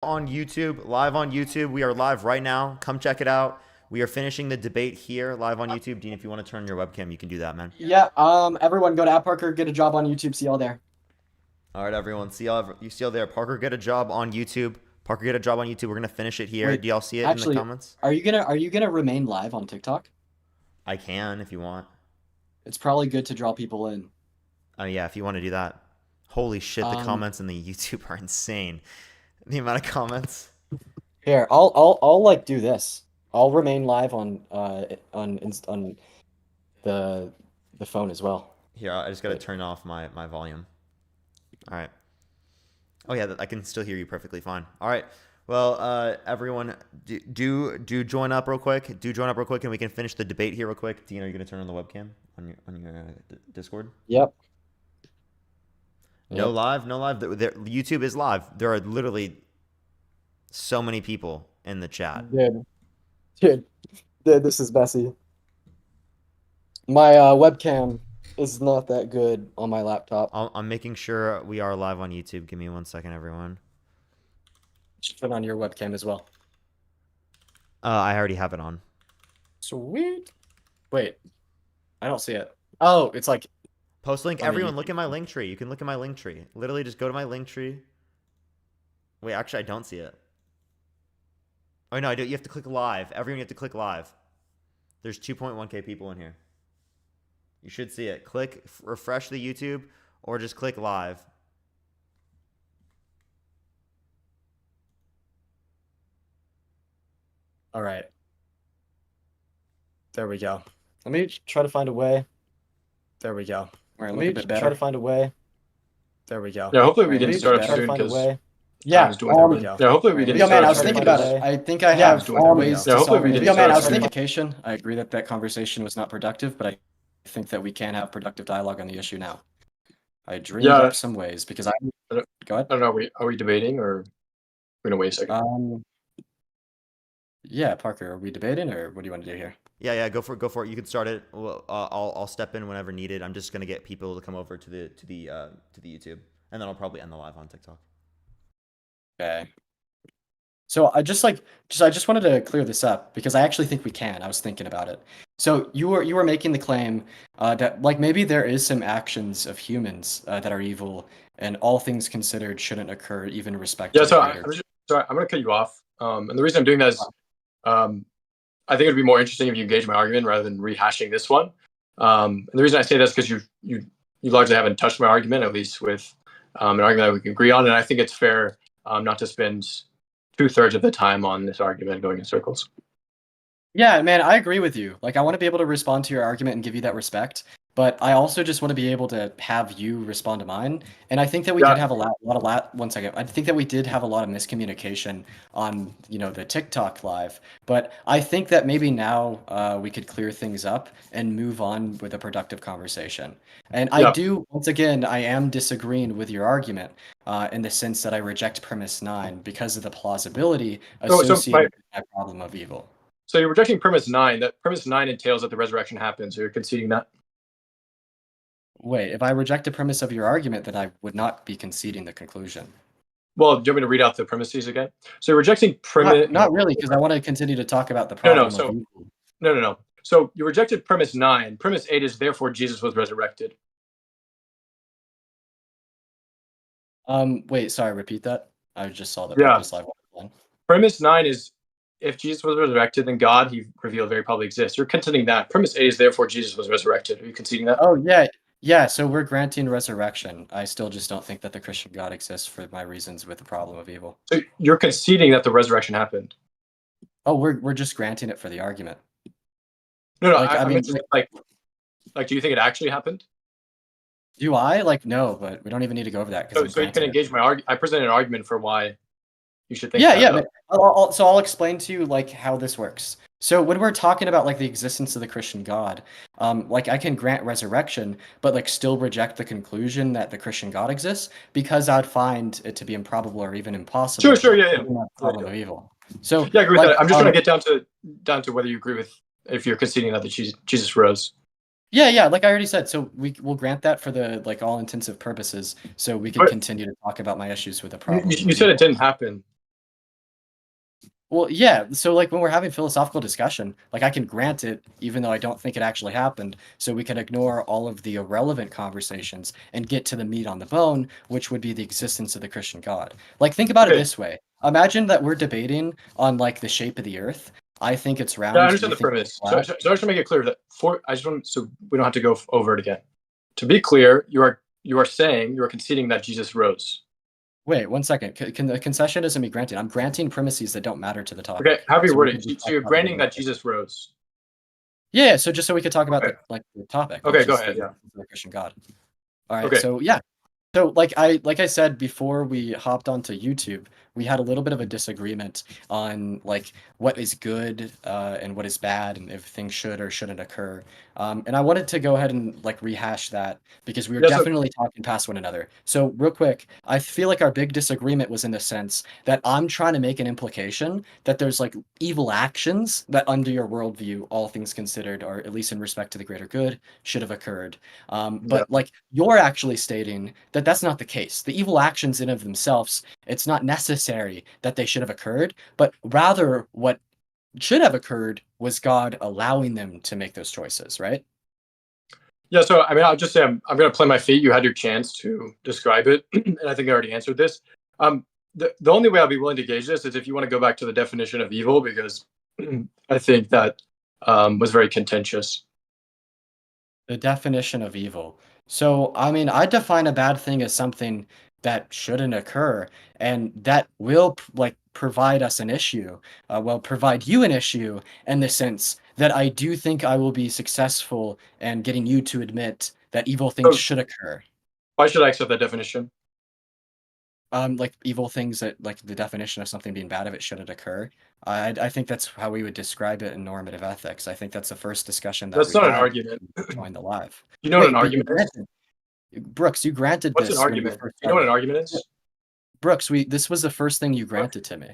on YouTube. Live on YouTube. We are live right now. Come check it out. We are finishing the debate here live on YouTube. Dean, if you want to turn your webcam, you can do that, man. Yeah. Everyone go to Parker, get a job on YouTube. See y'all there. All right, everyone. See y'all there. Parker, get a job on YouTube. Parker, get a job on YouTube. We're gonna finish it here. Wait, Do y'all see it in the actually, comments? are you gonna remain live on TikTok? I can if you want. It's probably good to draw people in. Yeah, if you want to do that. Holy shit, the Um, comments in the YouTube are insane. The amount of comments. Here, I'll like do this. I'll remain live on the the phone as well. Here, I just gotta Wait. turn off my volume. All right. Oh yeah, I can still hear you perfectly fine. All right. Well, everyone, do join up real quick. Do join up real quick, and we can finish the debate here real quick. Dean, are you gonna turn on the webcam on your Discord? Yep. No Yep. live, no live. YouTube is live. There are literally so many people in the chat. Dude, this is messy. My webcam is not that good on my laptop. I'm making sure we are live on YouTube. Give me 1 second, everyone. Should put on your webcam as well. I already have it on. Sweet. Wait, I don't see it. Oh, it's like Post link. on the Everyone, look YouTube. at my link tree. You can look at my link tree. Literally, just go to my link tree. Wait, actually, I don't see it. Oh no, I do. You have to click live. Everyone, you have to click live. There's 2.1K people in here. You should see it. Click refresh the YouTube, or just click live. All right. There we go. Let me try to find a way. There we go. All right, let me try to find a way. There we go. Yeah, hopefully we Let can me start up try to soon find a because way. Yeah, time's doing everything. Yeah, hopefully we can Yo, start man, I up was soon thinking about because it. I think I time's have doing everything. ways Yeah, to hopefully solve we it. can Yo, man, start I was soon. thinking communication. I agree that that conversation was not productive, but I think that we can have productive dialogue on the issue now. I dreamed Yeah, up some ways because I go ahead. I don't know. Are we debating or we're gonna wait a second? Yeah, Parker, are we debating or what do you want to do here? Yeah, go for it. Go for it. You can start it. Well, I'll step in whenever needed. I'm just gonna get people to come over to the YouTube, and then I'll probably end the live on TikTok. Okay. So I just wanted to clear this up because I actually think we can. I was thinking about it. So you were making the claim that like maybe there is some actions of humans that are evil and all things considered shouldn't occur even in respect Yeah, to the so creator. I'm gonna cut you off. And the reason I'm doing that is, I think it'd be more interesting if you engage my argument rather than rehashing this one. And the reason I say that is because you largely haven't touched my argument, at least with an argument that we can agree on, and I think it's fair not to spend 2/3 of the time on this argument going in circles. Yeah, man, I agree with you. Like, I want to be able to respond to your argument and give you that respect, but I also just want to be able to have you respond to mine. And I think that we did have a lot. One second. I think that we did have a lot of miscommunication on, the TikTok live. But I think that maybe now we could clear things up and move on with a productive conversation. And I do, once again, I am disagreeing with your argument in the sense that I reject premise 9 because of the plausibility associated with that problem of evil. So you're rejecting premise 9. That premise 9 entails that the resurrection happens. So you're conceding that. Wait, if I reject the premise of your argument, then I would not be conceding the conclusion. Well, do you want me to read out the premises again? So you're rejecting premise. Not really, because I want to continue to talk about the problem of evil. No. So you rejected premise 9. Premise 8 is therefore Jesus was resurrected. Wait, sorry, repeat that. I just saw that. Yeah. Premise 9 is if Jesus was resurrected, then God, he revealed, very probably exists. You're conceding that. Premise 8 is therefore Jesus was resurrected. Are you conceding that? Oh, yeah. Yeah, so we're granting resurrection. I still just don't think that the Christian God exists for my reasons with the problem of evil. So you're conceding that the resurrection happened. Oh, we're just granting it for the argument. No, I mean, do you think it actually happened? Do I? No, but we don't even need to go over that. So you can engage my argument. I presented an argument for why you should think. Yeah. I'll explain to you how this works. So when we're talking about the existence of the Christian God, I can grant resurrection, but still reject the conclusion that the Christian God exists because I'd find it to be improbable or even impossible. Sure, yeah. Problem of evil. So yeah, I agree with that. I'm just trying to get down to whether you agree with if you're conceding that Jesus rose. Yeah, like I already said, so we'll grant that for the all intensive purposes, so we can continue to talk about my issues with the problem. You said it didn't happen. Well, yeah. So like when we're having philosophical discussion, like I can grant it, even though I don't think it actually happened. So we can ignore all of the irrelevant conversations and get to the meat on the bone, which would be the existence of the Christian God. Like think about it Okay. this way. Imagine that we're debating on like the shape of the earth. I think it's Yeah, I round, understand you the think it's premise. So, flat. so, so I just want to make it clear that I just want so we don't have to go over it again. To be clear, you are saying you are conceding that Jesus rose. Wait, 1 second. The concession isn't me granting. I'm granting premises that don't matter to the Okay, topic. have you So we worded can it? just So talk you're about it granting later. that Jesus rose. Yeah, so just so we could talk about Okay. the topic, Okay, which go is ahead. Yeah. the Christian God. All right, Okay. so yeah. So like I said before we hopped onto YouTube, we had a little bit of a disagreement on like what is good and what is bad and if things should or shouldn't occur. And I wanted to go ahead and like rehash that because we were Yeah. So definitely talking past one another. So real quick, I feel like our big disagreement was in the sense that I'm trying to make an implication that there's like evil actions that under your worldview, all things considered, or at least in respect to the greater good, should have occurred. yeah. But like you're actually stating that that's not the case. The evil actions in of themselves, it's not necessary that they should have occurred, but rather what should have occurred was God allowing them to make those choices, right? Yeah. So I mean, I'll just say I'm going to play my feet. You had your chance to describe it, and I think I already answered this. Um, the only way I'll be willing to gauge this is if you want to go back to the definition of evil, because I think that was very contentious. The definition of evil. So, I mean, I define a bad thing as something that shouldn't occur, and that will like provide us an issue. Well, provide you an issue in the sense that I do think I will be successful in getting you to admit that evil things So should occur. why should I accept that definition? Like evil things that like the definition of something being bad if it shouldn't occur. I think that's how we would describe it in normative ethics. I think that's the first discussion that That's we not an had argument. when we joined the live. You know what an Wait, but you argument is? granted Brooks, you granted What's an this when we argument? first You know what started. an argument Yeah, is? Brooks, this was the first thing you granted to me.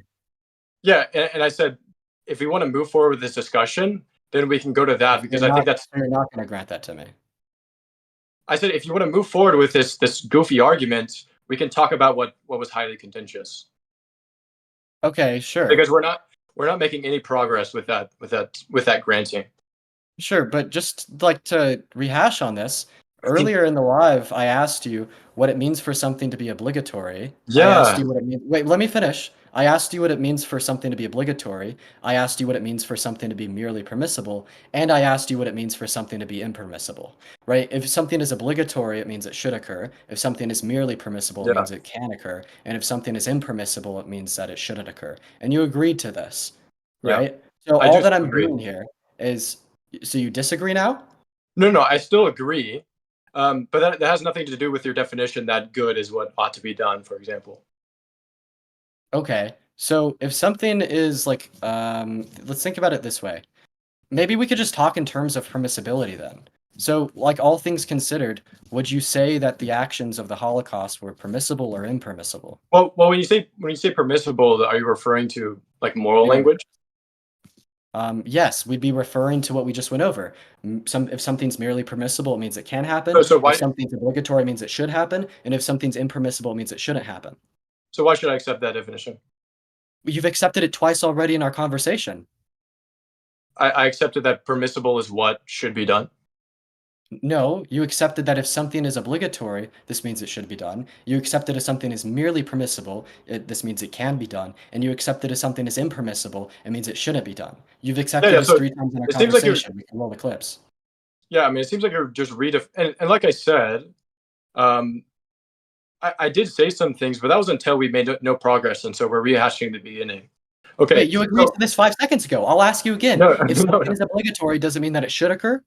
Yeah, and I said if we want to move forward with this discussion, then we can go to that because I think that's. You're not going to grant that to me. I said if you want to move forward with this goofy argument, we can talk about what was highly contentious Okay, sure. because we're not making any progress with that granting. Sure, but just like to rehash on this, earlier in the live, I asked you what it means for something to be obligatory. I asked Yeah, you what it means. Wait, let me finish. I asked you what it means for something to be obligatory. I asked you what it means for something to be merely permissible. And I asked you what it means for something to be impermissible, right? If something is obligatory, it means it should occur. If something is merely permissible, it yeah, means it can occur. And if something is impermissible, it means that it shouldn't occur. And you agreed to this, yeah. right? So I all do that still I'm agree. doing here is so you disagree now? No, I still agree. But that has nothing to do with your definition that good is what ought to be done, for example. Okay. So if something is like, let's think about it this way. Maybe we could just talk in terms of permissibility then. So, like all things considered, would you say that the actions of the Holocaust were permissible or impermissible? Well, when you say permissible, are you referring to like moral Yeah. language? Yes, we'd be referring to what we just went over. If something's merely permissible, it means it can happen. So why If something's obligatory, it means it should happen. And if something's impermissible, it means it shouldn't happen. so why should I accept that definition? You've accepted it twice already in our conversation. I accepted that permissible is what should be done. No, you accepted that if something is obligatory, this means it should be done. You accepted if something is merely permissible, this means it can be done. And you accepted if something is impermissible, it means it shouldn't be done. You've accepted Yeah. this So 3 times in our it seems like you're. conversation. We can roll the clips. Yeah, I mean, it seems like you're just and like I said, um, I did say some things, but that was until we made no progress, and so we're rehashing the beginning. Okay. Wait, you agreed to this 5 seconds ago. I'll ask you again. No, If no, something is obligatory, does it mean that it should occur?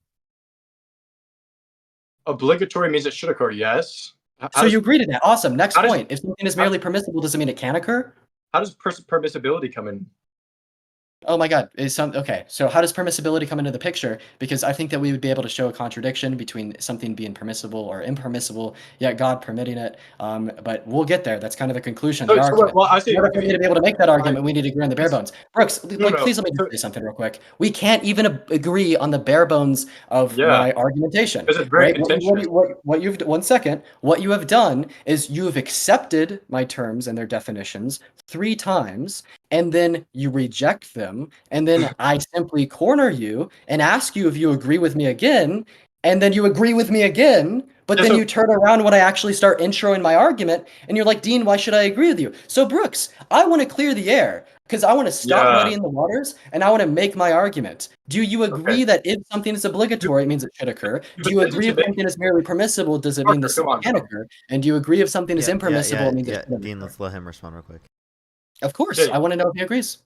obligatory means it should occur. Yes. So you agree to that. Awesome. Next how does- point. If something is how- merely permissible, does it mean it can occur? How does permissibility come in? Oh my God. Okay. So how does permissibility come into the picture? Because I think that we would be able to show a contradiction between something being permissible or impermissible, yet God permitting it. But we'll get there. That's kind of the conclusion of the argument. Well, I say In order for me to be able to make that argument, we need to agree on the bare bones. Brooks, No. please let me just say something real quick. We can't even agree on the bare bones of my argumentation. Because it's very contentious. What you've 1 second. What you have done is you've accepted my terms and their definitions 3 times, and then you reject them, and then I simply corner you and ask you if you agree with me again, and then you agree with me again, but then you turn around when I actually start introing my argument, and you're like, Dean, why should I agree with you? So Brooks, I want to clear the air because I want to stop muddying the waters and I want to make my argument. Do you agree that if something is obligatory, it means it should occur? Do you agree if something is merely permissible, does it mean this can occur? And do you agree if something is impermissible, it means it shouldn't Dean, occur? let's let him respond real quick. Of course, I want to know if he agrees.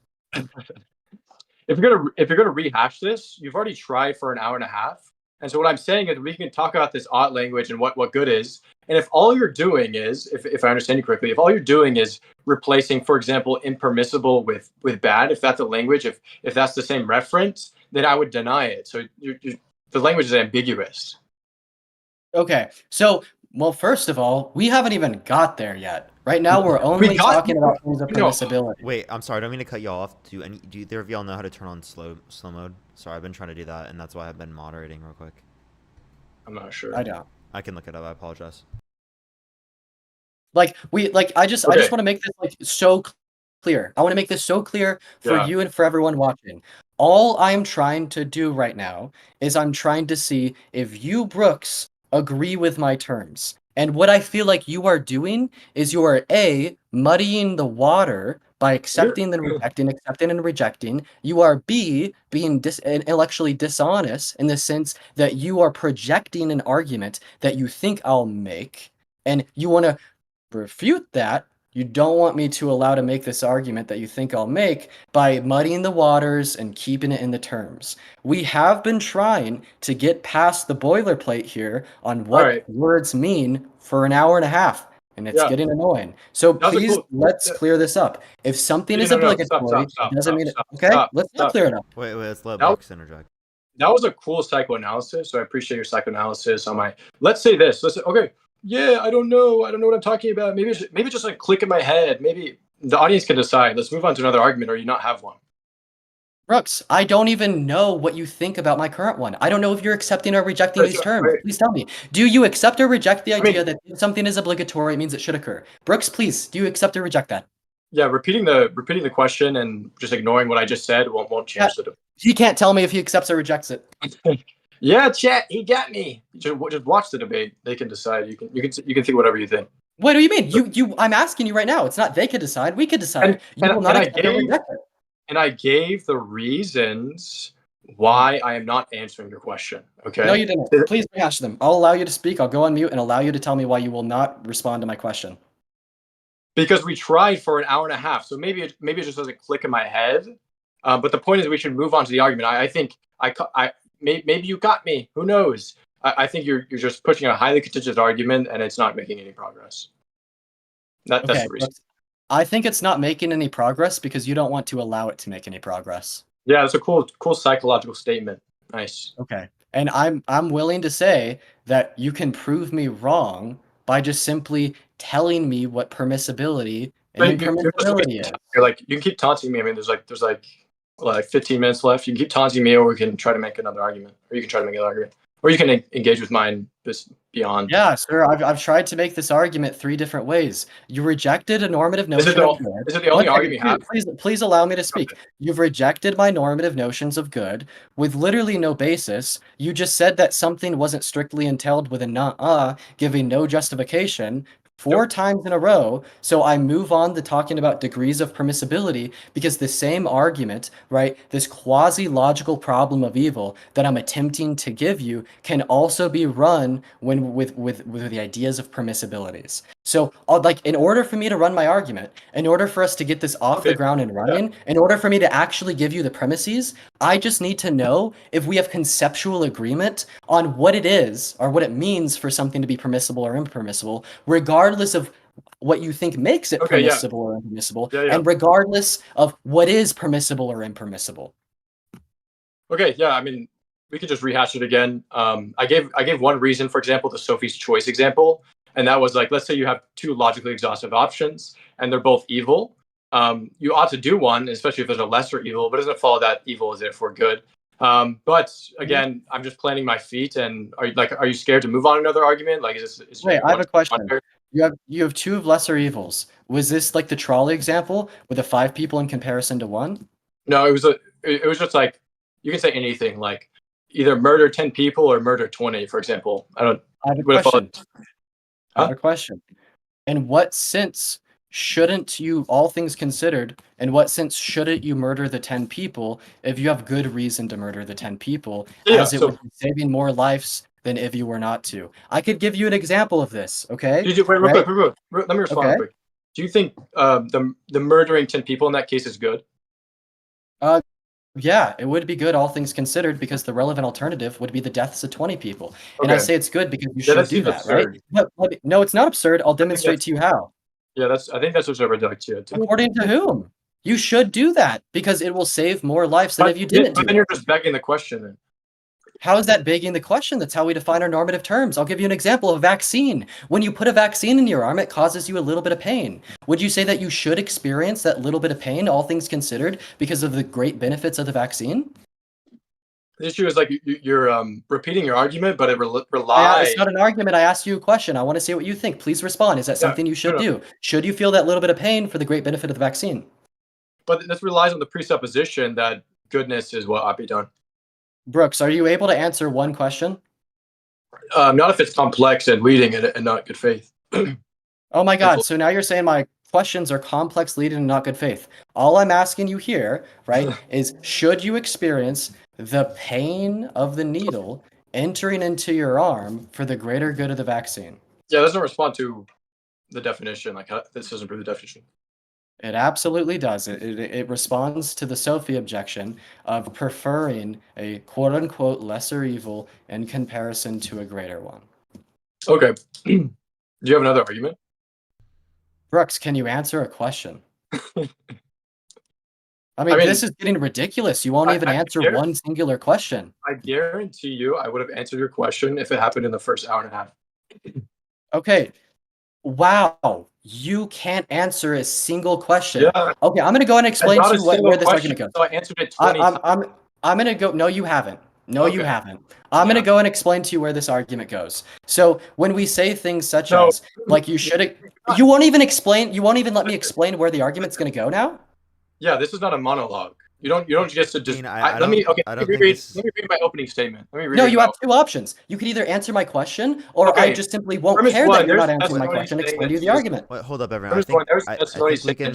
If you're gonna rehash this, you've already tried for an hour and a half. And so what I'm saying is we can talk about this odd language and what good is. And if all you're doing is, if I understand you correctly, if all you're doing is replacing, for example, impermissible with bad, if that's a language, if that's the same reference, then I would deny it. So the language is ambiguous. Okay, so, well, first of all, we haven't even got there yet. Right now, we're only talking about things of permissibility. Wait, I'm sorry. I don't mean to cut you off. Do either of y'all know how to turn on slow mode? Sorry, I've been trying to do that, and that's why I've been moderating real quick. I'm not sure. I don't. I can look it up. I apologize. I just want to make this so clear. I want to make this so clear for you and for everyone watching. All I'm trying to do right now is I'm trying to see if you, Brooks, agree with my terms. And what I feel like you are doing is you are A, muddying the water by accepting and rejecting, accepting and rejecting. You are B, being intellectually dishonest in the sense that you are projecting an argument that you think I'll make, and you want to refute that. You don't want me to allow to make this argument that you think I'll make by muddying the waters and keeping it in the terms. We have been trying to get past the boilerplate here on what words mean for an hour and a half, and it's getting annoying. So please, let's clear this up. If something is obligatory, it doesn't mean it. Okay, let's not clear it up. Wait, let's let Brooks interject. That was a cool psychoanalysis, so I appreciate your psychoanalysis on my. Let's say this. Yeah, I don't know what I'm talking about. Maybe just like click in my head. Maybe the audience can decide. Let's move on to another argument, or you not have one. Brooks, I don't even know what you think about my current one. I don't know if you're accepting or rejecting these terms. Please tell me. Do you accept or reject the idea that if something is obligatory, it means it should occur? Brooks, please, do you accept or reject that? Yeah, repeating the question and just ignoring what I just said won't change the debate. He can't tell me if he accepts or rejects it. Yeah, chat, he got me. Just watch the debate. They can decide. You can think whatever you think. What do you mean? I'm asking you right now. It's not they could decide. We could decide. And I gave the reasons why I am not answering your question. Okay. No, you didn't. Please rehash them. I'll allow you to speak. I'll go on mute and allow you to tell me why you will not respond to my question. Because we tried for an hour and a half, so maybe it just doesn't click in my head. But the point is, we should move on to the argument. I think maybe you got me. Who knows? I think you're just pushing a highly contentious argument, and it's not making any progress. That's the reason. I think it's not making any progress because you don't want to allow it to make any progress. Yeah, it's a cool psychological statement. Nice. Okay, and I'm willing to say that you can prove me wrong by just simply telling me what permissibility and impermissibility is. You can keep taunting me. I mean, there's like 15 minutes left. You can keep taunting me, or we can try to make another argument, or you can try to make another argument, or you can engage with mine beyond. Yeah, sir. I've tried to make this argument 3 different ways. You rejected a normative notion of good. Is it the only argument you have? Please allow me to speak. You've rejected my normative notions of good with literally no basis. You just said that something wasn't strictly entailed with a nuh-uh, giving no justification 4 times in a row. So I move on to talking about degrees of permissibility because the same argument, right, this quasi-logical problem of evil that I'm attempting to give you can also be run when with the ideas of permissibilities. So in order for me to run my argument, in order for us to get this off the ground and running, in order for me to actually give you the premises, I just need to know if we have conceptual agreement on what it is or what it means for something to be permissible or impermissible, regardless of what you think makes it permissible or impermissible, and regardless of what is permissible or impermissible. Okay, yeah, I mean, we could just rehash it again. I gave one reason, for example, the Sophie's Choice example, and that was like, let's say you have 2 logically exhaustive options, and they're both evil. You ought to do one, especially if there's a lesser evil, but it doesn't follow that evil is therefore good. But again, I'm just planting my feet. And are you scared to move on another argument? Like, Wait, I have a question. You have 2 of lesser evils. Was this like the trolley example with the 5 people in comparison to 1? No, it was just like you can say anything, like either murder 10 people or murder 20, for example. I have a would have question. I have Huh? a question. In what sense shouldn't you, all things considered, in what sense shouldn't you murder the 10 people if you have good reason to murder the 10 people, Yeah, as it so would be saving more lives than if you were not to? I could give you an example of this, okay? wait, real Right? quick, let me respond real Okay. quick. Do you think the murdering 10 people in that case is good? Yeah, it would be good, all things considered, because the relevant alternative would be the deaths of 20 people. And I Okay. say it's good because you Yeah, should that do seems that, right? absurd. No, it's not absurd. I'll demonstrate to you how. Yeah, I think that's absurd to too. According to whom? You should do that because it will save more lives than if you didn't do But then it. you're just begging the question. Then. How is that begging the question? That's how we define our normative terms. I'll give you an example of vaccine. When you put a vaccine in your arm, it causes you a little bit of pain. Would you say that you should experience that little bit of pain, all things considered, because of the great benefits of the vaccine? The issue is like you're repeating your argument, but it It's relies. not an argument. I asked you a question. I want to see what you think. Please respond. Is that something you should do? Should you feel that little bit of pain for the great benefit of the vaccine? But this relies on the presupposition that goodness is what ought to be done. Brooks, are you able to answer one question? Not if it's complex and leading and not good faith. Oh my God. So now you're saying my questions are complex, leading, and not good faith. All I'm asking you here, right, is should you experience the pain of the needle entering into your arm for the greater good of the vaccine? Yeah, it doesn't respond to the definition. Like this doesn't prove the definition. It absolutely does. It responds to the Sophie objection of preferring a quote-unquote lesser evil in comparison to a greater one. Okay. Do you have another argument? Brooks, can you answer a question? I mean, this is getting ridiculous. You won't even answer one singular question. I guarantee you I would have answered your question if it happened in the first hour and a half. Okay. Wow. You can't answer a single question. Yeah. Okay, I'm going to go and explain to you where this argument goes. So I answered it 20 times. I'm going to go. No, you haven't. No, you haven't. I'm going to go and explain to you where this argument goes. So when we say things such as, like, you should, you won't even explain, you won't even let me explain where the argument's going to go now? Yeah, this is not a monologue. You don't get to just. Let me read my opening statement. No, you have 2 options. You can either answer my question, or I just simply won't care that you're not answering my question and explain to you the argument. Wait, hold up, everyone. I think we can.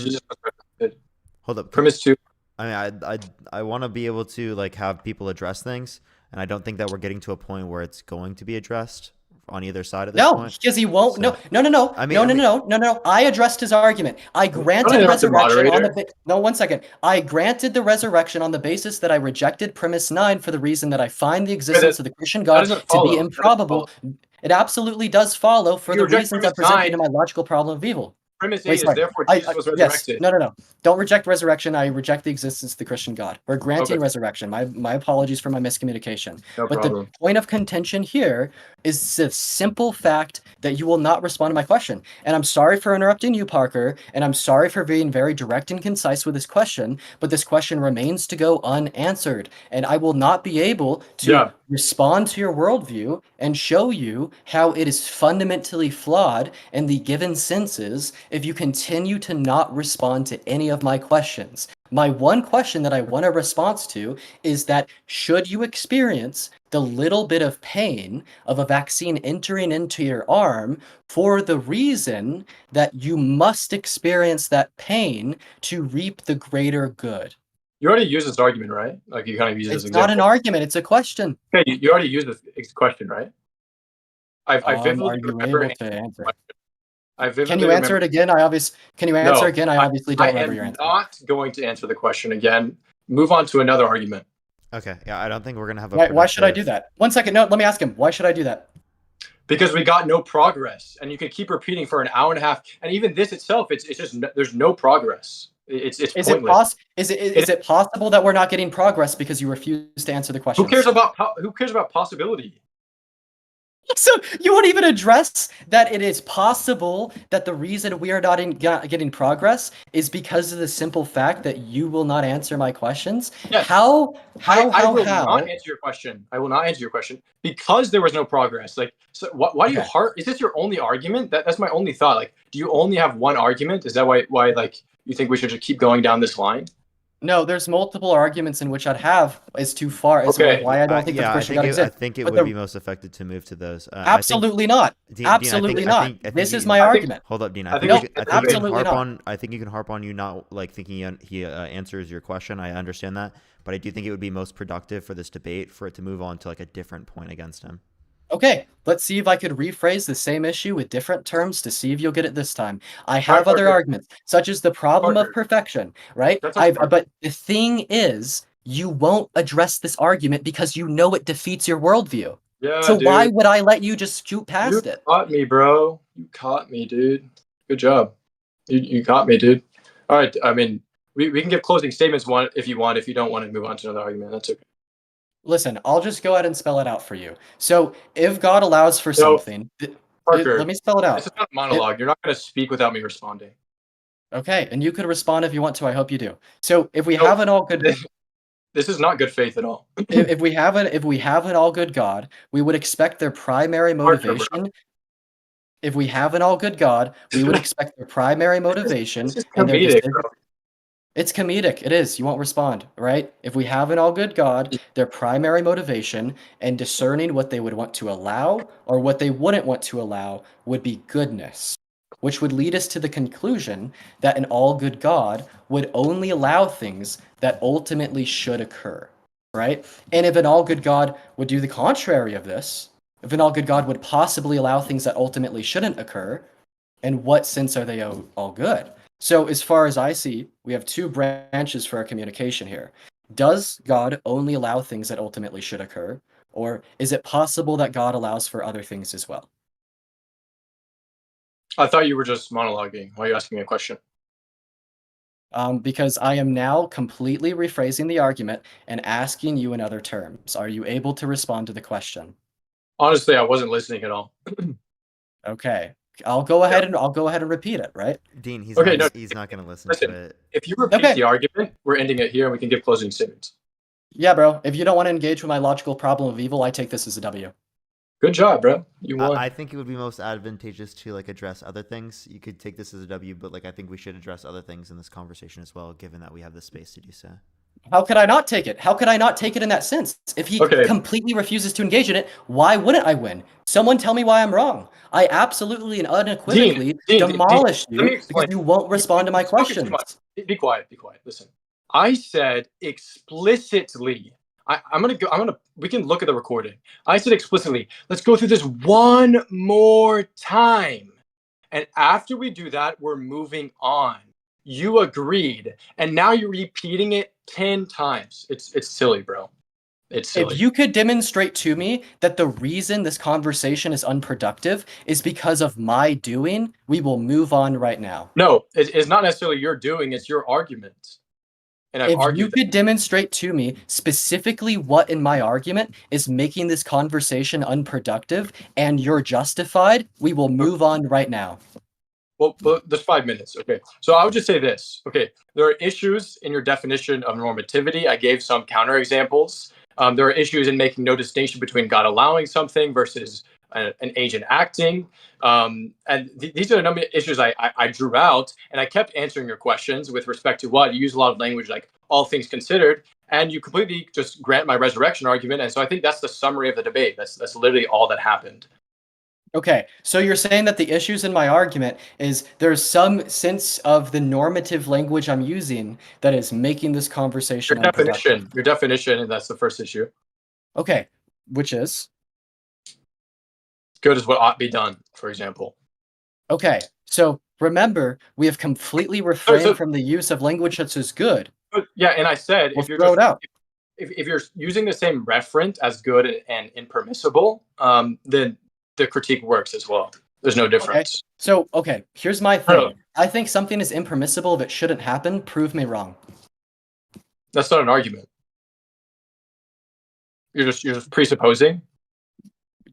Hold up. Premise 2. I mean, I want to be able to like have people address things, and I don't think that we're getting to a point where it's going to be addressed on either side of this point. No, because he won't. So, no. No. I addressed his argument. I granted resurrection on the no. 1 second. I granted the resurrection on the basis that I rejected premise 9 for the reason that I find the existence of the Christian God to be improbable. It absolutely does follow for the reasons I presented in my logical problem of evil. Premise 8 is therefore Jesus was resurrected. Yes. No. Don't reject resurrection. I reject the existence of the Christian God. We're granting resurrection. My apologies for my miscommunication. No but problem. The point of contention here is the simple fact that you will not respond to my question. And I'm sorry for interrupting you, Parker, and I'm sorry for being very direct and concise with this question, but this question remains to go unanswered. And I will not be able to respond to your worldview and show you how it is fundamentally flawed in the given senses if you continue to not respond to any of my questions. My one question that I want a response to is that should you experience the little bit of pain of a vaccine entering into your arm for the reason that you must experience that pain to reap the greater good? You already used this argument, right? Like you kind of used this example. It's not an argument, it's a question. Okay, you already used this question, right? I vividly remember to answer. Can you answer it again? Can you answer again? I obviously don't remember your answer. I'm not going to answer the question again. Move on to another argument. Okay. Yeah, I don't think we're gonna have a. Why should I do that? 1 second. No, let me ask him. Why should I do that? Because we got no progress, and you can keep repeating for an hour and a half, and even this itself, it's just there's no progress. It's pointless. Is it possible that we're not getting progress because you refuse to answer the question? Who cares about possibility? So you won't even address that it is possible that the reason we are not getting progress is because of the simple fact that you will not answer my questions. Yes. How? I will not answer your question. I will not answer your question because there was no progress. Like, so why do you Is this your only argument? That's my only thought. Like, do you only have one argument? Is that why like you think we should just keep going down this line? No, there's multiple arguments in which I'd have is too far as to why I don't think the Christian God exists. I think it would be most effective to move to those. Absolutely not. Absolutely not. This is my argument. Hold up, Dean. I think you can harp on you not like thinking he answers your question. I understand that, but I do think it would be most productive for this debate for it to move on to like a different point against him. Okay, let's see if I could rephrase the same issue with different terms to see if you'll get it this time. I have other arguments, such as the problem of perfection, right? But the thing is, you won't address this argument because you know it defeats your worldview. Yeah, so dude. Why would I let you just shoot past it? You caught me, bro. You caught me, dude. Good job. You caught me, dude. All right. I mean, we can give closing statements if you want. If you don't want to move on to another argument, that's okay. Listen, I'll just go ahead and spell it out for you. So if God allows for something, Parker, let me spell it out. This is not a monologue. You're not going to speak without me responding. Okay, and you could respond if you want to. I hope you do. So if we have an all good, this is not good faith at all. if we have an all good God, we would expect their primary motivation. Parker, if we have an all good God, we would expect their primary motivation. This is comedic, bro. It's comedic. It is. You won't respond, right? If we have an all good God, their primary motivation and discerning what they would want to allow or what they wouldn't want to allow would be goodness, which would lead us to the conclusion that an all good God would only allow things that ultimately should occur, right? And if an all good God would do the contrary of this, if an all good God would possibly allow things that ultimately shouldn't occur, in what sense are they all good? So as far as I see, we have two branches for our communication here. Does God only allow things that ultimately should occur? Or is it possible that God allows for other things as well? I thought you were just monologuing. Why are you asking me a question? Because I am now completely rephrasing the argument and asking you in other terms. Are you able to respond to the question? Honestly, I wasn't listening at all. Okay. I'll go ahead and repeat it, right? Dean, he's not going to listen to it. If you repeat the argument, we're ending it here and we can give closing statements. Yeah, bro. If you don't want to engage with my logical problem of evil, I take this as a W. Good job, bro. You won. I think it would be most advantageous to like address other things. You could take this as a W, but like I think we should address other things in this conversation as well, given that we have the space to do so. How could I not take it? How could I not take it in that sense? If he completely refuses to engage in it, why wouldn't I win? Someone tell me why I'm wrong. I absolutely and unequivocally demolished you because you won't respond to my questions. Be quiet. Listen, I said explicitly. We can look at the recording. I said explicitly, let's go through this one more time. And after we do that, we're moving on. You agreed. And now you're repeating it 10 times. It's silly, bro. It's silly. If you could demonstrate to me that the reason this conversation is unproductive is because of my doing, we will move on right now. No, it's not necessarily your doing, it's your argument. And if you could demonstrate to me specifically what in my argument is making this conversation unproductive and you're justified, we will move on right now. Well, there's 5 minutes. Okay. So I would just say this. Okay. There are issues in your definition of normativity. I gave some counterexamples. There are issues in making no distinction between God allowing something versus an agent acting. And these are the number of issues I drew out, and I kept answering your questions with respect to what you use a lot of language like all things considered, and you completely just grant my resurrection argument. And so I think that's the summary of the debate. That's literally all that happened. Okay, so you're saying that the issues in my argument is there's some sense of the normative language I'm using that is making this conversation Your definition, and that's the first issue. Okay, which is? Good is what ought be done, for example. Okay, so remember, we have completely refrained from the use of language such as good. Yeah, and I said, if you're using the same referent as good and impermissible, then the critique works as well. There's no difference. Okay, here's my thing. I think something is impermissible if it shouldn't happen. Prove me wrong. That's not an argument. You're just presupposing.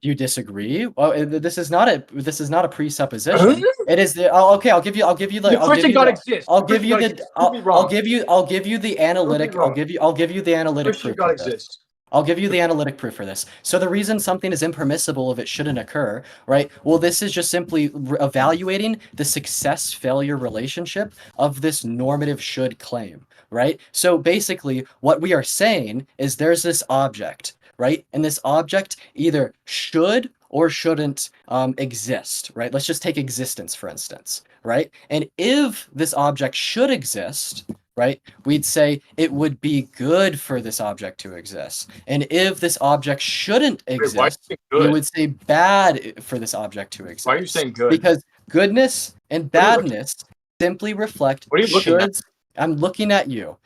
You disagree? Well, this is not a presupposition. It is the okay. I'll give you the The Christian God exists. I'll give you the I'll give you the analytic. wrong. I'll give you the analytic Christian proof God of this. exists. I'll give you the analytic proof for this. So the reason something is impermissible if it shouldn't occur, right? Well, this is just simply evaluating the success-failure relationship of this normative should claim, right? So basically, what we are saying is there's this object, right? And this object either should or shouldn't exist, right? Let's just take existence, for instance, right? And if this object should exist, right, we'd say it would be good for this object to exist. And if this object shouldn't exist, we would say bad for this object to exist. Why are you saying good? Because goodness and badness simply reflect What are you looking at? shoulds. I'm looking at you.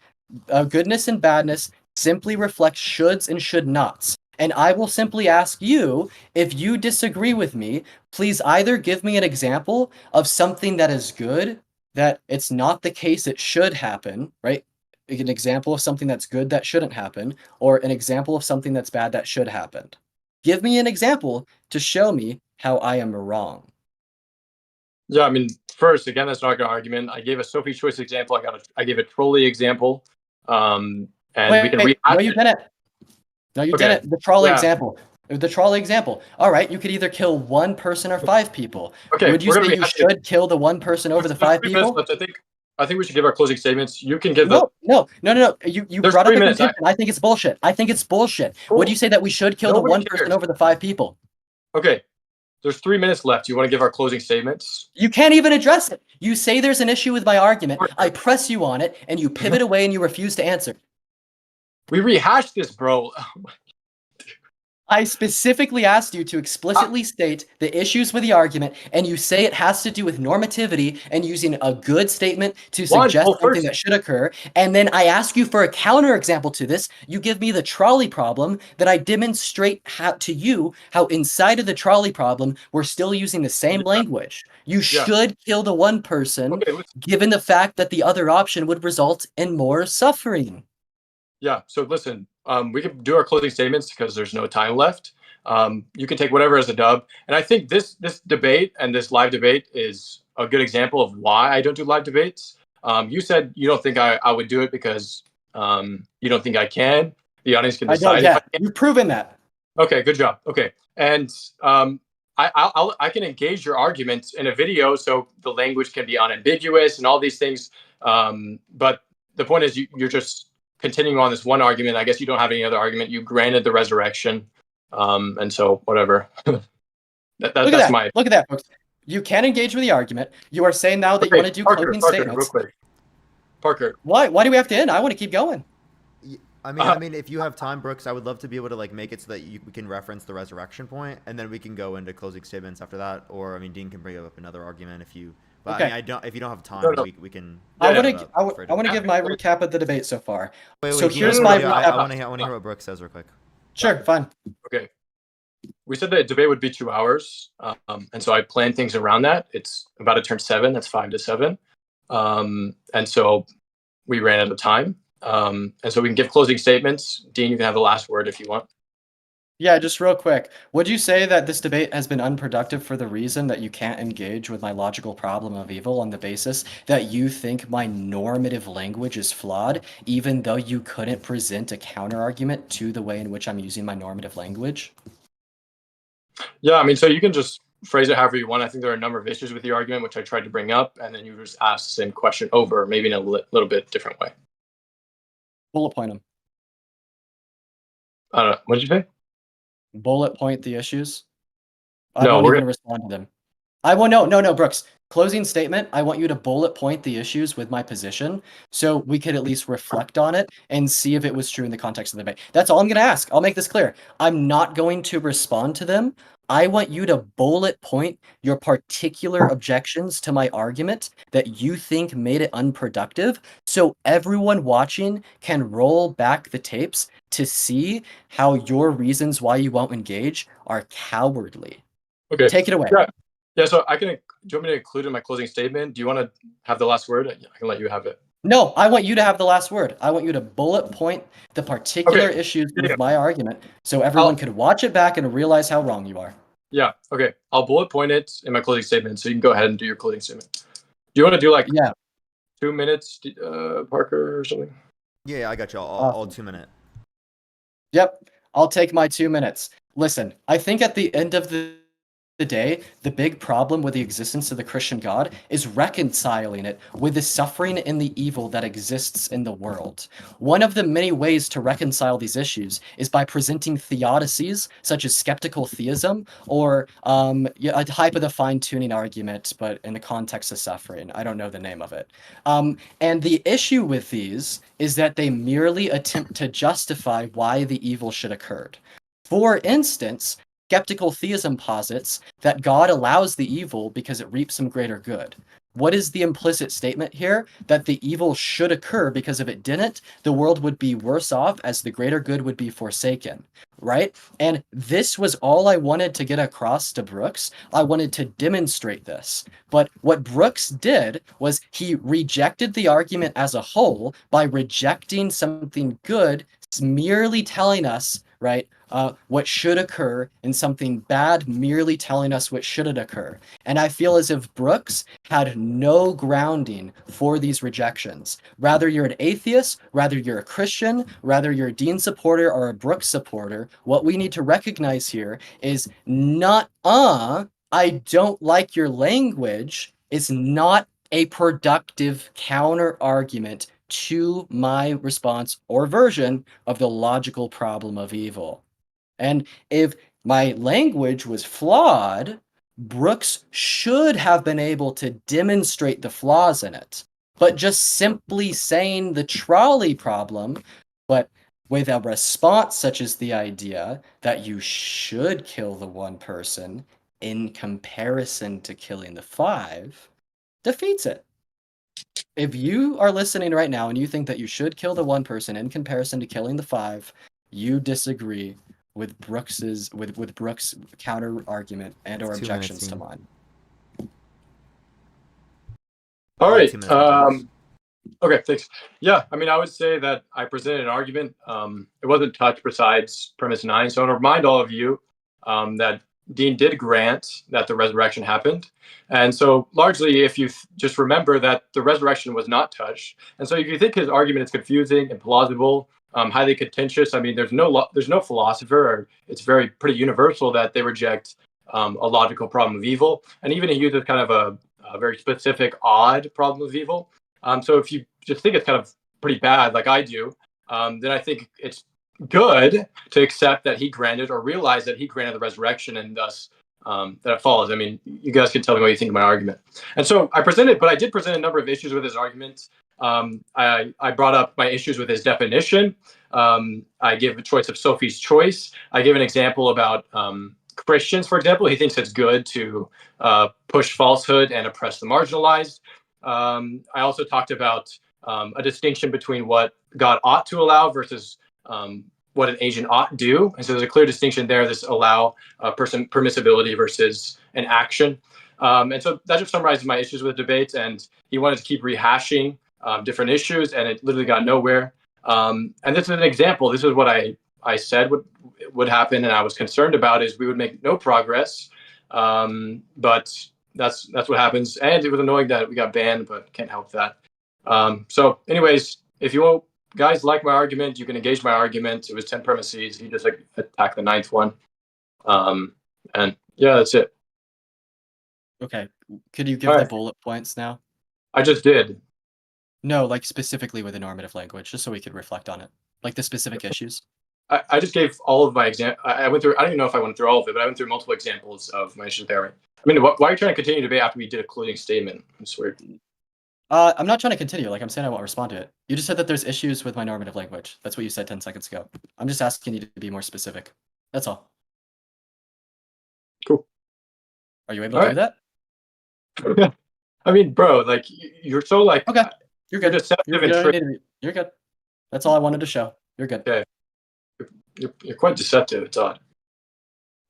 Goodness and badness simply reflect shoulds and should nots. And I will simply ask you, if you disagree with me, please either give me an example of something that is good, that it's not the case it should happen, right? An example of something that's good that shouldn't happen, or an example of something that's bad that should happen. Give me an example to show me how I am wrong. Yeah, I mean, first, again, that's not a good argument. I gave a Sophie Choice example. I gave a trolley example. And we can rehash no, you didn't. No, you didn't. The trolley example. The trolley example. All right, you could either kill one person or 5 people. Okay, would you say you should kill the one person over the 5 people? I think we should give our closing statements. You can give no. You brought up the contention. I think it's bullshit. Cool. Would you say that we should kill the one person over the 5 people? Okay. There's 3 minutes left. You want to give our closing statements? You can't even address it. You say there's an issue with my argument. I press you on it, and you pivot away and you refuse to answer. We rehashed this, bro. I specifically asked you to explicitly state the issues with the argument, and you say it has to do with normativity and using a good statement to suggest something that should occur. And then I ask you for a counterexample to this. You give me the trolley problem, that I demonstrate to you how inside of the trolley problem, we're still using the same language. You should kill the one person, given the fact that the other option would result in more suffering. Yeah, so listen, we can do our closing statements because there's no time left. You can take whatever as a dub. And I think this debate and this live debate is a good example of why I don't do live debates. You said you don't think I would do it because you don't think I can. The audience can decide. You've proven that. Okay, good job. Okay, and I can engage your arguments in a video so the language can be unambiguous and all these things. But the point is you're just continuing on this one argument. I guess you don't have any other argument. You granted the resurrection, and so whatever. Look at that, folks. You can engage with the argument. You are saying now that you want to do closing statements. Real quick. Parker. Why do we have to end? I want to keep going. I mean, if you have time, Brooks, I would love to be able to make it so that we can reference the resurrection point, and then we can go into closing statements after that. Or I mean, Dean can bring up another argument if you. But I mean, if you don't have time, we can. I want to give my recap of the debate so far. So here's my recap. I want to hear what Brooks says real quick. Sure, fine. Okay. We said the debate would be 2 hours, and so I planned things around that. It's about to turn 7. That's 5 to 7, and so we ran out of time. And so we can give closing statements. Dean, you can have the last word if you want. Yeah, just real quick. Would you say that this debate has been unproductive for the reason that you can't engage with my logical problem of evil on the basis that you think my normative language is flawed, even though you couldn't present a counterargument to the way in which I'm using my normative language? Yeah, I mean, so you can just phrase it however you want. I think there are a number of issues with the argument, which I tried to bring up, and then you just ask the same question over, maybe in a little bit different way. Bullet point them. I don't know. What did you say? Bullet point the issues. I won't even respond to them. No, Brooks. Closing statement. I want you to bullet point the issues with my position so we could at least reflect on it and see if it was true in the context of the debate. That's all I'm going to ask. I'll make this clear. I'm not going to respond to them. I want you to bullet point your particular objections to my argument that you think made it unproductive, so everyone watching can roll back the tapes to see how your reasons why you won't engage are cowardly. Okay. Take it away. Yeah, so do you want me to include in my closing statement? Do you want to have the last word? I can let you have it. No, I want you to have the last word. I want you to bullet point the particular Okay. issues Yeah. with my argument so everyone could watch it back and realize how wrong you are. Yeah. Okay. I'll bullet point it in my closing statement, so you can go ahead and do your closing statement. Do you want to do like 2 minutes, Parker, or something? Yeah, I got you. All Awesome. 2 minutes. Yep, I'll take my 2 minutes. Listen, I think at the end of the day, the big problem with the existence of the Christian God is reconciling it with the suffering and the evil that exists in the world. One of the many ways to reconcile these issues is by presenting theodicies, such as skeptical theism, or a type of the fine-tuning argument, but in the context of suffering. I don't know the name of it. And the issue with these is that they merely attempt to justify why the evil should occur. For instance, skeptical theism posits that God allows the evil because it reaps some greater good. What is the implicit statement here? That the evil should occur because if it didn't, the world would be worse off as the greater good would be forsaken, right? And this was all I wanted to get across to Brooks. I wanted to demonstrate this. But what Brooks did was he rejected the argument as a whole by rejecting something good, merely telling us, right, what should occur, and something bad merely telling us what shouldn't occur. And I feel as if Brooks had no grounding for these rejections. Rather you're an atheist, rather you're a Christian, rather you're a Dean supporter or a Brooks supporter, what we need to recognize here is not, I don't like your language, is not a productive counter argument to my response or version of the logical problem of evil. And if my language was flawed, Brooks should have been able to demonstrate the flaws in it. But just simply saying the trolley problem, but with a response such as the idea that you should kill the one person in comparison to killing the five, defeats it. If you are listening right now and you think that you should kill the one person in comparison to killing the five, you disagree with Brooks's with Brooks' counter argument and or It's 2 objections minutes, to Dean. mine. All Yeah, right. 2 minutes, Brooks. Okay, thanks. Yeah, I mean, I would say that I presented an argument. It wasn't touched besides premise 9. So I want to remind all of you that Dean did grant that the resurrection happened. And so largely, if you just remember that the resurrection was not touched. And so if you think his argument is confusing, implausible, highly contentious, I mean, there's no philosopher, or it's pretty universal that they reject a logical problem of evil. And even he uses kind of a very specific, odd problem of evil. So if you just think it's kind of pretty bad, like I do, then I think it's good to accept that he granted, or realize that he granted the resurrection, and thus that it follows. I mean, you guys can tell me what you think of my argument. And so I did present a number of issues with his arguments. I brought up my issues with his definition. I give a choice of Sophie's choice. I give an example about Christians, for example. He thinks it's good to push falsehood and oppress the marginalized. I also talked about a distinction between what God ought to allow versus what an agent ought do. And so there's a clear distinction there. This allow permissibility versus an action. And so that just summarizes my issues with debates. And he wanted to keep rehashing different issues, and it literally got nowhere. And this is an example. This is what I said would happen, and I was concerned about, is we would make no progress. But that's what happens. And it was annoying that we got banned, but can't help that. So anyways, if you guys like my argument, you can engage my argument. It was 10 premises. He just attacked the 9th one. And yeah, that's it. Okay. Could you give the bullet points now? I just did. No, like specifically with the normative language, just so we could reflect on it. Like the specific issues. I just gave all of my examples. I went through, I don't even know if I went through all of it, but I went through multiple examples of my issues there. I mean, why are you trying to continue debate after we did a closing statement? I swear. I'm not trying to continue. Like I'm saying, I won't respond to it. You just said that there's issues with my normative language. That's what you said 10 seconds ago. I'm just asking you to be more specific. That's all. Cool. Are you able to do that? I mean, bro, like you're so like. Okay, you're good. You're good. That's all I wanted to show. You're good. Okay. You're quite deceptive. It's odd.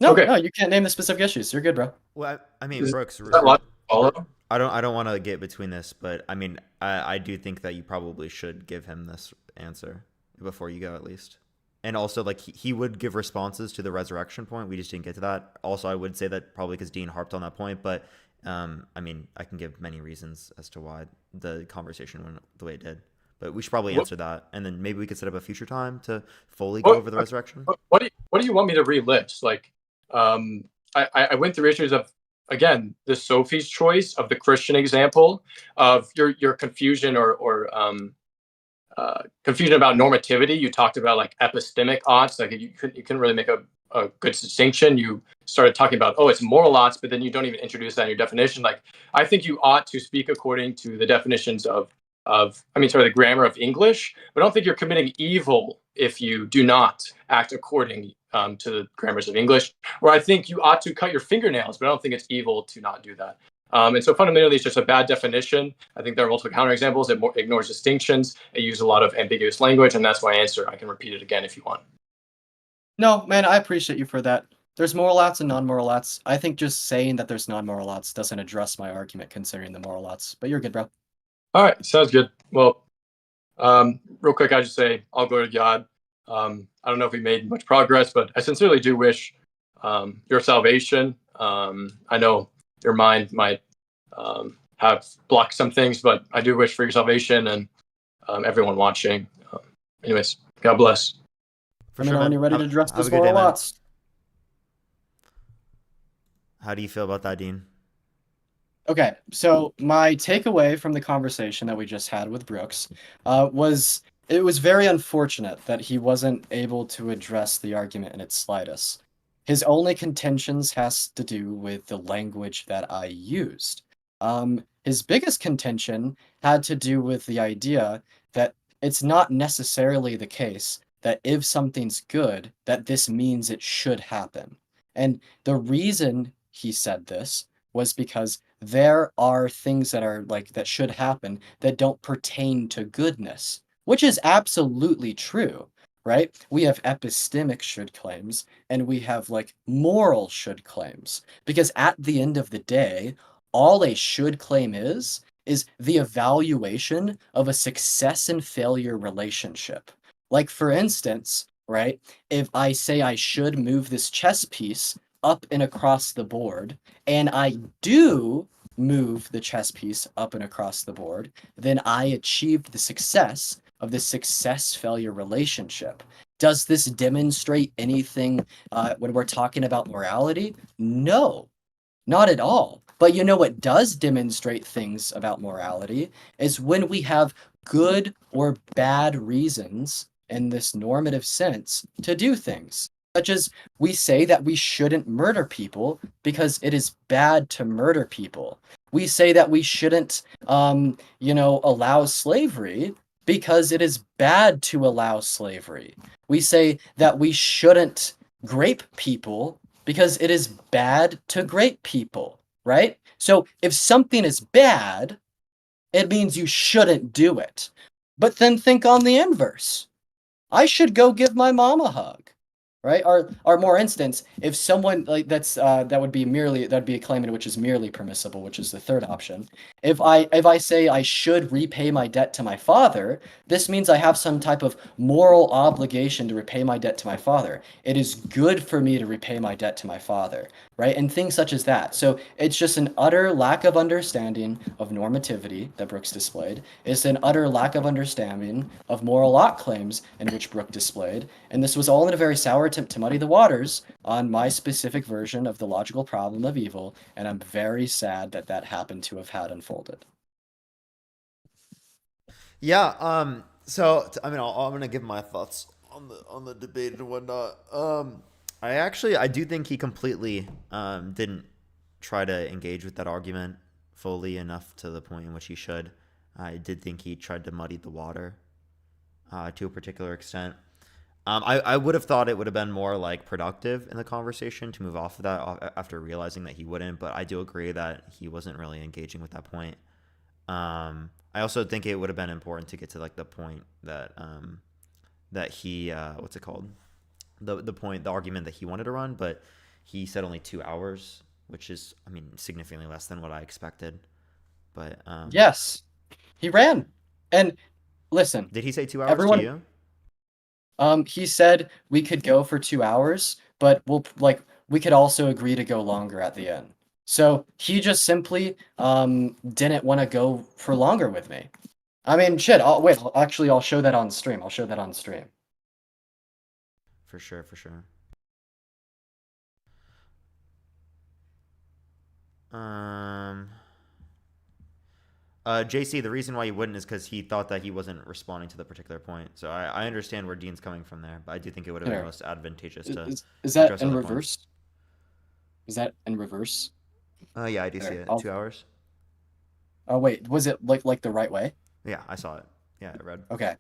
No, you can't name the specific issues. You're good, bro. Well, I mean, Brooks. Is that logical to follow? I don't want to get between this, but I mean, I do think that you probably should give him this answer before you go, at least. And also, like, he would give responses to the resurrection point. We just didn't get to that. Also, I would say that probably because Dean harped on that point, but I mean, I can give many reasons as to why the conversation went the way it did. But we should probably answer that, and then maybe we could set up a future time to fully go over the resurrection. What do you want me to relist? Like, I went through issues of, again, the Sophie's choice of the Christian example of your confusion or confusion about normativity. You talked about like epistemic oughts, like you couldn't really make a good distinction. You started talking about, oh, it's moral oughts, but then you don't even introduce that in your definition. Like, I think you ought to speak according to the definitions of the grammar of English, but I don't think you're committing evil if you do not act according to the grammars of English. Or I think you ought to cut your fingernails, but I don't think it's evil to not do that. And so fundamentally, it's just a bad definition. I think there are multiple counterexamples. It ignores distinctions. It uses a lot of ambiguous language, and that's my answer. I can repeat it again if you want. No, man, I appreciate you for that. There's moral oughts and non-moral oughts. I think just saying that there's non-moral oughts doesn't address my argument considering the moral oughts. But you're good, bro. All right, sounds good. Well, real quick, I just say I'll go to God. I don't know if we made much progress, but I sincerely do wish your salvation. I know your mind might have blocked some things, but I do wish for your salvation and everyone watching. Anyways, God bless. For Let me sure, know when man. you're ready to Have address a those good day, moral man. oughts. How do you feel about that, Dean? Okay, so my takeaway from the conversation that we just had with Brooks was it was very unfortunate that he wasn't able to address the argument in its slightest. His only contentions has to do with the language that I used. His biggest contention had to do with the idea that it's not necessarily the case that if something's good, that this means it should happen. And the reason he said this was because there are things that are like that should happen that don't pertain to goodness, which is absolutely true, right? We have epistemic should claims and we have like moral should claims because at the end of the day, all a should claim is the evaluation of a success and failure relationship. Like for instance, right? If I say I should move this chess piece up and across the board, and I do move the chess piece up and across the board, then I achieved the success of the success-failure relationship. Does this demonstrate anything when we're talking about morality? No, not at all. But you know what does demonstrate things about morality is when we have good or bad reasons in this normative sense to do things. Such as we say that we shouldn't murder people because it is bad to murder people. We say that we shouldn't, allow slavery because it is bad to allow slavery. We say that we shouldn't grape people because it is bad to grape people, right? So if something is bad, it means you shouldn't do it. But then think on the inverse. I should go give my mom a hug, right? Or more instance, if someone like that would be a claim in which is merely permissible, which is the third option. If I say I should repay my debt to my father, this means I have some type of moral obligation to repay my debt to my father. It is good for me to repay my debt to my father, right? And things such as that. So it's just an utter lack of understanding of normativity that Brooks displayed. It's an utter lack of understanding of moral ought claims in which Brooke displayed. And this was all in a very sour attempt to muddy the waters on my specific version of the logical problem of evil, and I'm very sad that that happened to have had unfolded. Yeah. I mean, I'm gonna give my thoughts on the debate and whatnot. I do think he completely didn't try to engage with that argument fully enough to the point in which he should. I did think he tried to muddy the water to a particular extent. I would have thought it would have been more like productive in the conversation to move off of that after realizing that he wouldn't, but I do agree that he wasn't really engaging with that point. I also think it would have been important to get to like the point that that he what's it called? The argument that he wanted to run, but he said only 2 hours, which is, I mean, significantly less than what I expected. But Yes, he ran. And listen, did he say 2 hours everyone, to you? he said we could go for 2 hours, but we could also agree to go longer at the end. So he just simply didn't want to go for longer with me. I mean, shit. I'll show that on stream. I'll show that on stream. For sure, for sure. JC, the reason why he wouldn't is because he thought that he wasn't responding to the particular point. So I understand where Dean's coming from there, but I do think it would have been Here. most advantageous to Is that address in other reverse? points. Is that in reverse? Yeah, I do see There, it. 2 hours. Oh wait, was it like the right way? Yeah, I saw it. Yeah, I read. Okay.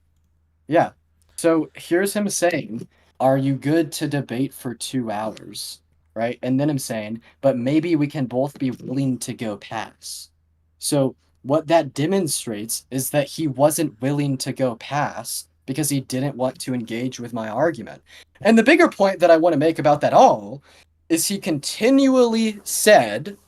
Yeah. So here's him saying, "Are you good to debate for 2 hours?" Right? And then I'm saying, "But maybe we can both be willing to go past." So what that demonstrates is that he wasn't willing to go past because he didn't want to engage with my argument. And the bigger point that I want to make about that all is he continually said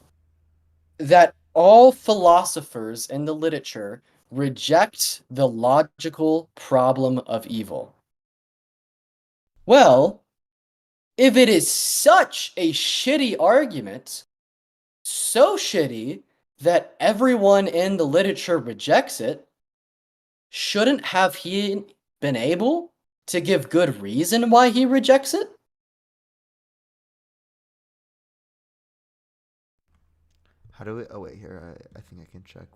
that all philosophers in the literature reject the logical problem of evil. Well, if it is such a shitty argument, so shitty that everyone in the literature rejects it, shouldn't have he been able to give good reason why he rejects it? How do we? Oh wait, here I think I can check.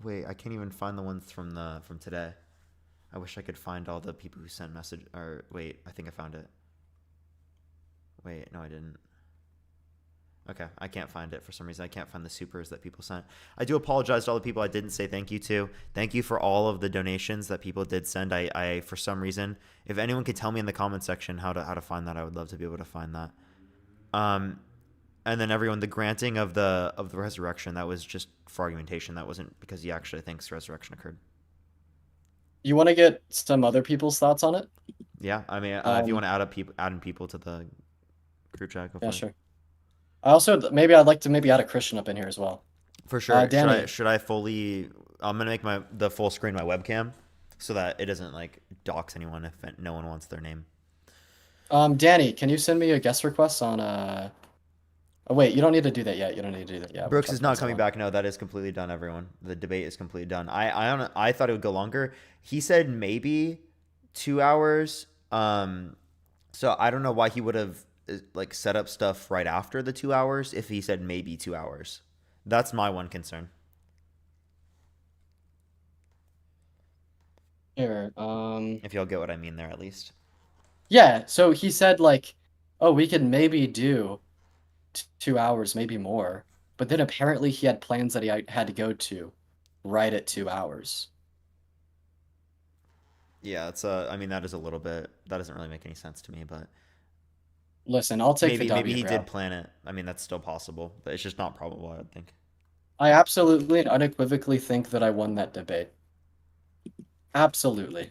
Wait, I can't even find the ones from today. I wish I could find all the people who sent message. Or wait, I think I found it. Wait, no, I didn't. Okay, I can't find it for some reason. I can't find the supers that people sent. I do apologize to all the people I didn't say thank you to. Thank you for all of the donations that people did send. I for some reason, if anyone could tell me in the comment section how to find that, I would love to be able to find that. And then everyone, the granting of the resurrection, that was just for argumentation. That wasn't because he actually thinks the resurrection occurred. You want to get some other people's thoughts on it? Yeah, I mean, if you want to add in people to the group chat, go for Yeah, it. sure. I also I'd like to maybe add a Christian up in here as well. For sure. Danny. Should I fully? I'm gonna make the full screen my webcam, so that it doesn't like dox anyone if no one wants their name. Danny, can you send me a guest request on Oh wait, you don't need to do that yet. You don't need to do that yet. Brooks is not coming back. No, that is completely done. Everyone, the debate is completely done. I thought it would go longer. He said maybe 2 hours. So I don't know why he would have like set up stuff right after the 2 hours if he said maybe 2 hours. That's my one concern. Here, If y'all get what I mean there, at least. yeah, so he said like, oh, we could maybe do 2 hours, maybe more. But then apparently he had plans that he had to go to right at 2 hours. Yeah, it's I mean that is a little bit, that doesn't really make any sense to me, but Listen, I'll take the W, maybe he bro. did plan it. I mean that's still possible, but it's just not probable, I would think. I absolutely and unequivocally think that I won that debate. Absolutely.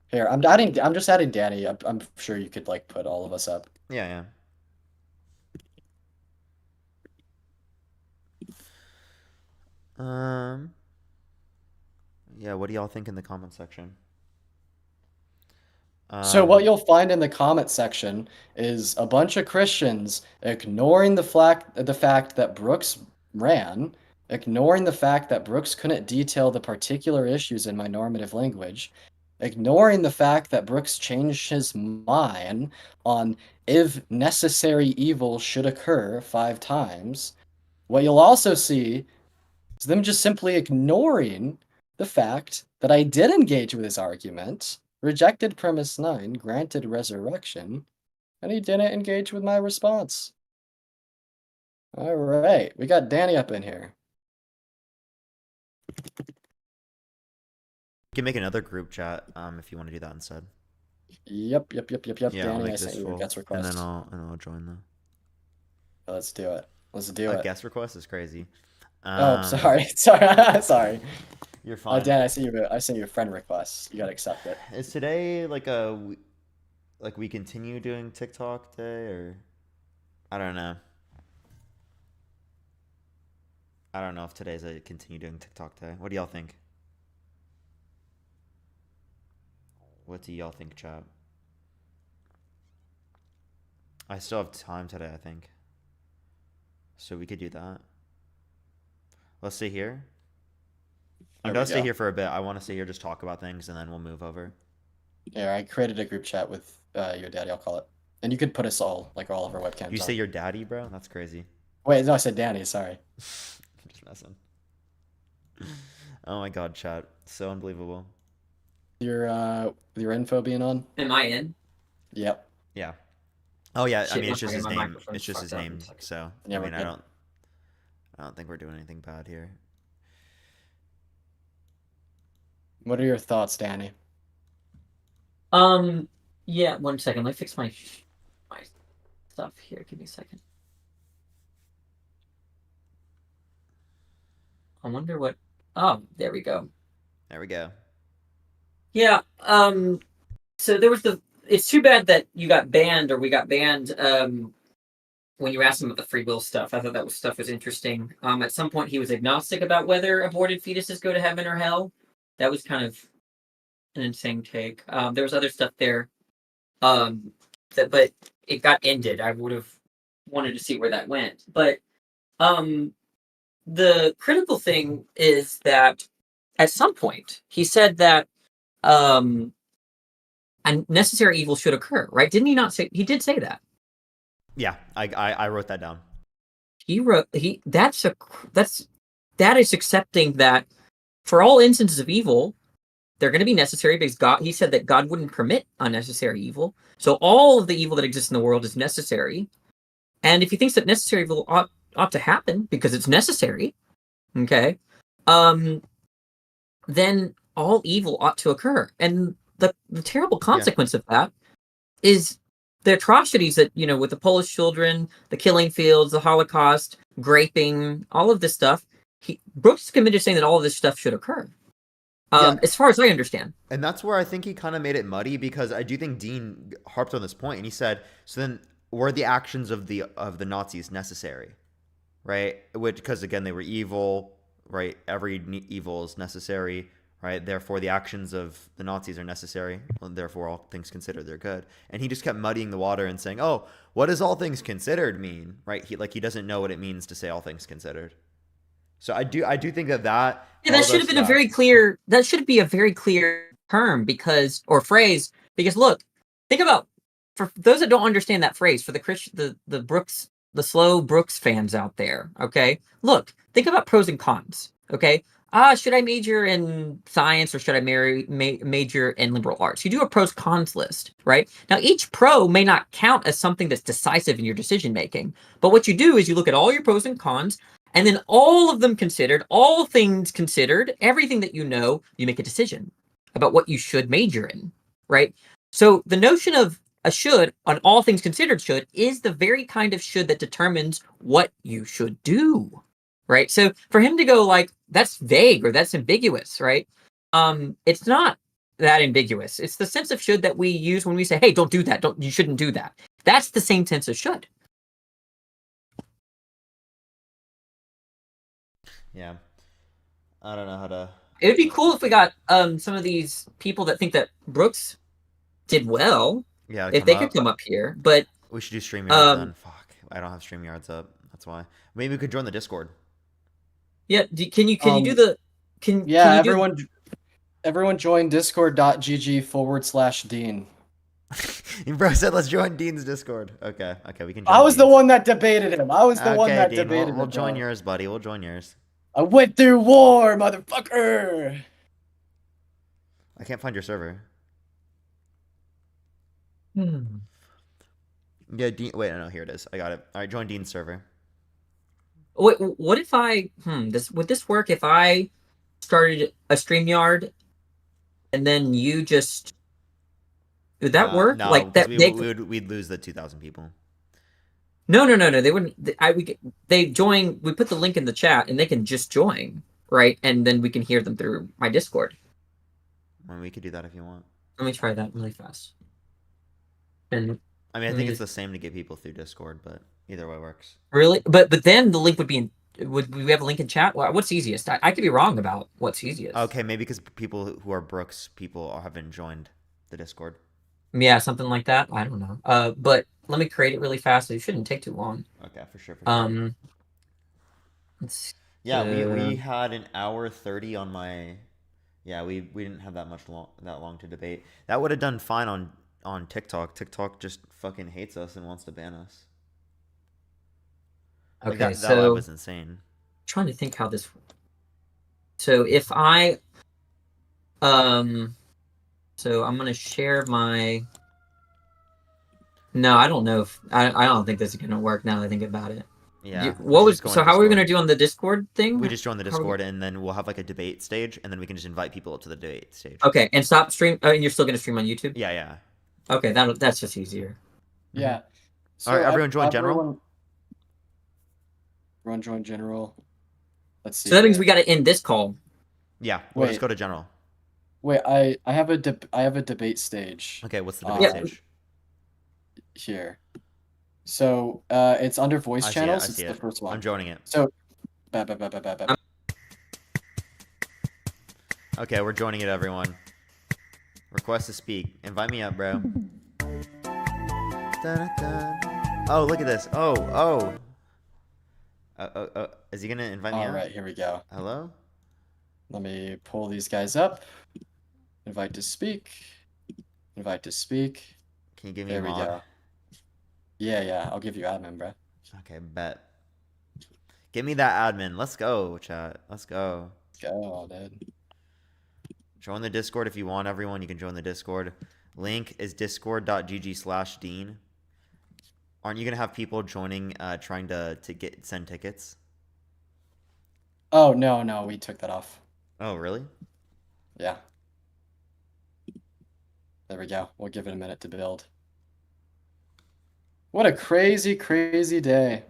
Here, I'm just adding Danny. I'm sure you could like put all of us up. Yeah. Yeah, what do y'all think in the comment section? So what you'll find in the comment section is a bunch of Christians ignoring the fact that Brooks ran, ignoring the fact that Brooks couldn't detail the particular issues in my normative language, ignoring the fact that Brooks changed his mind on if necessary evil should occur 5 times. What you'll also see is them just simply ignoring the fact that I did engage with his argument, rejected premise 9, granted resurrection, and he didn't engage with my response. All right, we got Danny up in here. You can make another group chat if you want to do that instead. Yep. Yeah, Danny, I sent you a guest request. And then I'll join them. Let's do it. A guest request is crazy. Oh, sorry. Sorry. You're fine. Dan, I sent you a friend request. You gotta accept it. Is today like we continue doing TikTok day, or I don't know. I don't know if today's a continue doing TikTok day. What do y'all think? What do y'all think, chat? I still have time today, I think. So we could do that. Let's stay here. I'm gonna stay here for a bit. I want to stay here, just talk about things, and then we'll move over. Yeah, I created a group chat with your daddy, I'll call it. And you could put us all, like all of our webcams You say on. your daddy, bro? That's crazy. Wait, no, I said Danny, sorry. I'm just messing. Oh my god, chat. So unbelievable. Your info being on? Am I in? Yep. Yeah. Oh yeah, Shit, I mean it's my just his fucking name. microphone's It's just his fucked up. name. So Yeah, I we're mean good. I don't think we're doing anything bad here. What are your thoughts, Danny? Yeah, 1 second. Let me fix my stuff here. Give me a second. I wonder what. Oh, there we go. There we go. Yeah. So there was the. It's too bad that you got banned, or we got banned. When you were asking about the free will stuff, I thought that stuff was interesting. At some point, he was agnostic about whether aborted fetuses go to heaven or hell. That was kind of an insane take. There was other stuff there, but it got ended. I would have wanted to see where that went. But the critical thing is that at some point he said that a necessary evil should occur, right? Didn't he not say? He did say that. Yeah, I wrote that down. That is accepting that for all instances of evil, they're going to be necessary because God. He said that God wouldn't permit unnecessary evil. So all of the evil that exists in the world is necessary. And if he thinks that necessary evil ought to happen because it's necessary, okay, then all evil ought to occur. And the terrible consequence of that is the atrocities that, with the Polish children, the killing fields, the Holocaust, graping, all of this stuff. Brooks is committed to saying that all of this stuff should occur. As far as I understand. And that's where I think he kind of made it muddy, because I do think Dean harped on this point, and he said, so then were the actions of the Nazis necessary? Right? Which, because again, they were evil, right? Every evil is necessary, right? Therefore, the actions of the Nazis are necessary. Well, therefore, all things considered, they're good. And he just kept muddying the water and saying, "Oh, what does all things considered mean?" Right? He doesn't know what it means to say all things considered. So I do think that that should have been a very clear. That should be a very clear term or phrase, because look, think about, for those that don't understand that phrase, for the slow Brooks fans out there, okay? Look, think about pros and cons, okay? Should I major in science or should I major in liberal arts? You do a pros cons list, right? Now, each pro may not count as something that's decisive in your decision making, but what you do is you look at all your pros and cons, and then all of them considered, all things considered, everything that you know, you make a decision about what you should major in, right? So the notion of a should, on all things considered should, is the very kind of should that determines what you should do, right? So for him to go like, that's vague or that's ambiguous, right? It's not that ambiguous. It's the sense of should that we use when we say, hey, don't do that. You shouldn't do that. That's the same sense of should. Yeah. I don't know how to... It would be cool if we got some of these people that think that Brooks did well. Yeah, if they could come up here, but we should do StreamYards then. Fuck, I don't have StreamYards up. That's why. Maybe we could join the Discord. Yeah, can you do the? Everyone join discord.gg/Dean. Bro said, "Let's join Dean's Discord." Okay, we can. Join I was Dean's. the one that debated him. I was the one that Dean, debated him. We'll join yours, buddy. We'll join yours. I went through war, motherfucker. I can't find your server. Yeah, Dean. Wait, no, here it is. I got it. All right, join Dean's server. Wait, what if I? Would this work if I started a StreamYard, and then you just? Would that work? No, like that? We'd lose the 2,000 people. No. They wouldn't. They join. We put the link in the chat, and they can just join, right? And then we can hear them through my Discord. Well, we could do that if you want. Let me try that really fast. And I mean, I think it's the same to get people through Discord, but either way works. Really? But then the link would be in Would we have a link in chat? What's easiest? I could be wrong about what's easiest. Okay, maybe because people who are Brooks people haven't joined the Discord. Yeah, something like that. I don't know. But let me create it really fast. It shouldn't take too long. Okay, for sure. Let's, yeah, we had an hour 30 on my. Yeah, we didn't have that long to debate. That would have done fine on TikTok. TikTok just fucking hates us and wants to ban us. Okay, that so was insane. Trying to think how this. So if I, so I'm gonna share my. No, I don't know if I don't think this is gonna work now that I think about it. Yeah. How are we gonna do on the Discord thing? We just join the Discord and then we'll have like a debate stage, and then we can just invite people to the debate stage. Okay, and stop stream. And you're still gonna stream on YouTube? Yeah. Okay, that's just easier. Yeah. So all right, everyone join general. Everyone join general. Let's see. So that means we got to end this call. Yeah, we'll just go to general. Wait, I have a debate stage. Okay, what's the debate stage? Here. So it's under voice channels. It's the first one. I'm joining it. So okay, we're joining it, everyone. Request to speak. Invite me up, bro. Oh, look at this. Oh. Is he gonna invite me up? All right, here we go. Hello? Let me pull these guys up. Invite to speak. Invite to speak. Can you give me a mod? There we go. Yeah, I'll give you admin, bro. Okay, bet. Give me that admin. Let's go, chat. Let's go. Let's go, dude. Join the Discord if you want, everyone. You can join the Discord. Link is discord.gg/Dean. Aren't you gonna have people joining, trying to send tickets? Oh no, we took that off. Oh really? Yeah. There we go. We'll give it a minute to build. What a crazy day.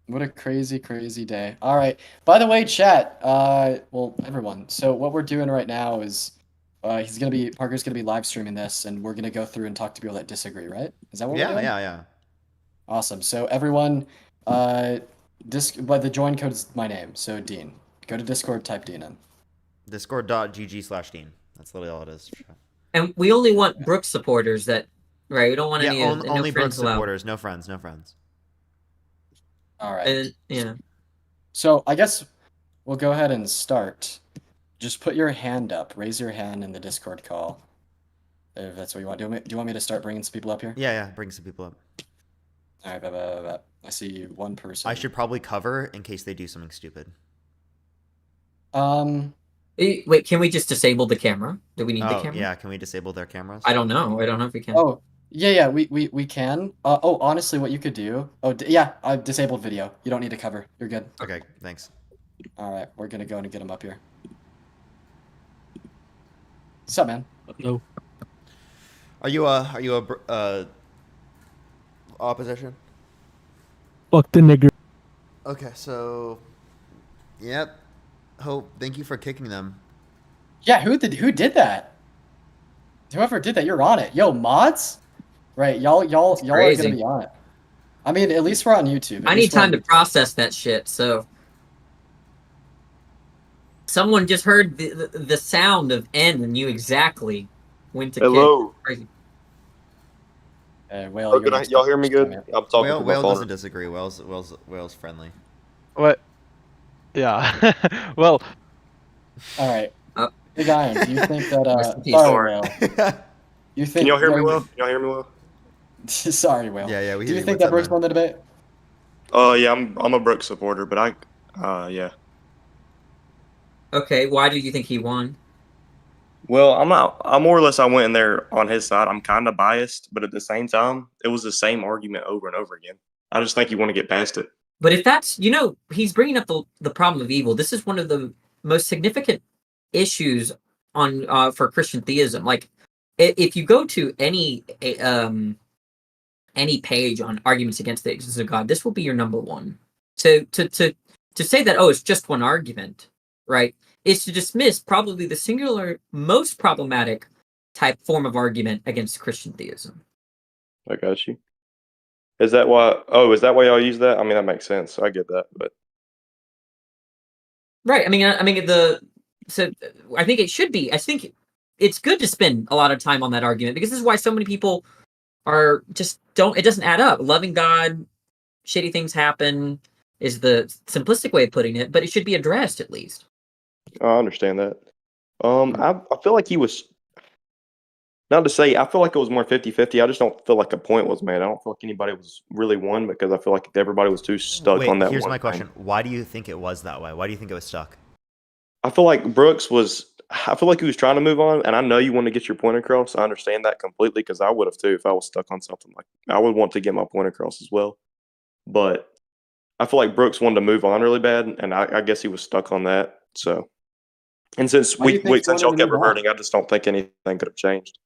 What a crazy day. All right. By the way, chat. Well, everyone. So what we're doing right now is, Parker's gonna be live streaming this, and we're gonna go through and talk to people that disagree. Right? Is that what we're doing? Yeah. Awesome. So everyone, but the join code is my name. So Dean. Go to Discord. Type Dean in. Discord.gg/Dean. That's literally all it is. And we only want Brooks supporters that. Right, we don't want any only no Brooks allowed. supporters, no friends. All right. And, yeah. So I guess we'll go ahead and start. Just put your hand up. Raise your hand in the Discord call. If that's what you want. Do you want me to start bringing some people up here? Yeah. Bring some people up. All right. I see one person. I should probably cover in case they do something stupid. Wait, can we just disable the camera? Do we need the camera? Yeah, can we disable their cameras? I don't know if we can. Oh, yeah, we can. Honestly, what you could do... yeah, I've disabled video. You don't need to cover. You're good. Okay, thanks. All right, we're going to go and get him up here. What's up, man? No. Are you a opposition? Fuck the nigger. Okay, so... Yep. Thank you for kicking them. Yeah, who did that? Whoever did that, you're on it. Yo, mods? Right, y'all are gonna be on it. I mean, at least we're on YouTube. I need time to process that shit, so someone just heard the sound of N and knew exactly when to Hello. Crazy. Whale, y'all hear me good? I'm talking to my Whale phone. doesn't disagree. Whale's friendly. What? Yeah. Well. All right. Big Iron, do you think that Sorry, Whale. You think Can y'all hear me well? Can y'all hear me well? Sorry, Whale. Yeah, we do hear you think What's that Brooks up, won the debate? Yeah, I'm a Brooks supporter, but yeah. Okay, why do you think he won? Well, I more or less I went in there on his side. I'm kind of biased, but at the same time, it was the same argument over and over again. I just think you want to get past it. But if that's, he's bringing up the problem of evil. This is one of the most significant issues on for Christian theism. Like, if you go to any page on arguments against the existence of God, this will be your number one. To say that, it's just one argument, right, is to dismiss probably the singular most problematic type form of argument against Christian theism. I got you. Is that why? Oh, is that why y'all use that? I mean, that makes sense. I get that, but Right. So I think it should be. I think it's good to spend a lot of time on that argument because this is why so many people are just don't. It doesn't add up. Loving God, shitty things happen is the simplistic way of putting it, but it should be addressed at least. I understand that. I feel like he was. Not to say, I feel like it was more 50-50. I just don't feel like a point was made. I don't feel like anybody was really won because I feel like everybody was too stuck on that. Here's one my thing. question: why do you think it was that way? Why do you think it was stuck? I feel like Brooks was. I feel like he was trying to move on, and I know you want to get your point across. I understand that completely because I would have too if I was stuck on something like. I would want to get my point across as well, but I feel like Brooks wanted to move on really bad, and I guess he was stuck on that. So, and since Why do you think he since wanted y'all to kept move on? reverting, I just don't think anything could have changed.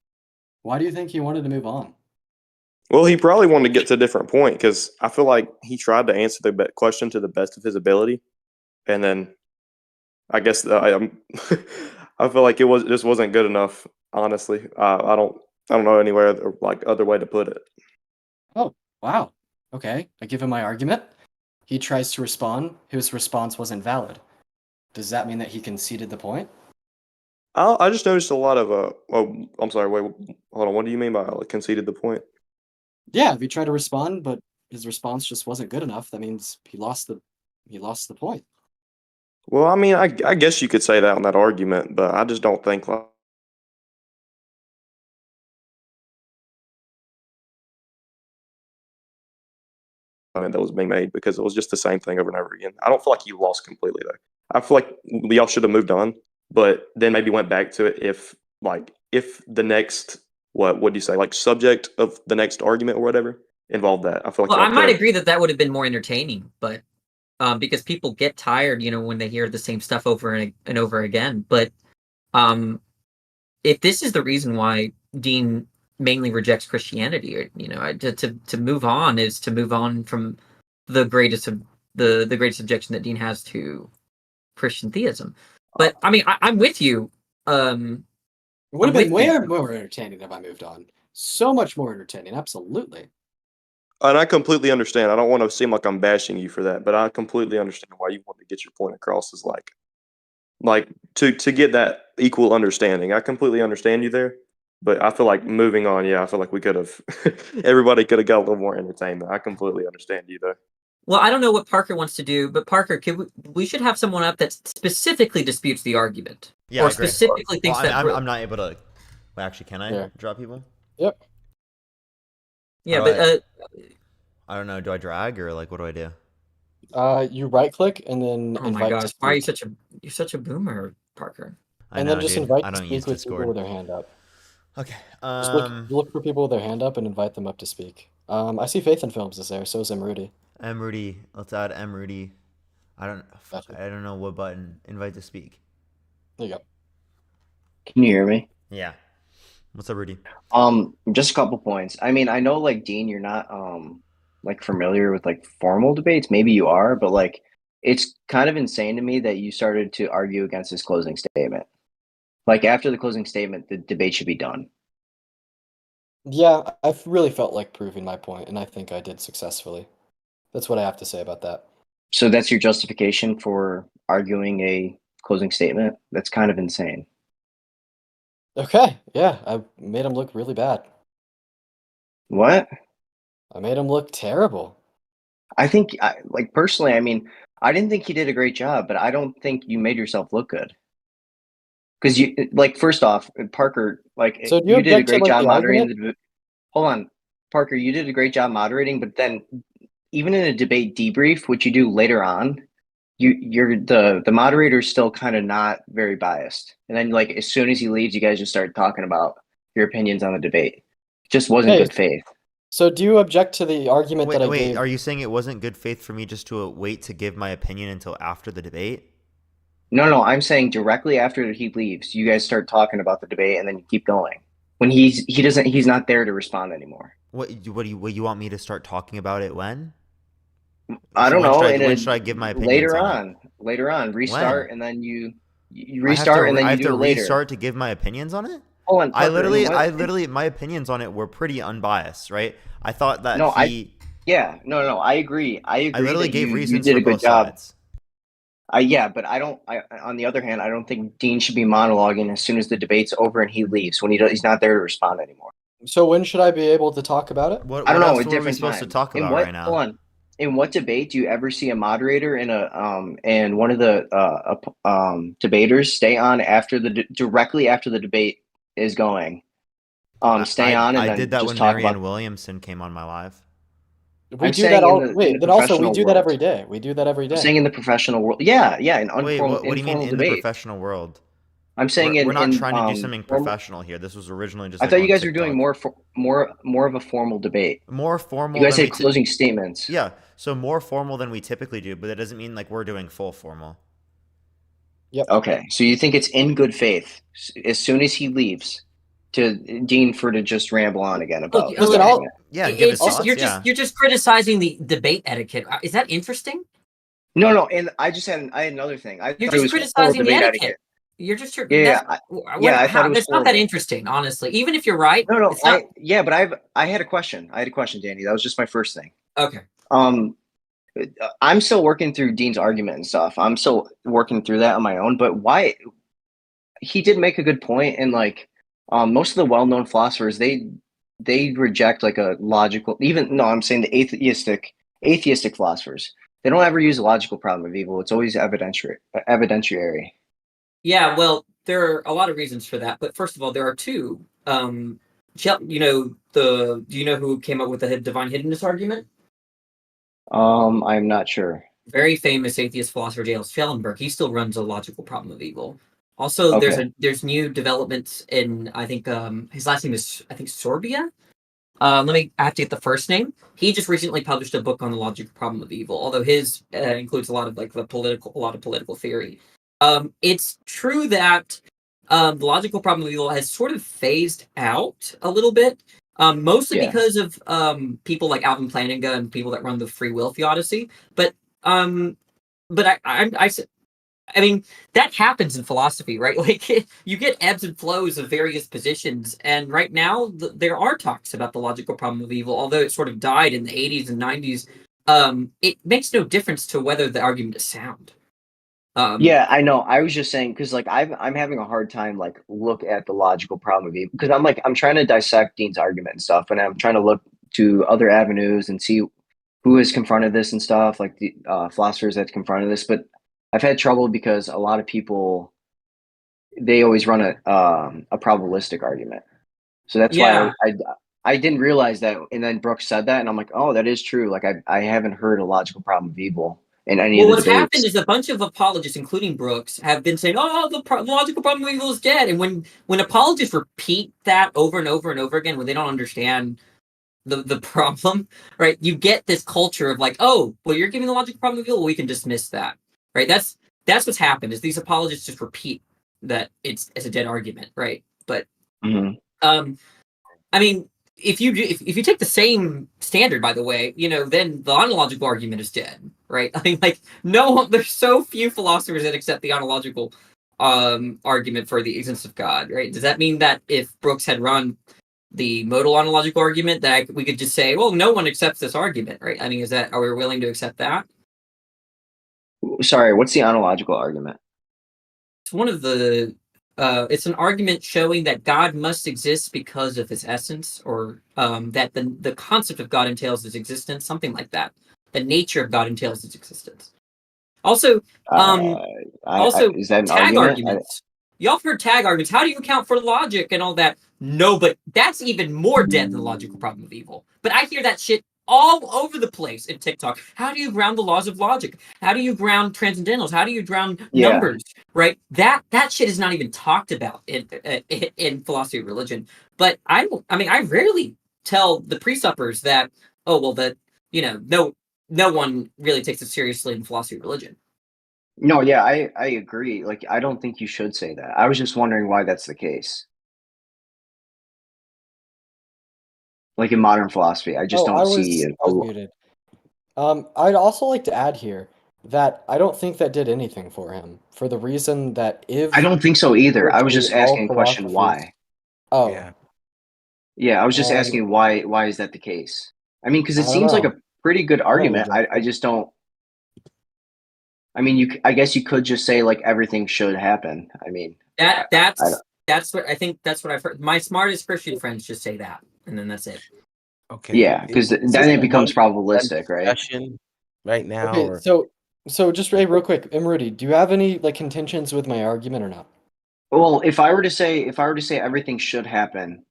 Why do you think he wanted to move on? Well, he probably wanted to get to a different point because I feel like he tried to answer the question to the best of his ability, and then I guess I feel like just wasn't good enough. Honestly, I don't know anywhere like other way to put it. Oh, wow. Okay, I give him my argument. He tries to respond. His response wasn't valid. Does that mean that he conceded the point? I just noticed a lot of Oh, I'm sorry. Wait, hold on. What do you mean by conceded the point? Yeah, if he tried to respond, but his response just wasn't good enough, that means he lost the point. Well, I mean, I guess you could say that on that argument, but I just don't think like. That was being made because it was just the same thing over and over again. I don't feel like he lost completely though. I feel like y'all should have moved on, but then maybe went back to it if the next what do you say like subject of the next argument or whatever involved that. I feel like Well, y'all I might could've- agree that would have been more entertaining, but because people get tired, when they hear the same stuff over and over again. But if this is the reason why Dean mainly rejects Christianity, or to move on is to move on from the greatest of the greatest objection that Dean has to Christian theism. But I mean, I'm with you. It would have been way more entertaining if I moved on. So much more entertaining, absolutely. And I completely understand. I don't want to seem like I'm bashing you for that, but I completely understand why you want to get your point across. Is like to get that equal understanding. I completely understand you there, but I feel like moving on. Yeah, I feel like we could have. Everybody could have got a little more entertainment. I completely understand you there. Well, I don't know what Parker wants to do, but Parker, we should have someone up that specifically disputes the argument, Yeah, or I agree. specifically thinks that. I'm not able to. Wait, actually, can I Yeah. draw people? Yep. Yeah, How but do I don't know. Do I drag or like what do I do? You right click and then oh invite my to gosh, why are speak. you're such a boomer, Parker? I And know, then just dude. invite I to don't use speak with people Discord. with their hand up. Okay. Just look for people with their hand up and invite them up to speak. I see Faith in Films is there, so is Rudy. M Rudy. Let's add M Rudy. I don't know what button. Invite to speak. There you go. Can you hear me? Yeah. What's up, Rudy? Just a couple points. I mean, I know like Dean, you're not like familiar with like formal debates. Maybe you are, but like it's kind of insane to me that you started to argue against his closing statement. Like after the closing statement, the debate should be done. Yeah, I've really felt like proving my point, and I think I did successfully. That's what I have to say about that. So that's your justification for arguing a closing statement? That's kind of insane. Okay, yeah, I made him look really bad. What? I made him look terrible. I think, like personally, I mean, I didn't think he did a great job, but I don't think you made yourself look good. Because you, like, first off, Parker, like, So do you did a object to, great like, job the moderating argument? the debate. Hold on, Parker, you did a great job moderating, but then even in a debate debrief, which you do later on, you're the moderator's still kind of not very biased. And then, like, as soon as he leaves, you guys just start talking about your opinions on the debate. It just wasn't Hey, good faith. So do you object to the argument that I Wait, gave? are you saying it wasn't good faith for me just to wait to give my opinion until after the debate? No, I'm saying directly after he leaves, you guys start talking about the debate, and then you keep going. When he's not there to respond anymore. What do you want me to start talking about it when? I don't know. When should I give my opinions Later on, restart, When? and then you I have restart, to, and then I you have do to it later. restart to give my opinions on it? Hold on, Parker, I literally, my opinions on it were pretty unbiased, right? I thought that No, he Yeah, no, I agree. I I agree literally that gave you reasons did for a good both job. sides. Yeah, but I don't. On the other hand, I don't think Dean should be monologuing as soon as the debate's over and he leaves when he's not there to respond anymore. So when should I be able to talk about it? What I don't know, else a were we different supposed to time. talk In about what? right now? Hold on. In what debate do you ever see a moderator and one of the debaters stay on after directly after the debate is going? Stay on and I then did that just when talk Marianne about. Williamson came on my live. We I'm do that saying all. in the Wait, then also we professional do that world. every day. We do that every I'm day. saying in the professional world. Yeah, an Wait, informal what do you mean in the debate. professional world? I'm saying We're not in trying to do something formal. professional here. This was originally just I like thought you on guys were doing TikTok. more of a formal debate. More You formal guys than we had closing statements. yeah, so more formal than we typically do, but that doesn't mean like we're doing full formal. Yep. Okay, so you think it's in good faith as soon as he leaves to Dean to just ramble on again about Look, Listen, rehashing it? Yeah, give his it's just thoughts. Yeah. you're just criticizing the debate etiquette. Is that interesting? No, and I had another thing. I You're thought it just was horrible criticizing the debate etiquette. etiquette. You're just Yeah, I thought it was that's not that horrible. interesting, honestly. Even if you're right, No, it's not but I had a question. I had a question, Danny. That was just my first thing. okay. Um, I'm still working through Dean's argument and stuff. I'm still working through that on my own. But why? He did make a good point, and like most of the well-known philosophers, they reject like a logical. Even no, I'm saying the atheistic philosophers. They don't ever use a logical problem of evil. It's always evidentiary. Yeah, well, there are a lot of reasons for that. But first of all, there are two. Do you know who came up with the divine hiddenness argument? I'm not sure. Very famous atheist philosopher J.L. Schellenberg. He still runs a logical problem of evil. Also, Okay. there's new developments in I think his last name is I think Sorbia. I have to get the first name. He just recently published a book on the logical problem of evil, although his includes a lot of like a lot of political theory. It's true that the logical problem of evil has sort of phased out a little bit, mostly Yeah. because of people like Alvin Plantinga and people that run the free will theodicy. But I mean, that happens in philosophy, right? Like you get ebbs and flows of various positions, and right now there are talks about the logical problem of evil, although it sort of died in the 80s and 90s. It makes no difference to whether the argument is sound. Yeah, I know. I was just saying because like I'm having a hard time like look at the logical problem of evil because I'm trying to dissect Dean's argument and stuff, and I'm trying to look to other avenues and see who has confronted this and stuff, like the philosophers that confronted this. But I've had trouble because a lot of people they always run a probabilistic argument, so that's Yeah. why I didn't realize that. And then Brooks said that, and I'm like, oh, that is true. Like I haven't heard a logical problem of evil in any Well, of the what's happened debates. is a bunch of apologists, including Brooks, have been saying, "Oh, the logical problem of evil is dead." And when apologists repeat that over and over and over again, when they don't understand the problem, right? You get this culture of like, "Oh, well, you're giving the logical problem of evil. Well, we can dismiss that." Right? That's what's happened. Is these apologists just repeat that it's a dead argument, right? But Mhm. I mean, if you take the same standard, by the way, then the ontological argument is dead, right? I mean, like there's so few philosophers that accept the ontological argument for the existence of God, right? Does that mean that if Brooks had run the modal ontological argument, that we could just say, well, no one accepts this argument, right? I mean, are we willing to accept that? Sorry, what's the ontological argument? It's one of the it's an argument showing that God must exist because of his essence, or that the concept of God entails his existence, something like that. The nature of God entails his existence. Also, Is that an tag argument? arguments. Y'all have heard tag arguments. How do you account for logic and all that? No, but that's even more dead than the logical problem of evil. But I hear that shit all over the place in TikTok. How do you ground the laws of logic? How do you ground transcendentals? How do you ground Yeah. numbers? Right? That shit is not even talked about in philosophy of religion. But I rarely tell the pre-suppers that, oh well, that no one really takes it seriously in philosophy of religion. No, yeah, I agree. Like, I don't think you should say that. I was just wondering why that's the case. Like in modern philosophy, I just I don't was see muted. I'd also like to add here that I don't think that did anything for him, for the reason that if I don't think so either. I was just virtually all asking a question why. philosophies- Oh, Yeah, I was just Um, asking why is that the case? I mean, because I it don't seems like know. a pretty good argument. reject I just don't. I mean, I guess you could just say like everything should happen. I mean, that's what I think. That's what I've heard. My smartest Christian friends just say that, and then that's it. Okay. yeah, because Is then this it a becomes one-on-one probabilistic, right? discussion right now, Okay, or so just real quick, Imrudy, do you have any like contentions with my argument or not? Well, if I were to say everything should happen,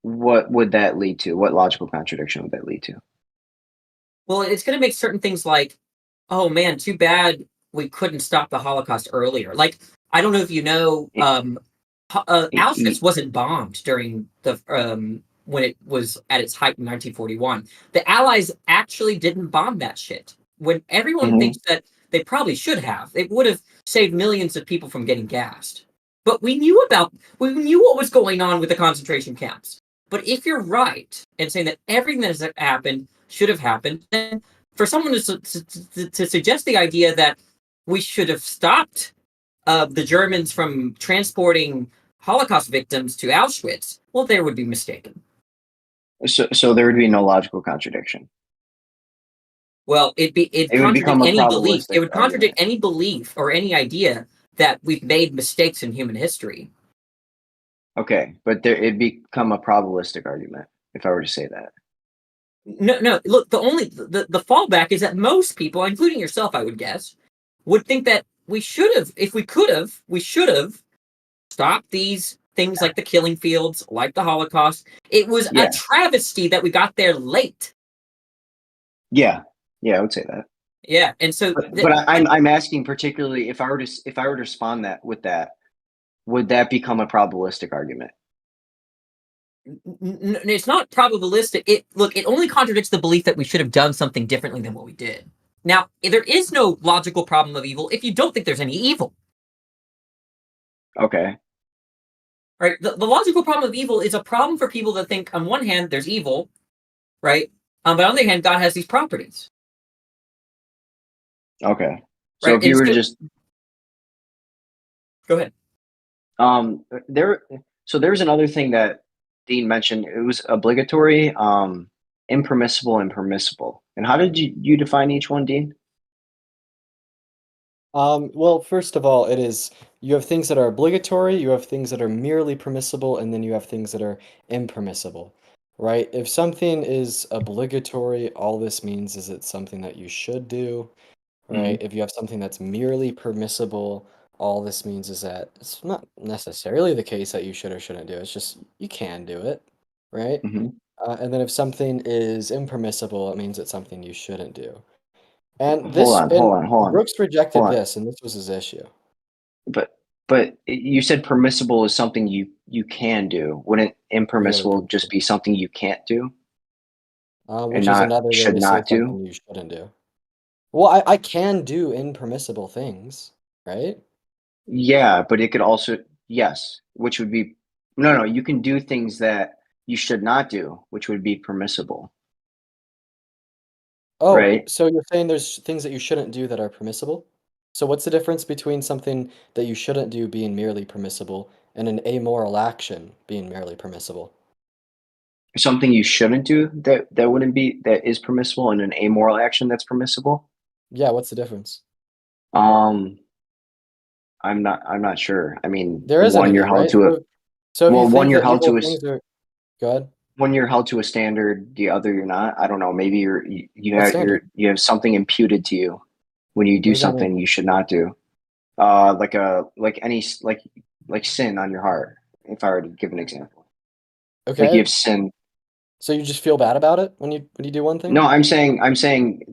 what would that lead to? What logical contradiction would that lead to? Well, it's going to make certain things like, oh man, too bad we couldn't stop the Holocaust earlier. Like, I don't know if you know, Auschwitz wasn't bombed during the when it was at its height in 1941. The Allies actually didn't bomb that shit. When everyone thinks that they probably should have, it would have saved millions of people from getting gassed. But we knew what was going on with the concentration camps. But if you're right in saying that everything that has happened should have happened, then for someone to suggest the idea that we should have stopped the Germans from transporting Holocaust victims to Auschwitz, well, they would be mistaken. So there would be no logical contradiction. Well, it would contradict any belief. It would contradict argument. any belief or any idea that we've made mistakes in human history. Okay, but it'd become a probabilistic argument if I were to say that. No. Look, the fallback is that most people, including yourself, I would guess, would think that we should have, if we could have, we should have stopped these things like the killing fields, like the Holocaust. It was a travesty that we got there late. Yeah, I would say that. Yeah, and so, but I'm asking particularly if I were to respond with that, would that become a probabilistic argument? It's not probabilistic. It only contradicts the belief that we should have done something differently than what we did. Now, there is no logical problem of evil if you don't think there's any evil. Okay. Right? The logical problem of evil is a problem for people that think, on one hand, there's evil, right? But on the other hand, God has these properties. Okay. So right? if you were to just go ahead. There's another thing that Dean mentioned. It was obligatory, impermissible, and permissible. And how did you define each one, Dean? Well, first of all, you have things that are obligatory, you have things that are merely permissible, and then you have things that are impermissible, right? If something is obligatory, all this means is it's something that you should do, right? If you have something that's merely permissible, all this means is that it's not necessarily the case that you should or shouldn't do. It's just you can do it, right? And then if something is impermissible, it means it's something you shouldn't do. And Hold on. Brooks rejected this, and this was his issue. But you said permissible is something you can do. Wouldn't impermissible just be something you can't do? Which is another way to say something you shouldn't do. Well, I can do impermissible things, right? Yeah, but it could also which would be no. You can do things that you should not do, which would be permissible. Oh, right? So you're saying there's things that you shouldn't do that are permissible? So what's the difference between something that you shouldn't do being merely permissible and an amoral action being merely permissible? Something you shouldn't do that is permissible, and an amoral action that's permissible? Yeah, what's the difference? I'm not sure. I mean, there isn't one you're held to one you're held to go ahead. One you're held to a standard, the other you're not. I don't know. Maybe you have something imputed to you when you do something you should not do. Like sin on your heart. If I were to give an example. Okay. Like you have sin. So you just feel bad about it when you do one thing? No, I'm saying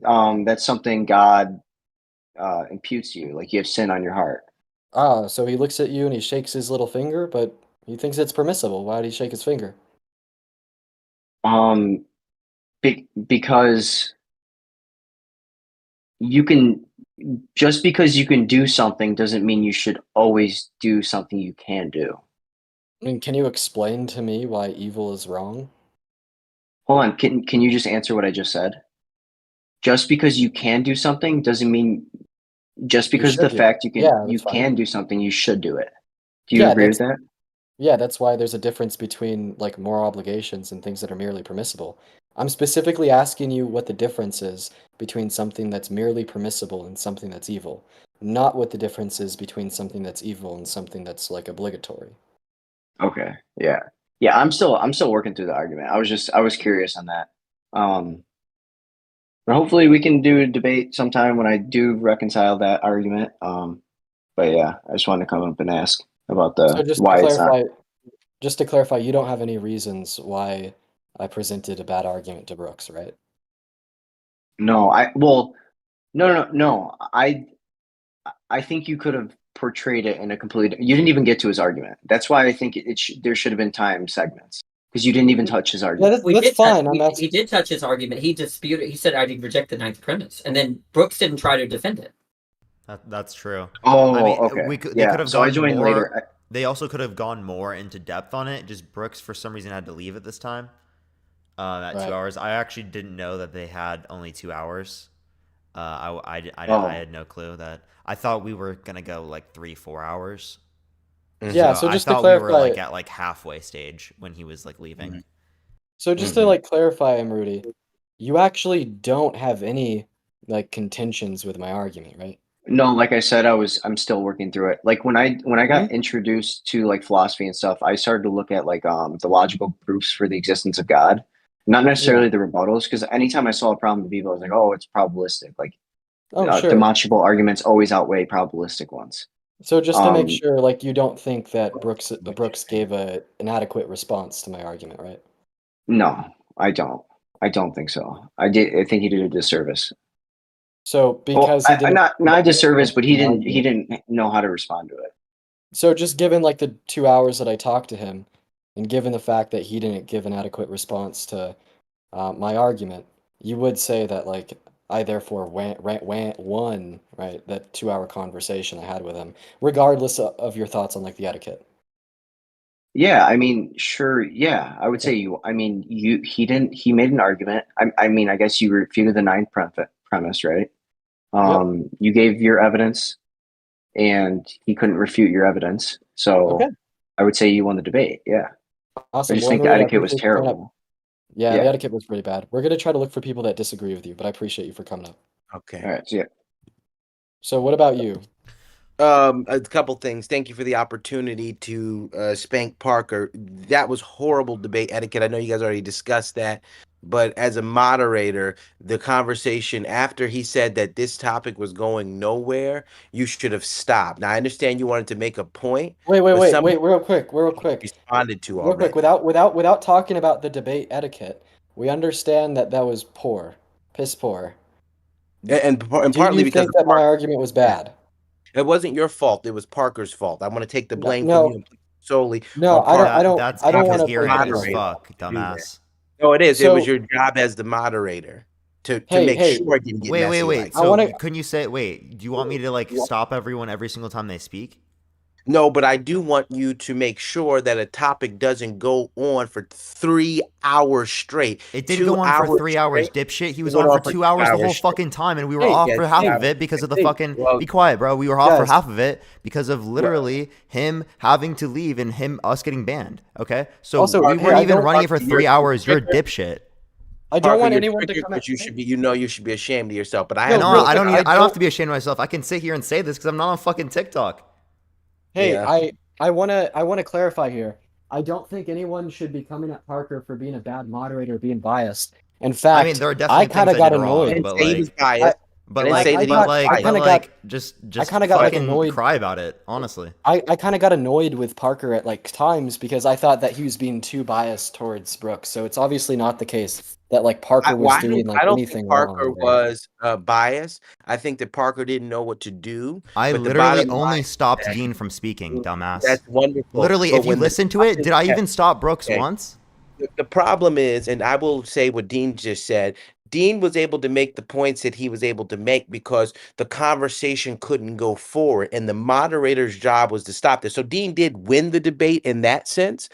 that's something God imputes to you. Like you have sin on your heart. So he looks at you and he shakes his little finger, but he thinks it's permissible. Why did he shake his finger? Because just because you can do something doesn't mean you should always do something you can do. I mean, can you explain to me why evil is wrong? Hold on, can you just answer what I just said? Just because you can do something doesn't mean just because of the fact you can do something, you should do it. Do you agree with that? Yeah, that's why there's a difference between like moral obligations and things that are merely permissible. I'm specifically asking you what the difference is between something that's merely permissible and something that's evil, not what the difference is between something that's evil and something that's like obligatory. Okay. Yeah. Yeah. I'm still working through the argument. I was curious on that. But hopefully we can do a debate sometime when I do reconcile that argument. But yeah, I just wanted to come up and ask about So the why it's not. just to clarify, you don't have any reasons why I presented a bad argument to Brooks, right? No, no. I think you could have portrayed it in a completely. You didn't even get to his argument. That's why I think there should have been time segments because you didn't even touch his Yeah, argument. that's fine. He did touch his argument. He disputed. He said, "I did reject the ninth premise," and then Brooks didn't try to defend it. That's true. Oh, I mean, okay. they could Yeah. have So I gone joined more. later. They also could have gone more into depth on it. Just Brooks, for some reason, had to leave at this time. At Right. 2 hours, I actually didn't know that they had only 2 hours. I had no clue that. I thought we were gonna go like 3-4 hours. Yeah, so I just to thought we were clarify, like at like halfway stage when he was like leaving. so just to like clarify, Rudy, you actually don't have any like contentions with my argument, right? No, like I said, I'm still working through it. Like when I got introduced to like philosophy and stuff, I started to look at like the logical proofs for the existence of God, not necessarily the rebuttals. Because anytime I saw a problem with people, I was like, oh, it's probabilistic. Like Sure. demonstrable arguments always outweigh probabilistic ones. So just to make sure, like you don't think that Brooks gave an adequate response to my argument, right? No, I don't. I don't think so. I think he did a disservice. So because he didn't not a disservice, but he argument. didn't know how to respond to it. So just given like the 2 hours that I talked to him, and given the fact that he didn't give an adequate response to my argument, you would say that like I therefore won, right, that 2 hour conversation I had with him, regardless of your thoughts on like the etiquette. Yeah, I mean, sure. Yeah, I would say you. I mean, he didn't. He made an argument. I mean, I guess you refuted the ninth premise, right? You gave your evidence, and he couldn't refute your evidence. So I would say you won the debate. Yeah. Awesome. I just think the etiquette was terrible. Yeah, the etiquette was pretty bad. We're gonna try to look for people that disagree with you, but I appreciate you for coming up. Okay. All right. So yeah. So what about you? A couple things. Thank you for the opportunity to spank Parker. That was horrible debate etiquette. I know you guys already discussed that, but as a moderator, the conversation after he said that this topic was going nowhere, you should have stopped. Now I understand you wanted to make a point. Wait, real quick. Responded to Real already. quick, without talking about the debate etiquette, we understand that was poor, piss poor. And partly because think that my argument was bad. It wasn't your fault. It was Parker's fault. I want to take the blame No. from you solely. No, I don't. That's I don't because want you're to ignorant as fuck, dumbass. No, it is. So- it was your job as the moderator to make sure it didn't get messy. Wait. So couldn't you say? Wait, do you want me to like stop everyone every single time they speak? No, but I do want you to make sure that a topic doesn't go on for 3 hours straight. It didn't go on for 3 hours, dipshit. He was on for 2 hours the whole fucking time, and we were off for half of it because of the fucking. Be quiet, bro. We were off for half of it because of literally him having to leave and us getting banned. Okay, so Also, we weren't even running it for 3 hours. You're a dipshit. I don't want anyone to come at you. You should be ashamed of yourself. But I don't have to be ashamed of myself. I can sit here and say this because I'm not on fucking TikTok. Hey, yeah. I wanna clarify here. I don't think anyone should be coming at Parker for being a bad moderator, being biased. In fact, I mean, there are definitely kind of got annoyed. But just I kind of got like annoyed. Cry about it, honestly. I kind of got annoyed with Parker at like times because I thought that he was being too biased towards Brooks. So it's obviously not the case that like Parker was doing like anything wrong. I don't think Parker was biased. I think that Parker didn't know what to do. I literally only stopped Dean from speaking, dumbass. That's wonderful. Literally, if you listen to it, did I even stop Brooks once? The problem is, and I will say what Dean just said, Dean was able to make the points that he was able to make because the conversation couldn't go forward, and the moderator's job was to stop this. So Dean did win the debate in that sense.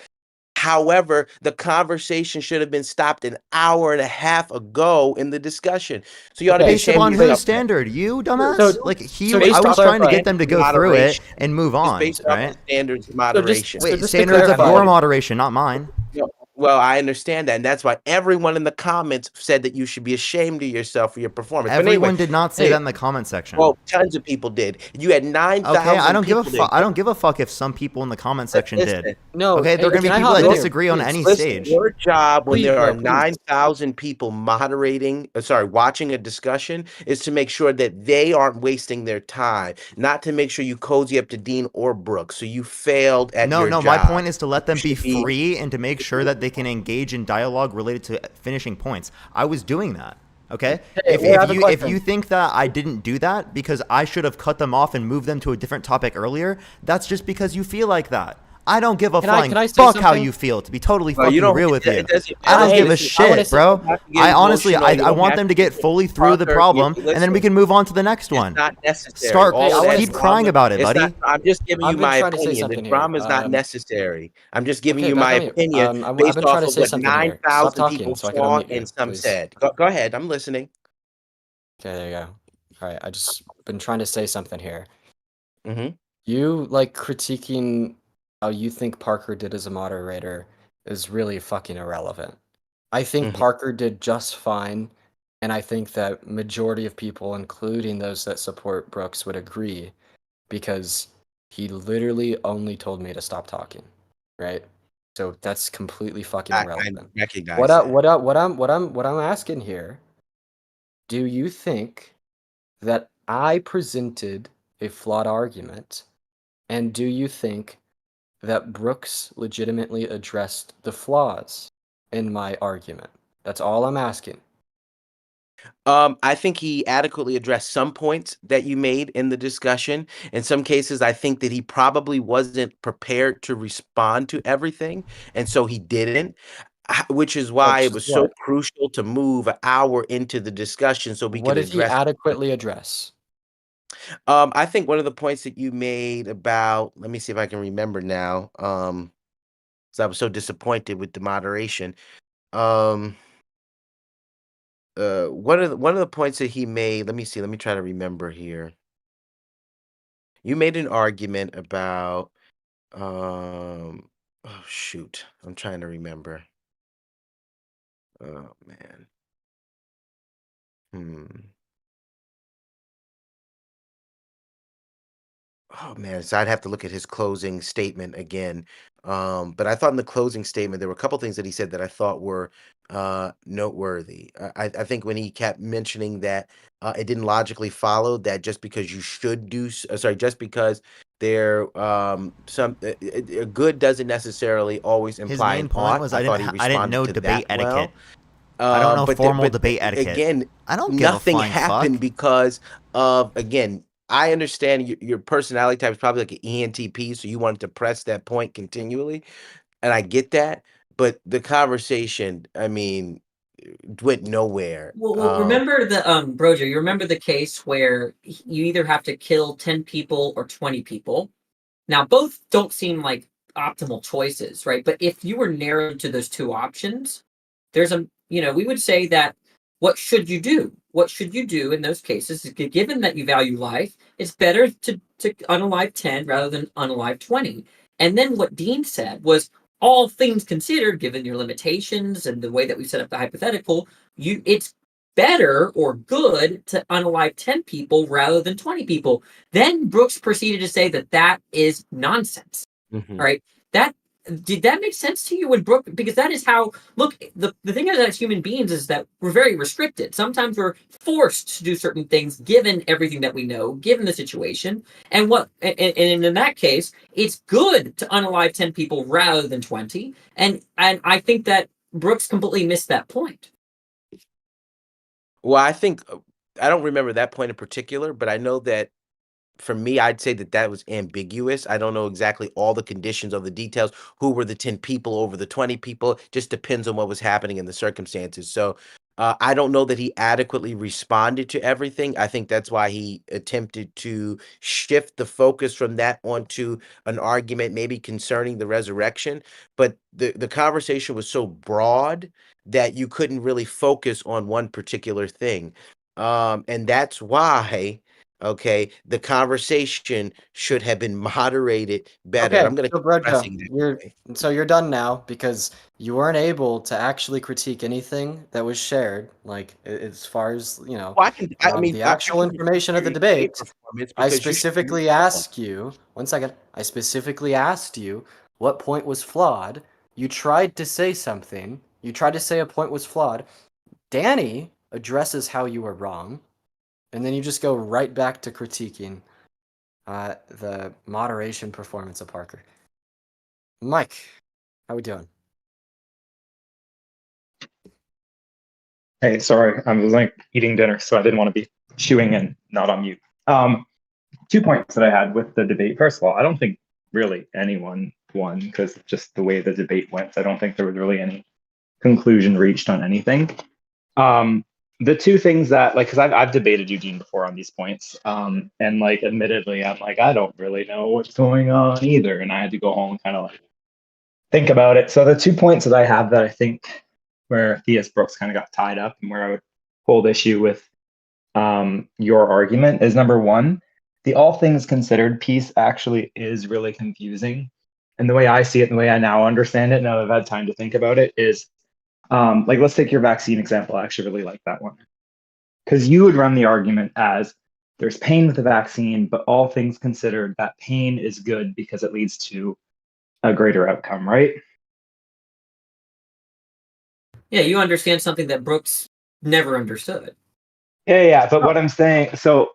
However, the conversation should have been stopped an hour and a half ago in the discussion. So you ought to be based upon whose standard? You, dumbass? I was trying to get them to go through it and move on, based right? on standards of moderation. Standards of your moderation, not mine. Well, I understand that, and that's why everyone in the comments said that you should be ashamed of yourself for your performance. But anyway, Everyone did not say hey, that in the comment section. well, tons of people did. You had Okay, 9,000 people did. I don't give a fuck if some people in the comment section did. Listen, No, Okay, there are hey, gonna be can I people hop that in here, disagree on please? any listen, stage. your job when Please, there bro, are please. 9,000 people watching a discussion is to make sure that they aren't wasting their time, not to make sure you cozy up to Dean or Brooks. So you failed at your No, job. my point is to let them You be should be- free and to make sure that they can engage in dialogue related to finishing points. I was doing that. Okay? Hey, I have a If question. you think that I didn't do that because I should have cut them off and moved them to a different topic earlier, that's just because you feel like that. I don't give a flying can I say fuck how something? you feel, to be totally Well, you fucking don't- real with it- you. it doesn't I don't matter. give a Listen, I wanna shit, say bro. you don't have to get I honestly, emotional. You I don't want have them to to get get fully through the Parker, problem, and then we listen. can move on to the next one. It's not necessary. Start All of that keep drama- crying about it, it's buddy. not- I'm just giving you I've been my trying to say opinion. The something here. drama is not necessary. I'm just giving Okay, you back my on mute. opinion I've based been off trying to of say what something here. Stop 9,000 talking people so I can saw unmute you, and some please. said. Go ahead. I'm listening. Okay, there you go. All right, I just been trying to say something here. Mm-hmm. You like critiquing how you think Parker did as a moderator is really fucking irrelevant. I think Mhm. Parker did just fine, and I think that majority of people, including those that support Brooks, would agree because he literally only told me to stop talking, right? So that's completely fucking I irrelevant. recognize that. What I'm asking here, do you think that I presented a flawed argument, and do you think that Brooks legitimately addressed the flaws in my argument? That's all I'm asking. I think he adequately addressed some points that you made in the discussion. In some cases, I think that he probably wasn't prepared to respond to everything, and so he didn't. Which is why Which it is was so what? crucial to move an hour into the discussion so we What could did he address. adequately address? I think one of the points that you made about, let me see if I can remember now. 'Cause I was so disappointed with the moderation. Um, one of the points that he made, let me see, let me try to remember here. You made an argument about, oh shoot, I'm trying to remember. Oh man. Hmm. Oh man, so I'd have to look at his closing statement again. But I thought in the closing statement there were a couple things that he said that I thought were noteworthy. I think when he kept mentioning that it didn't logically follow that just because you should do, just because there good doesn't necessarily always His imply main an point ought. was I thought he I didn't responded know to debate that well. etiquette. I don't know formal But debate etiquette. again, I don't give a nothing flying happened fuck. because of, again, I understand your personality type is probably like an ENTP, so you wanted to press that point continually, and I get that. But the conversation, I mean, went nowhere. Well, remember the Brojo, you remember the case where you either have to kill 10 people or 20 people. Now, both don't seem like optimal choices, right? But if you were narrowed to those two options, there's we would say that what should you do? What should you do in those cases? Given that you value life, it's better to unalive 10 rather than unalive 20. And then what Dean said was, all things considered, given your limitations and the way that we set up the hypothetical, it's better or good to unalive 10 people rather than 20 people. Then Brooks proceeded to say that that is nonsense. Mhm. All right. That did that make sense to you when Brooke? Because that is how, look, the thing is, as human beings, is that we're very restricted. Sometimes we're forced to do certain things given everything that we know, given the situation. And in that case, it's good to unalive 10 people rather than 20. And I think that Brooks completely missed that point. Well, I think I don't remember that point in particular, but I know that for me, I'd say that that was ambiguous. I don't know exactly all the conditions of the details. Who were the 10 people over the 20 people? Just depends on what was happening in the circumstances. So I don't know that he adequately responded to everything. I think that's why he attempted to shift the focus from that onto an argument maybe concerning the resurrection. But the conversation was so broad that you couldn't really focus on one particular thing. And that's why Okay, the conversation should have been moderated better. Okay, I'm gonna so keep Brojo, pressing that. you're done now because you weren't able to actually critique anything that was shared, like as far as Well, the actual information of the debate. I specifically asked you, 1 second, I specifically asked you what point was flawed. You tried to say something. You tried to say a point was flawed. Danny addresses how you were wrong, and then you just go right back to critiquing the moderation performance of Parker. Mike, how we doing? Hey, sorry, I was like eating dinner, so I didn't want to be chewing and not on mute. 2 points that I had with the debate. First of all, I don't think really anyone won because just the way the debate went. I don't think there was really any conclusion reached on anything. The two things that because I've debated Eugene before on these points, and like admittedly, I'm like I don't really know what's going on either, and I had to go home and kind of like think about it. So the 2 points that I have that I think where Theus Brooks kind of got tied up and where I would hold issue with your argument is number one, the all things considered piece actually is really confusing. And the way I see it, and the way I now understand it, now that I've had time to think about it, is like let's take your vaccine example. I actually really like that one. Because you would run the argument as there's pain with the vaccine, but all things considered, that pain is good because it leads to a greater outcome, right? Yeah, you understand something that Brooks never understood. Yeah. But what I'm saying, so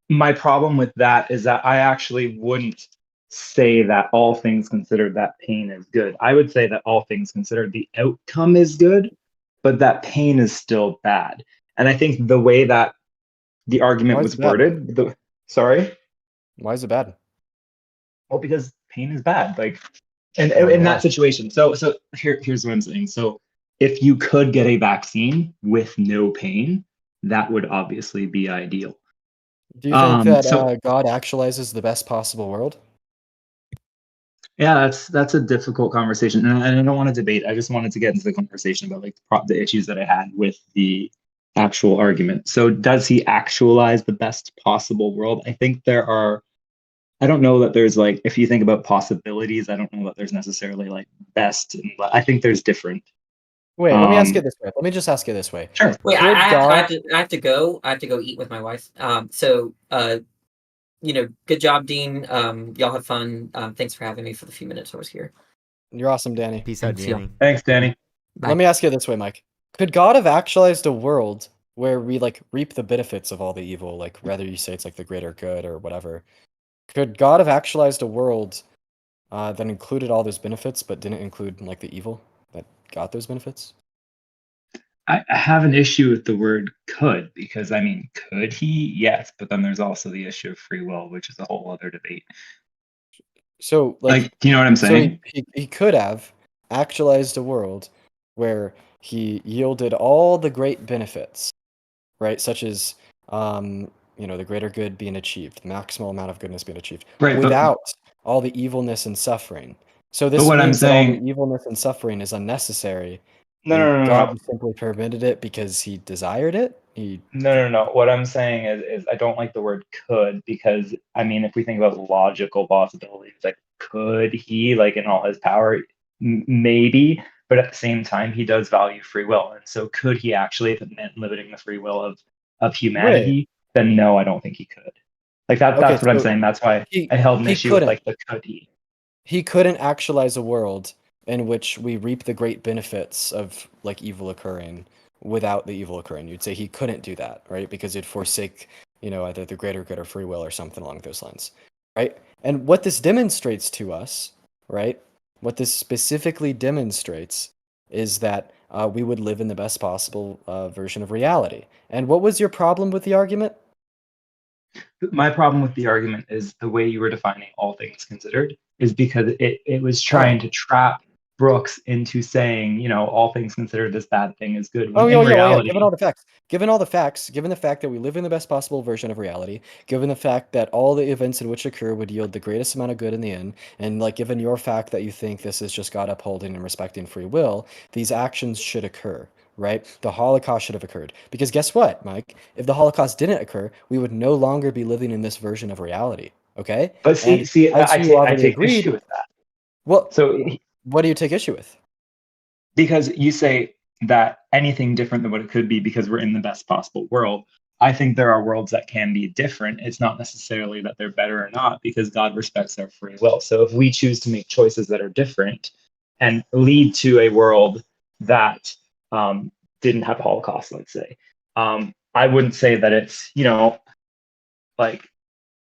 my problem with that is that I actually wouldn't say that all things considered that pain is good. I would say that all things considered the outcome is good, but that pain is still bad. And I think the way that the argument was worded, sorry? Why is it bad? Well, because pain is bad. Like, and in that situation. So here's what I'm saying. So if you could get a vaccine with no pain, that would obviously be ideal. Do you think that God actualizes the best possible world? Yeah, that's a difficult conversation, and I don't want to debate. I just wanted to get into the conversation about like the issues that I had with the actual argument. So does he actualize the best possible world? I think there are. I don't know that there's like, if you think about possibilities, I don't know that there's necessarily like best. I think there's different. Wait, let me ask it this way. Let me just ask it this way. Sure. Wait, I have to go. I have to go eat with my wife. Good job, Dean. Y'all have fun. Thanks for having me for the few minutes I was here. You're awesome, Danny. Peace out, Danny. Thanks, Danny. Bye. Let me ask you this way, Mike. Could God have actualized a world where we like reap the benefits of all the evil, like whether you say it's like the greater good or whatever? Could God have actualized a world that included all those benefits but didn't include like the evil that got those benefits? I have an issue with the word could, because I mean, could he? Yes, but then there's also the issue of free will, which is a whole other debate. So like do you know what I'm saying? So he could have actualized a world where he yielded all the great benefits, right? Such as the greater good being achieved, the maximal amount of goodness being achieved, right, without all the evilness and suffering. So this means that all the evilness and suffering is unnecessary. No. God simply permitted it because he desired it? No. What I'm saying is I don't like the word could, because I mean, if we think about logical possibilities, like could he, like in all his power, maybe, but at the same time, he does value free will. And so could he actually, if it meant limiting the free will of humanity, then no, I don't think he could. Like that's what I'm saying. That's why I held an issue with like the could he. He couldn't actualize a world in which we reap the great benefits of like evil occurring without the evil occurring. You'd say he couldn't do that, right? Because it'd forsake, either the greater good or free will or something along those lines, right? And what this demonstrates to us, right? What this specifically demonstrates is that we would live in the best possible version of reality. And what was your problem with the argument? My problem with the argument is the way you were defining all things considered, is because it was trying to trap Brooks into saying, all things considered, this bad thing is good. Reality, given all the facts, given the fact that we live in the best possible version of reality, given the fact that all the events in which occur would yield the greatest amount of good in the end, and like given your fact that you think this is just God upholding and respecting free will, these actions should occur, right? The Holocaust should have occurred. Because guess what, Mike? If the Holocaust didn't occur, we would no longer be living in this version of reality. Okay? But And see, as I you take already issue agreed, with that. well, So what do you take issue with? because you say that anything different than what it could be because we're in the best possible world. I think there are worlds that can be different. It's not necessarily that they're better or not because God respects our free will. So if we choose to make choices that are different and lead to a world that didn't have Holocaust, let's say, I wouldn't say that it's, like,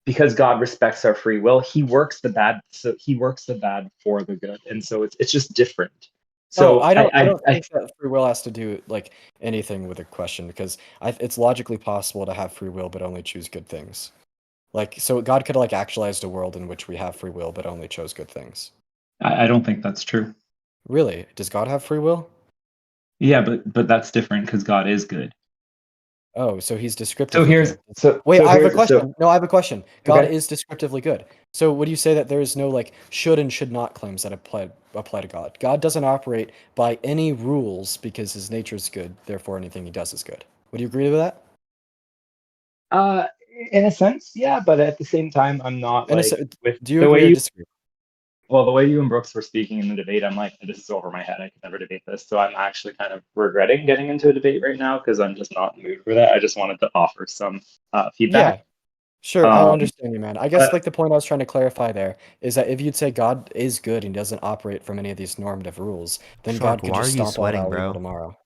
because God respects our free will, he works the bad. So he works the bad for the good. And so it's just different. Oh, So I don't I think that free will has to do like anything with a question because it's logically possible to have free will but only choose good things. Like, so God could have like actualized a world in which we have free will but only chose good things. I don't think that's true. Really? Does God have free will? Yeah, but that's different because God is good. Oh, so he's So descriptively here's good. so Wait, so I have a here's question. so No, I have a question. God okay. is descriptively good. So would you say that there is no like should and should not claims that apply to God? God doesn't operate by any rules because his nature is good, therefore anything he does is good. Would you agree with that? Uh, in a sense, yeah, but at the same time, I'm not And like with do you the way agree or you. disagree? Well, the way you and Brooks were speaking in the debate, I'm like, this is over my head. I could never debate this. So I'm actually kind of regretting getting into a debate right now because I'm just not in the mood for that. I just wanted to offer some feedback. Yeah, sure. I Um, understand you, man. I guess but like the point I was trying to clarify there is that if you'd say God is good and doesn't operate from any of these normative rules, then Shark, God could why are just you stomp all sweating, out evil bro? tomorrow.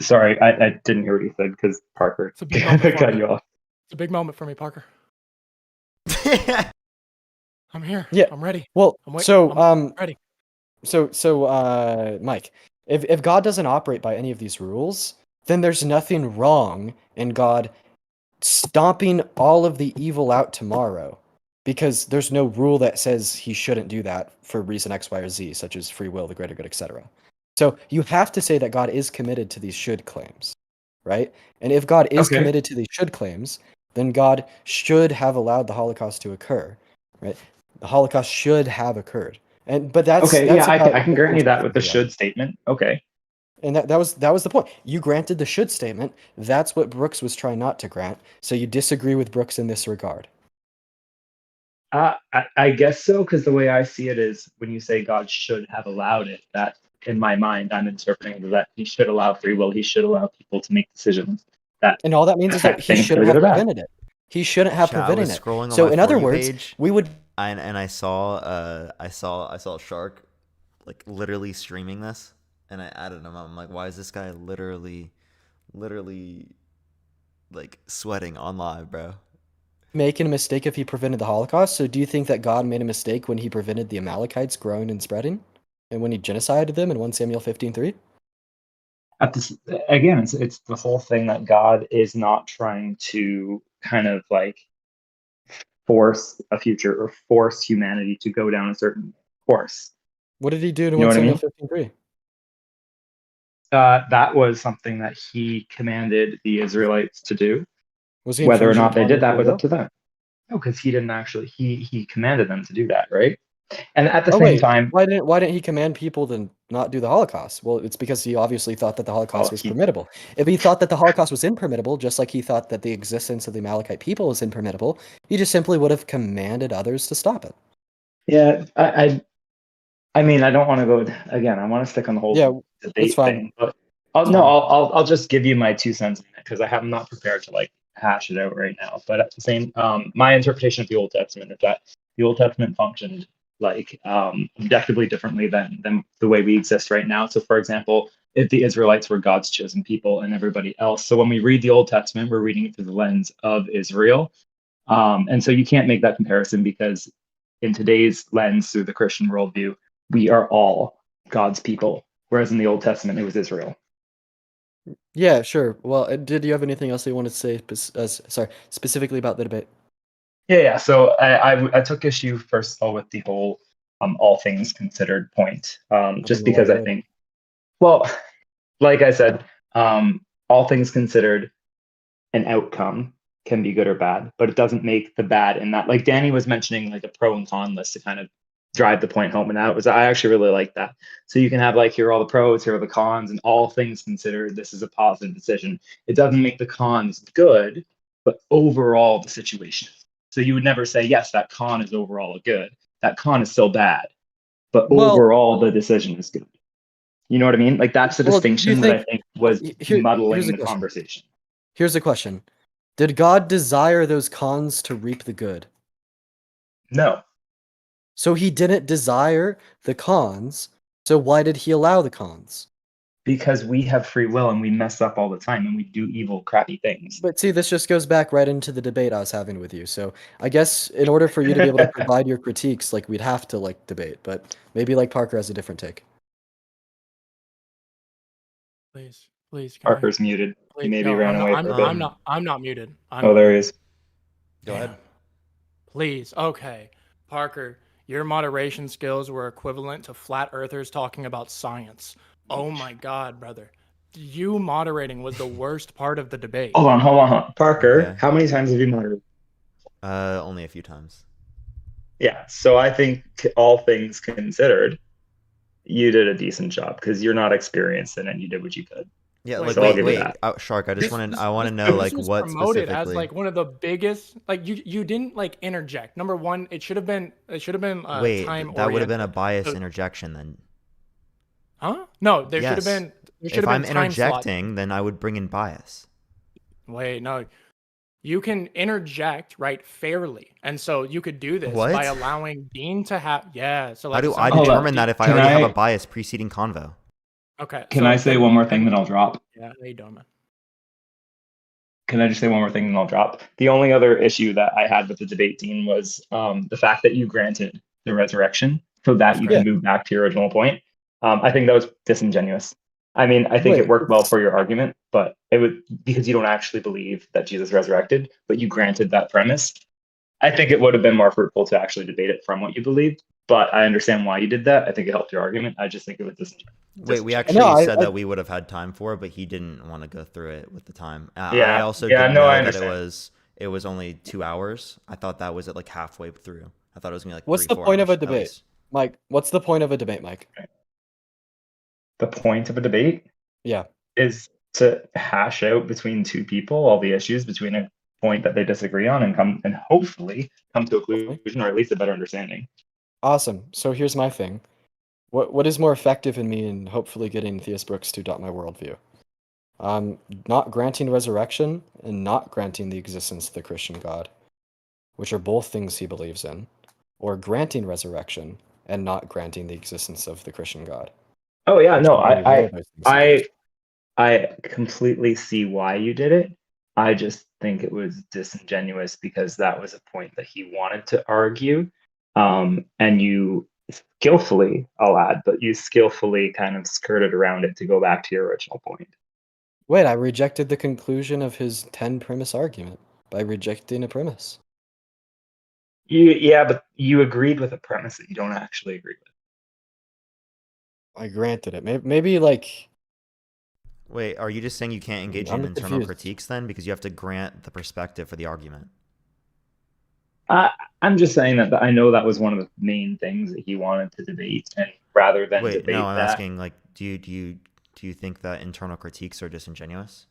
sorry, I didn't hear what you said because Parker It's a big moment for cut me. you off. It's a big moment for me, Parker. I'm here. Yeah. I'm ready. Well, I'm waiting. so I'm ready. Mike, if God doesn't operate by any of these rules, then there's nothing wrong in God stomping all of the evil out tomorrow, because there's no rule that says he shouldn't do that for reason X, Y, or Z, such as free will, the greater good, etc. So you have to say that God is committed to these should claims, right? And if God is Okay. committed to these should claims, then God should have allowed the Holocaust to occur, right? The Holocaust should have occurred. But that's Okay. Yeah, about I can the grant you points that with the Brooks should statement. Okay. and that was the point. You granted the should statement. That's what Brooks was trying not to grant. So you disagree with Brooks in this regard. I guess so, because the way I see it is when you say God should have allowed it, that in my mind, I'm interpreting that he should allow free will. He should allow people to make decisions that And all that means is that affect he things that are shouldn't good have or bad. prevented it. He shouldn't have I was prevented it. scrolling on So my in For other You words, page, we would and I saw Shark like literally streaming this, and I added him up. I'm like, why is this guy literally like sweating on live, bro? making a mistake if he prevented the Holocaust. So do you think that God made a mistake when he prevented the Amalekites growing and spreading? And when he genocided them in 1 Samuel 15:3? At this again, it's the whole thing that God is not trying to kind of like force a future or force humanity to go down a certain course. What did he do in You know 1 what I Samuel mean? 15:3? That was something that he commanded the Israelites to do. Was he Whether or infringing not they upon did their that free was up will? to them. No, because he didn't actually he commanded them to do that, right? And at the Oh same wait, time, why didn't he command people to not do the Holocaust? Well, it's because he obviously thought that the well, Holocaust was he permittable. If he thought that the Holocaust was impermittable, just like he thought that the existence of the Amalekite people was impermittable, he just simply would have commanded others to stop it. yeah, I mean, I don't want to go again. I want to stick on the whole Yeah, that's debate fine. thing, but That's no, fine. I'll just give you my 2 cents on it because I'm not prepared to like hash it out right now. But at the same, my interpretation of the Old Testament is that the Old Testament functioned like objectively differently than the way we exist right now. So, for example, if the Israelites were God's chosen people and everybody else, so when we read the Old Testament, we're reading it through the lens of Israel, and so you can't make that comparison because in today's lens through the Christian worldview, we are all God's people, whereas in the Old Testament it was Israel. Yeah, sure. Well, did you have anything else that you wanted to say, specifically about the debate? Yeah. So I took issue first of all with the whole all things considered point, I just don't know why because you I would. think, well, like I said, all things considered, an outcome can be good or bad, but it doesn't make the bad in that. Like Danny was mentioning, like a pro and con list to kind of drive the point home. And I actually really like that. So you can have like, here are all the pros, here are the cons, and all things considered, this is a positive decision. It doesn't make the cons good, but overall the situation. So you would never say, yes, that con is overall good. That con is still bad, but overall the decision is good. You know what I mean? Like that's the distinction that I think was muddling the conversation. Here's a question. Did God desire those cons to reap the good? No. So he didn't desire the cons, so why did he allow the cons? Because we have free will and we mess up all the time and we do evil, crappy things. But see, this just goes back right into the debate I was having with you. So I guess in order for you to be able to provide your critiques, like we'd have to like debate, but maybe like Parker has a different take. Please. Parker's muted. He maybe ran away for a bit. I'm not muted. There he is. Go ahead. Please. Okay. Parker, your moderation skills were equivalent to flat earthers talking about science. Oh my God, brother. You moderating was the worst part of the debate. Hold on. Parker, How many times have you moderated? Only a few times. Yeah, so I think all things considered, you did a decent job because you're not experienced in it and you did what you could. Yeah, like, so wait, Shark, I want to know like what promoted specifically as like one of the biggest, like you didn't like interject. Number one, it should have been wait, time that would have been a biased interjection then. Huh? No, there should have been. If I'm interjecting, then I would bring in bias. Wait, no. You can interject, right, fairly. And so you could do this by allowing Dean to have... Yeah, so like... How do I determine that if I already have a bias preceding convo? Okay. Can I say one more thing that I'll drop? Yeah, how you doing, man? Can I just say one more thing and I'll drop? The only other issue that I had with the debate, Dean, was the fact that you granted the resurrection so that you can move back to your original point. I think that was disingenuous. I mean, I think it worked well for your argument, but it was because you don't actually believe that Jesus resurrected, but you granted that premise. I think it would have been more fruitful to actually debate it from what you believed, but I understand why you did that. I think it helped your argument. I just think it was disingenuous. Wait, we actually said that we would have had time for it, but he didn't want to go through it with the time. I also didn't know that it was only 2 hours. I thought that was at like halfway through. I thought it was gonna be like What's the point of a debate? Mike, what's the point of a debate, Mike? The point of a debate is to hash out between two people all the issues between a point that they disagree on and hopefully come to a conclusion or at least a better understanding. Awesome. So here's my thing. What is more effective in me in hopefully getting Theist Brooks to adopt my worldview? Not granting resurrection and not granting the existence of the Christian God, which are both things he believes in, or granting resurrection and not granting the existence of the Christian God. Oh yeah, no, I completely see why you did it. I just think it was disingenuous because that was a point that he wanted to argue. And you skillfully, I'll add, but you skillfully kind of skirted around it to go back to your original point. Wait, I rejected the conclusion of his 10 premise argument by rejecting a premise. Yeah, but you agreed with a premise that you don't actually agree with. I granted it. Maybe like... Wait, are you just saying you can't engage in internal critiques then? Because you have to grant the perspective for the argument. I'm just saying that I know that was one of the main things that he wanted to debate, and rather than debate no, I'm that, asking, like, do you think that internal critiques are disingenuous?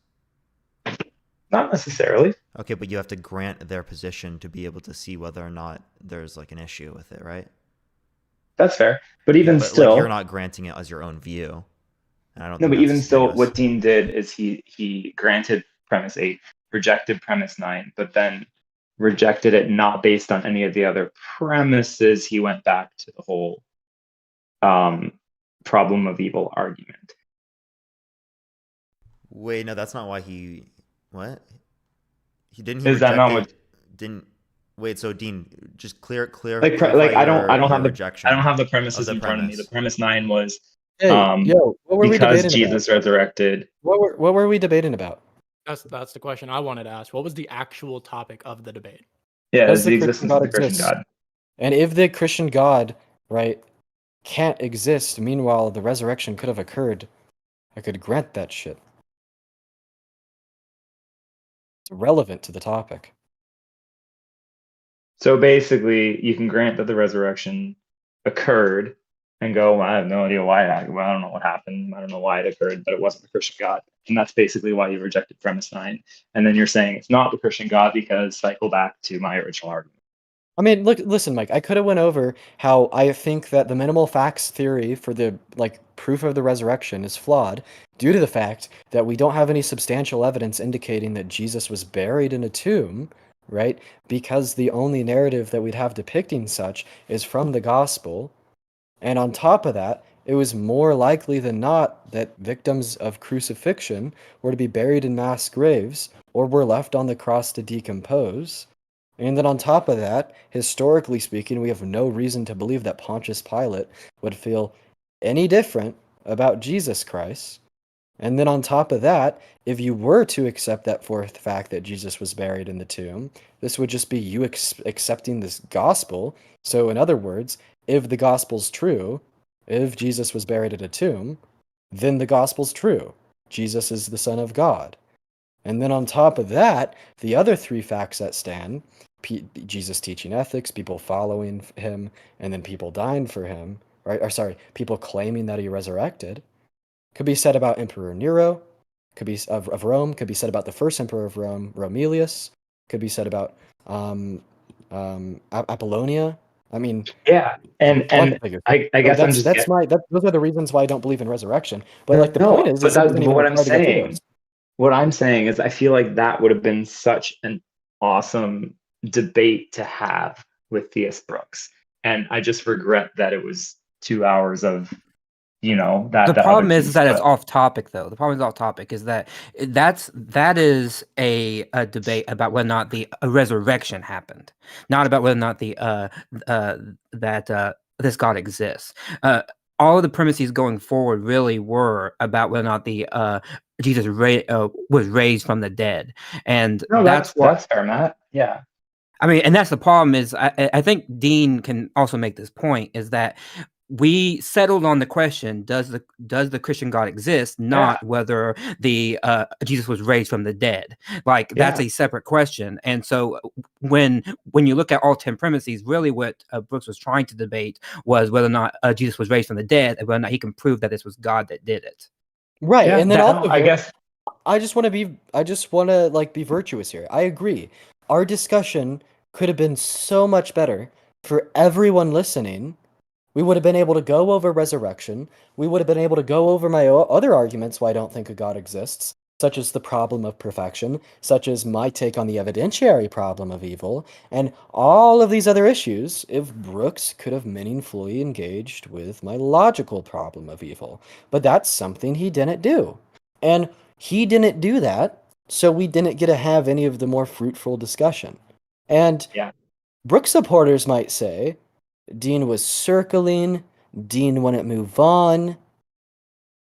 Not necessarily. Okay, but you have to grant their position to be able to see whether or not there's like an issue with it, right? That's fair, but even still, like, you're not granting it as your own view. And I don't. No, but even still, what Dean did is he granted premise 8, rejected premise 9, but then rejected it not based on any of the other premises. He went back to the whole problem of evil argument. Wait, no, that's not why he. What? He didn't. Is that not what? Didn't. Wait, so Dean, just clear. Like I don't have the premises in front of me. The premise 9 was what were we because debating Jesus resurrected. What were we debating about? That's the question I wanted to ask. What was the actual topic of the debate? Yeah, is the existence of the Christian God. And if the Christian God, right, can't exist, meanwhile the resurrection could have occurred, I could grant that shit. It's relevant to the topic. So basically, you can grant that the resurrection occurred and go, well, I have no idea why it happened. Well, I don't know what happened. I don't know why it occurred, but it wasn't the Christian God. And that's basically why you rejected premise 9. And then you're saying it's not the Christian God because cycle back to my original argument. I mean, look, listen, Mike, I could have went over how I think that the minimal facts theory for the proof of the resurrection is flawed due to the fact that we don't have any substantial evidence indicating that Jesus was buried in a tomb, right? Because the only narrative that we'd have depicting such is from the gospel. And on top of that, it was more likely than not that victims of crucifixion were to be buried in mass graves or were left on the cross to decompose. And then on top of that, historically speaking, we have no reason to believe that Pontius Pilate would feel any different about Jesus Christ. And then on top of that, if you were to accept that fourth fact that Jesus was buried in the tomb, this would just be you accepting this gospel. So in other words, if the gospel's true, if Jesus was buried in a tomb, then the gospel's true. Jesus is the Son of God. And then on top of that, the other three facts that stand, Jesus teaching ethics, people following him, and then people dying for him, right? Or sorry, people claiming that he resurrected, could be said about Emperor Nero, could be of Rome, could be said about the first emperor of Rome, Romelius, could be said about Apollonia. I mean, yeah, and I guess so those are the reasons why I don't believe in resurrection. But the point is what I'm saying is I feel like that would have been such an awesome debate to have with Theist Brooks, and I just regret that it was 2 hours of that. The problem is that it's off topic, though. The problem is off topic is that that is a debate about whether or not the resurrection happened, not about whether or not this God exists. All of the premises going forward really were about whether or not the Jesus was raised from the dead, and that's fair, Matt. Yeah. I mean, and that's the problem is I think Dean can also make this point is that we settled on the question: does the Christian God exist? Not whether the Jesus was raised from the dead. That's a separate question. And so when you look at all 10 premises, really what Brooks was trying to debate was whether or not Jesus was raised from the dead, and whether or not he can prove that this was God that did it. Right, and then I guess I just want to be virtuous here. I agree. Our discussion could have been so much better for everyone listening. We would have been able to go over resurrection. We would have been able to go over my other arguments why I don't think a God exists, such as the problem of perfection, such as my take on the evidentiary problem of evil, and all of these other issues if Brooks could have meaningfully engaged with my logical problem of evil. But that's something he didn't do. And he didn't do that, so we didn't get to have any of the more fruitful discussion. And Brooks supporters might say, Dean was circling, Dean wouldn't move on.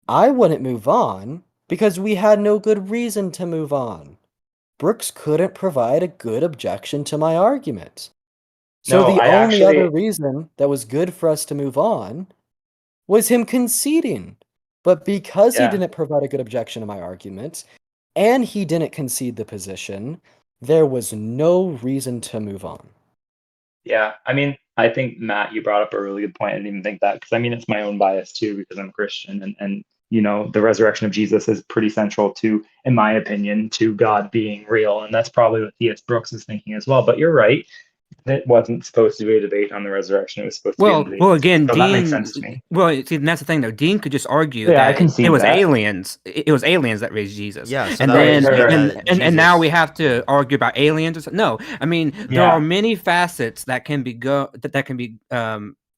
I wouldn't move on because we had no good reason to move on. Brooks couldn't provide a good objection to my argument. So the only other reason that was good for us to move on was him conceding. But because he didn't provide a good objection to my argument, and he didn't concede the position, there was no reason to move on. Yeah, I mean, I think, Matt, you brought up a really good point. I didn't even think that, because I mean, it's my own bias too, because I'm a Christian, and the resurrection of Jesus is pretty central to, in my opinion, to God being real, and that's probably what Theist Brooks is thinking as well. But you're right. It wasn't supposed to be a debate on the resurrection. It was supposed to be a debate. Well, again, so Dean, that makes sense to me. Well, see, that's the thing, though. Dean could just argue that it was aliens. It was aliens that raised Jesus. Yeah, so and then now we have to argue about aliens. No, I mean there are many facets that can be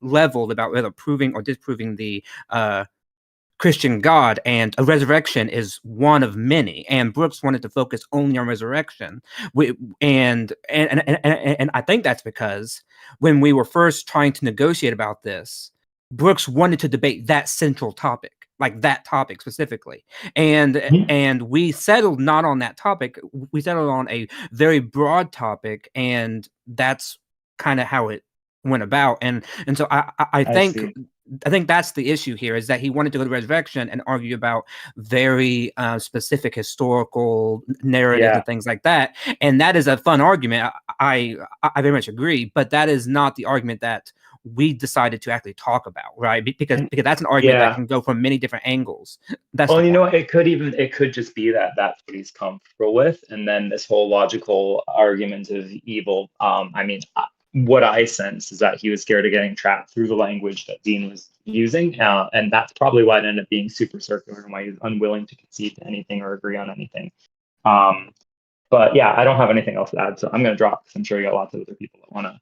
leveled about whether proving or disproving the Christian God, and a resurrection is one of many. And Brooks wanted to focus only on resurrection. And I think that's because when we were first trying to negotiate about this, Brooks wanted to debate that central topic, like that topic specifically. And we settled not on that topic. We settled on a very broad topic, and that's kind of how it went about. And so I think that's the issue here, is that he wanted to go to resurrection and argue about very specific historical narratives and things like that. And that is a fun argument. I very much agree, but that is not the argument that we decided to actually talk about, right? Because that's an argument that can go from many different angles. That's well, you know, it could just be that that's what he's comfortable with, and then this whole logical argument of evil. I mean, what I sense is that he was scared of getting trapped through the language that Dean was using, and that's probably why it ended up being super circular and why he's unwilling to concede to anything or agree on anything. But yeah, I don't have anything else to add, so I'm going to drop because I'm sure you got lots of other people that want to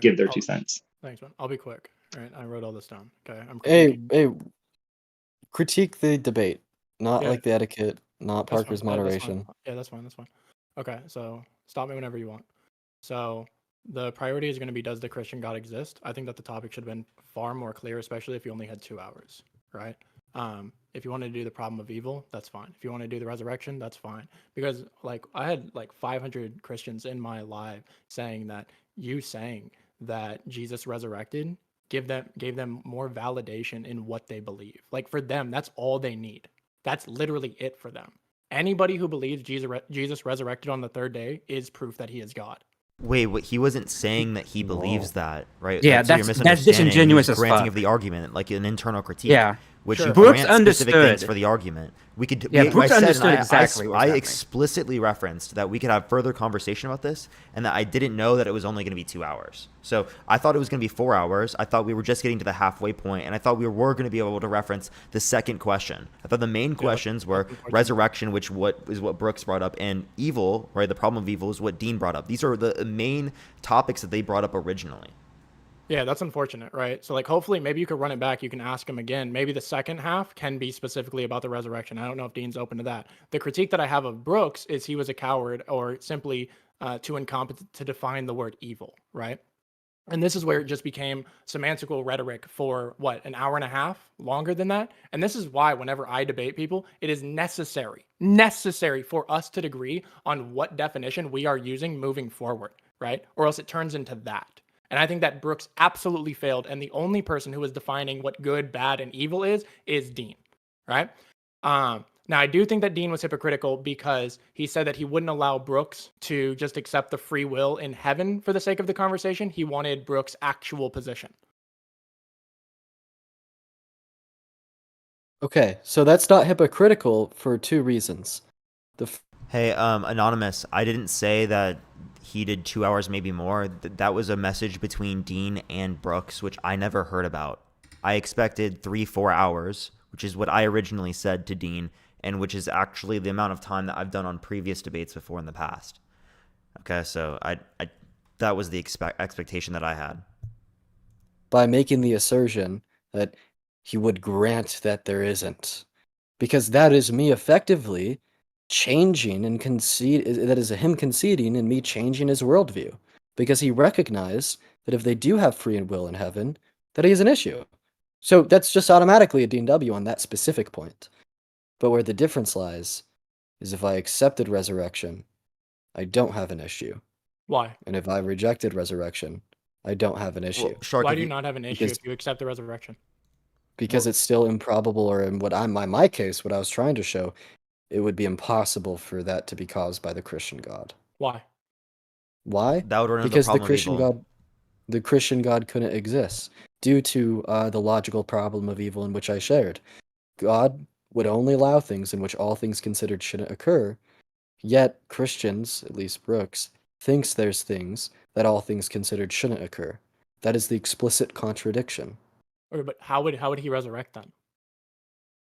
give their 2 cents. Thanks, man. I'll be quick. All right, I wrote all this down. Okay, Hey, critique the debate, not like the etiquette, not Parker's moderation. Yeah, that's fine. Okay, so stop me whenever you want. So the priority is going to be, does the Christian God exist? I think that the topic should have been far more clear, especially if you only had 2 hours, right? If you want to do the problem of evil, that's fine. If you want to do the resurrection, that's fine. Because like I had like 500 Christians in my live saying that Jesus resurrected gave them more validation in what they believe. Like for them, that's all they need. That's literally it for them. Anybody who believes Jesus resurrected on the 3rd day is proof that he is God. Wait, he wasn't saying that he believes that, right? Yeah, that's disingenuous as fuck. Granting of the argument, like an internal critique. Yeah. Which Sure. you Brooks grant specific understood. things for the argument. We could. Yeah, we, Brooks I said, understood and exactly what was I happening. explicitly referenced that we could have further conversation about this, and that I didn't know that it was only going to be 2 hours. So I thought it was going to be 4 hours. I thought we were just getting to the halfway point, and I thought we were going to be able to reference the second question. I thought the main questions were resurrection, which is what Brooks brought up, and evil, right? The problem of evil is what Dean brought up. These are the main topics that they brought up originally. Yeah, that's unfortunate, right? So like hopefully maybe you could run it back. You can ask him again. Maybe the second half can be specifically about the resurrection. I don't know if Dean's open to that. The critique that I have of Brooks is he was a coward or simply too incompetent to define the word evil, right? And this is where it just became semantical rhetoric for what, an hour and a half, longer than that. And this is why whenever I debate people, it is necessary for us to agree on what definition we are using moving forward, right? Or else it turns into that. And I think that Brooks absolutely failed. And the only person who is defining what good, bad, and evil is Dean, right? Now, I do think that Dean was hypocritical because he said that he wouldn't allow Brooks to just accept the free will in heaven for the sake of the conversation. He wanted Brooks' actual position. Okay, so that's not hypocritical for 2 reasons. Hey, Anonymous, I didn't say that he did 2 hours, maybe more. That was a message between Dean and Brooks, which I never heard about. I expected 3-4 hours, which is what I originally said to Dean, and which is actually the amount of time that I've done on previous debates before in the past. Okay, so I that was the expectation that I had. By making the assertion that he would grant that there isn't. Because that is me effectively changing and that is him conceding and me changing his worldview. Because he recognized that if they do have free will in heaven, that he is an issue. So that's just automatically a Dean W on that specific point. But where the difference lies is if I accepted resurrection, I don't have an issue. Why? And if I rejected resurrection, I don't have an issue. Well, Shark, why do you not have an issue if you accept the resurrection? Because it's still improbable, or in my case, what I was trying to show, it would be impossible for that to be caused by the Christian God. Why? Why? That would run into Because the problem the Christian God couldn't exist due to the logical problem of evil in which I shared. God would only allow things in which all things considered shouldn't occur, yet Christians, at least Brooks, thinks there's things that all things considered shouldn't occur. That is the explicit contradiction. But how would he resurrect then?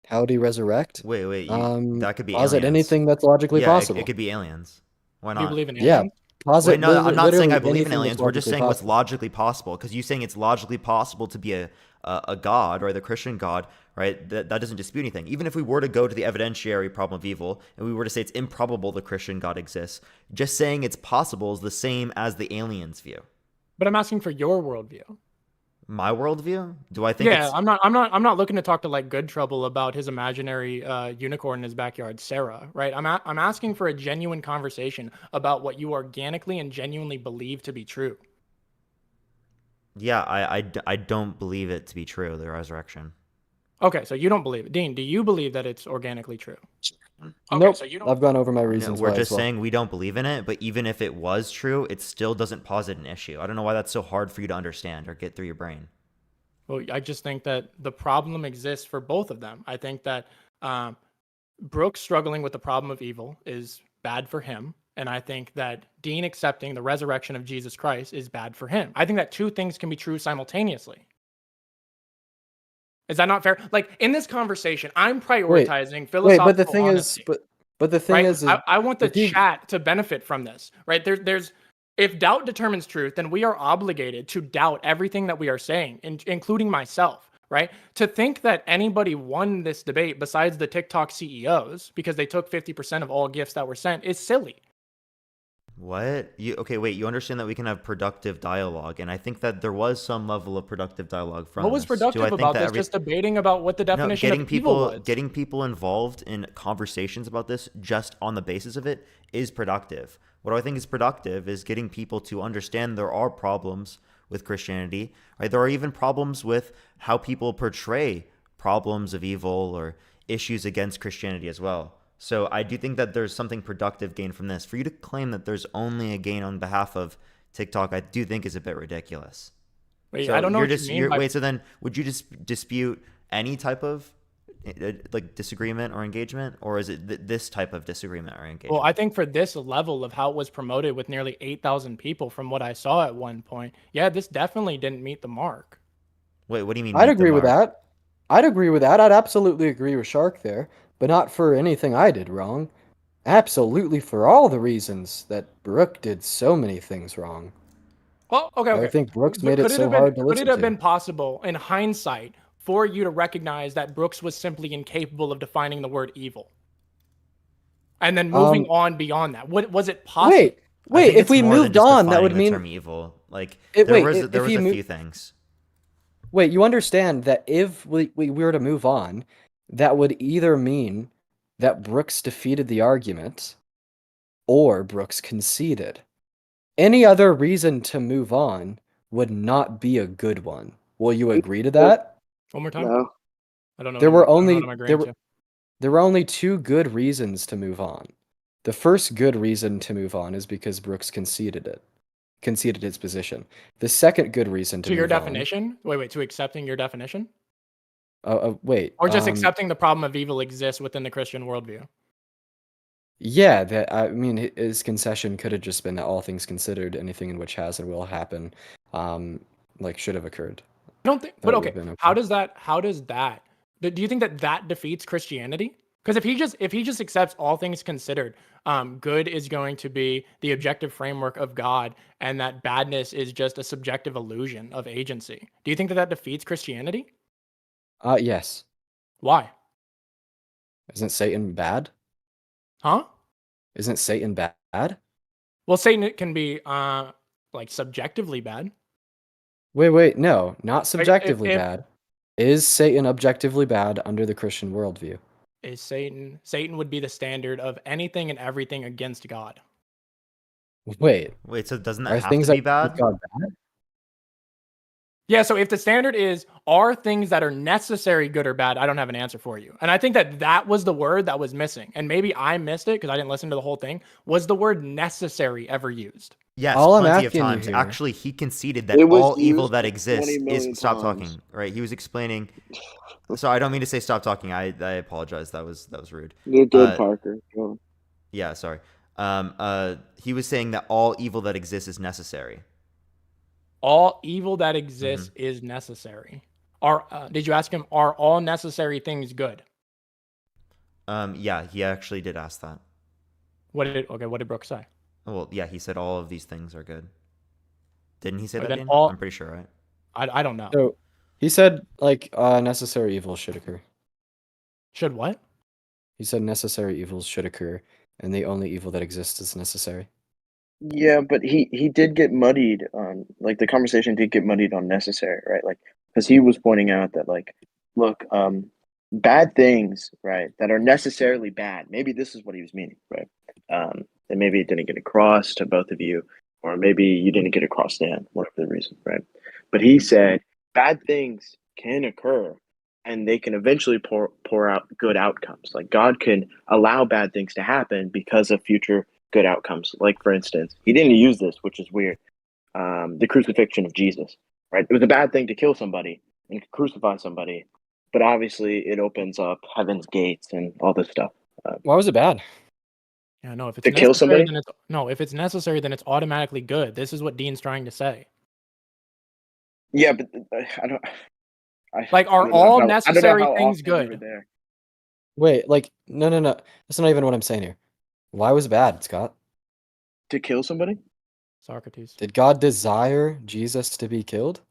How would he resurrect? Wait, that could be posit aliens. anything that's logically possible. It could be aliens. Why Do you not? believe in Yeah. aliens? Posit, Wait, no, I'm not saying I literally believe in anything aliens. that's We're just logically saying what's possible. logically possible. Because you saying it's logically possible to be a god, or the Christian God, right? That doesn't dispute anything. Even if we were to go to the evidentiary problem of evil, and we were to say it's improbable the Christian God exists, just saying it's possible is the same as the aliens' view. But I'm asking for your worldview. My worldview? Do I think? Yeah, it's... I'm not looking to talk to like Good Trouble about his imaginary unicorn in his backyard, Sarah. Right? I'm asking for a genuine conversation about what you organically and genuinely believe to be true. Yeah, I don't believe it to be true, the resurrection. Okay, so you don't believe it. Dean, do you believe that it's organically true? Okay, Nope. so you don't. I've gone over my No, reasons we're why just as well. saying we don't believe in it, but even if it was true, it still doesn't posit an issue. I don't know why that's so hard for you to understand or get through your brain. Well, I just think that the problem exists for both of them. I think that Brooks struggling with the problem of evil is bad for him. And I think that Dean accepting the resurrection of Jesus Christ is bad for him. I think that two things can be true simultaneously. Is that not fair? Like in this conversation, I'm prioritizing philosophical Wait, but the thing honesty, is, but the thing right? is I want the if you- chat to benefit from this, right? There's if doubt determines truth, then we are obligated to doubt everything that we are saying, including myself, right? To think that anybody won this debate besides the TikTok CEOs because they took 50% of all gifts that were sent is silly. What? Okay, wait, you understand that we can have productive dialogue, and I think that there was some level of productive dialogue from What was this. Do I productive think about that this? Just debating about what the definition getting of evil was. getting people involved in conversations about this just on the basis of it is productive. What I think is productive is getting people to understand there are problems with Christianity. Right? There are even problems with how people portray problems of evil or issues against Christianity as well. So I do think that there's something productive gained from this. For you to claim that there's only a gain on behalf of TikTok, I do think is a bit ridiculous. Wait, So I don't know what you mean by... Wait, so then would you just dispute any type of like disagreement or engagement, or is it this type of disagreement or engagement? Well, I think for this level of how it was promoted with nearly 8,000 people from what I saw at one point, yeah, this definitely didn't meet the mark. Wait, what do you mean? I'd agree with that. I'd agree with that. I'd absolutely agree with Shark there, but not for anything I did wrong. Absolutely for all the reasons that Brooke did so many things wrong. Well, okay. I think Brooks made it so hard to listen to. Could it have been possible in hindsight for you to recognize that Brooks was simply incapable of defining the word evil? And then moving on beyond that, what was it possible? Wait, if we moved on, that would mean the term evil. Like there was a few things. Wait, you understand that if we were to move on, that would either mean that Brooks defeated the argument or Brooks conceded. Any other reason to move on would not be a good one. Will you agree to that? One more time? No. I don't know. There were only two good reasons to move on. The first good reason to move on is because Brooks conceded his position. The second good reason to move on... To your definition? Wait, to accepting your definition? Wait. Or just accepting the problem of evil exists within the Christian worldview? Yeah, his concession could have just been that all things considered, anything in which has and will happen, should have occurred. I don't think, but okay, how does that, do you think that defeats Christianity? Because if he just accepts all things considered, good is going to be the objective framework of God, and that badness is just a subjective illusion of agency. Do you think that defeats Christianity? Yes. Why? Isn't Satan bad? Huh? Isn't Satan bad? Well, Satan can be subjectively bad. Wait, no, not subjectively bad. Is Satan objectively bad under the Christian worldview? Is Satan would be the standard of anything and everything against God. Wait, so doesn't that have to be bad? God bad? Yeah, so if the standard is, are things that are necessary good or bad, I don't have an answer for you. And I think that was the word that was missing. And maybe I missed it because I didn't listen to the whole thing. Was the word necessary ever used? Yes, plenty of times. Actually, he conceded that all evil that exists is... Stop talking, right? He was explaining... So I don't mean to say stop talking. I apologize. That was rude. You're good, Parker. Go. Yeah, sorry. He was saying that all evil that exists is necessary. All evil that exists is necessary. Did you ask him, are all necessary things good? Yeah, he actually did ask that. What did Brooks say? Well, yeah, he said all of these things are good. Didn't he say that, Dean? I'm pretty sure, right? I don't know. So he said necessary evils should occur. Should what? He said necessary evils should occur, and the only evil that exists is necessary. Yeah, but he did get muddied on, the conversation did get muddied on necessary, right? Because he was pointing out that, look, bad things, right, that are necessarily bad. Maybe this is what he was meaning, right? And maybe it didn't get across to both of you, or maybe you didn't get across to him, whatever the reason, right? But he said bad things can occur, and they can eventually pour out good outcomes. Like God can allow bad things to happen because of future good outcomes. Like for instance, he didn't use this, which is weird. The crucifixion of Jesus, right? It was a bad thing to kill somebody and crucify somebody, but obviously it opens up heaven's gates and all this stuff. Why was it bad? Yeah, no, if it's To kill necessary, somebody? then if it's necessary, then it's automatically good. This is what Dean's trying to say. Yeah, but I don't. Like, I are don't know all how- necessary I don't know how things often we were good? there. Wait, like no. That's not even what I'm saying here. Why was it bad, Scott? To kill somebody? Socrates. Did God desire Jesus to be killed?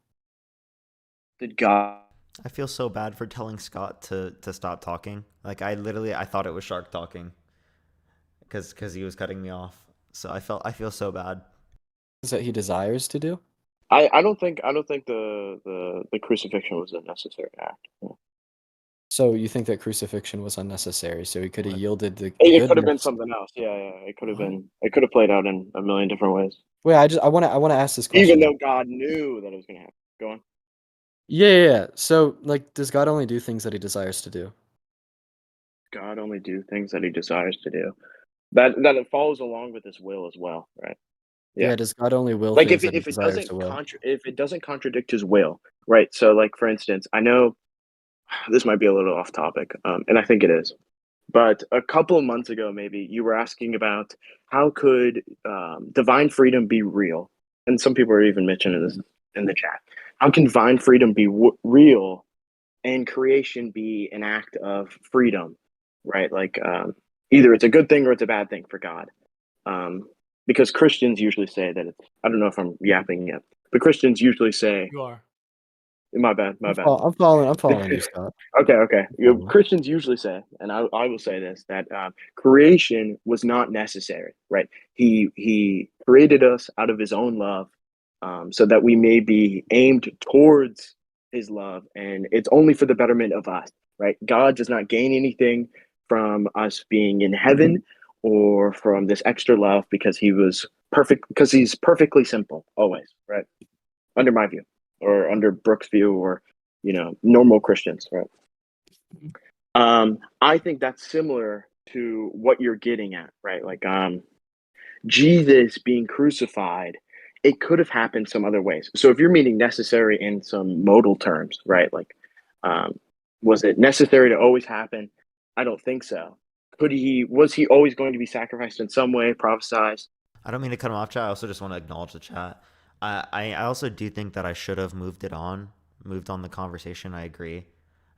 Did God? I feel so bad for telling Scott to stop talking. Like I thought it was Shark talking, because he was cutting me off. So I feel so bad. Is that he desires to do? I don't think the crucifixion was a necessary act. So you think that crucifixion was unnecessary? So he could have What? yielded the It could have been goodness. something else. Yeah. It could have been. It could have played out in a million different ways. Wait, I want to ask this question. Even though. though God knew that it was going to happen. Go on. Yeah. So like, does God only do things that he desires to do? God only do things that he desires to do. That it follows along with his will as well, right? Yeah. Does God only will Like things if that he it desires doesn't to will? if it doesn't contradict his will, right? So like for instance, I know this might be a little off topic, and I think it is. But a couple of months ago, maybe you were asking about how could divine freedom be real, and some people are even mentioning this in the chat. How can divine freedom be real, and creation be an act of freedom, right? Like either it's a good thing or it's a bad thing for God. Because Christians usually say that it's. I don't know if I'm yapping yet, but Christians usually say, You are. "My bad, my bad." I'm following you, Scott. Okay. Christians usually say, and I will say this, that creation was not necessary, right? He created us out of his own love, so that we may be aimed towards his love, and it's only for the betterment of us, right? God does not gain anything from us being in heaven or from this extra love because he was perfect, because he's perfectly simple always, right? Under my view, or under Brooks' view, or normal Christians, right? I think that's similar to what you're getting at, right? Like Jesus being crucified, it could have happened some other ways. So if you're meaning necessary in some modal terms, right? Like was it necessary to always happen? I don't think so. Was he always going to be sacrificed in some way, prophesized? I don't mean to cut him off, chat. I also just want to acknowledge the chat. I also do think that I should have moved on the conversation. I agree.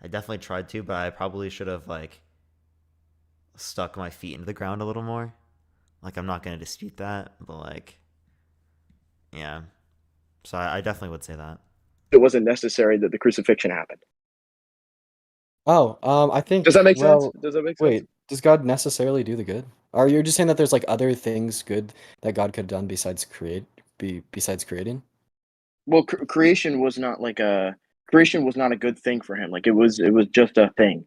I definitely tried to, but I probably should have like stuck my feet into the ground a little more. Like I'm not gonna dispute that, but like, yeah. So I definitely would say that It wasn't necessary that the crucifixion happened. Oh, I think. Does that make sense? Well, Does that make sense? wait, does God necessarily do the good? Or you're just saying that there's like other things good that God could have done besides creating? Well, creation was not a good thing for him. Like it was just a thing,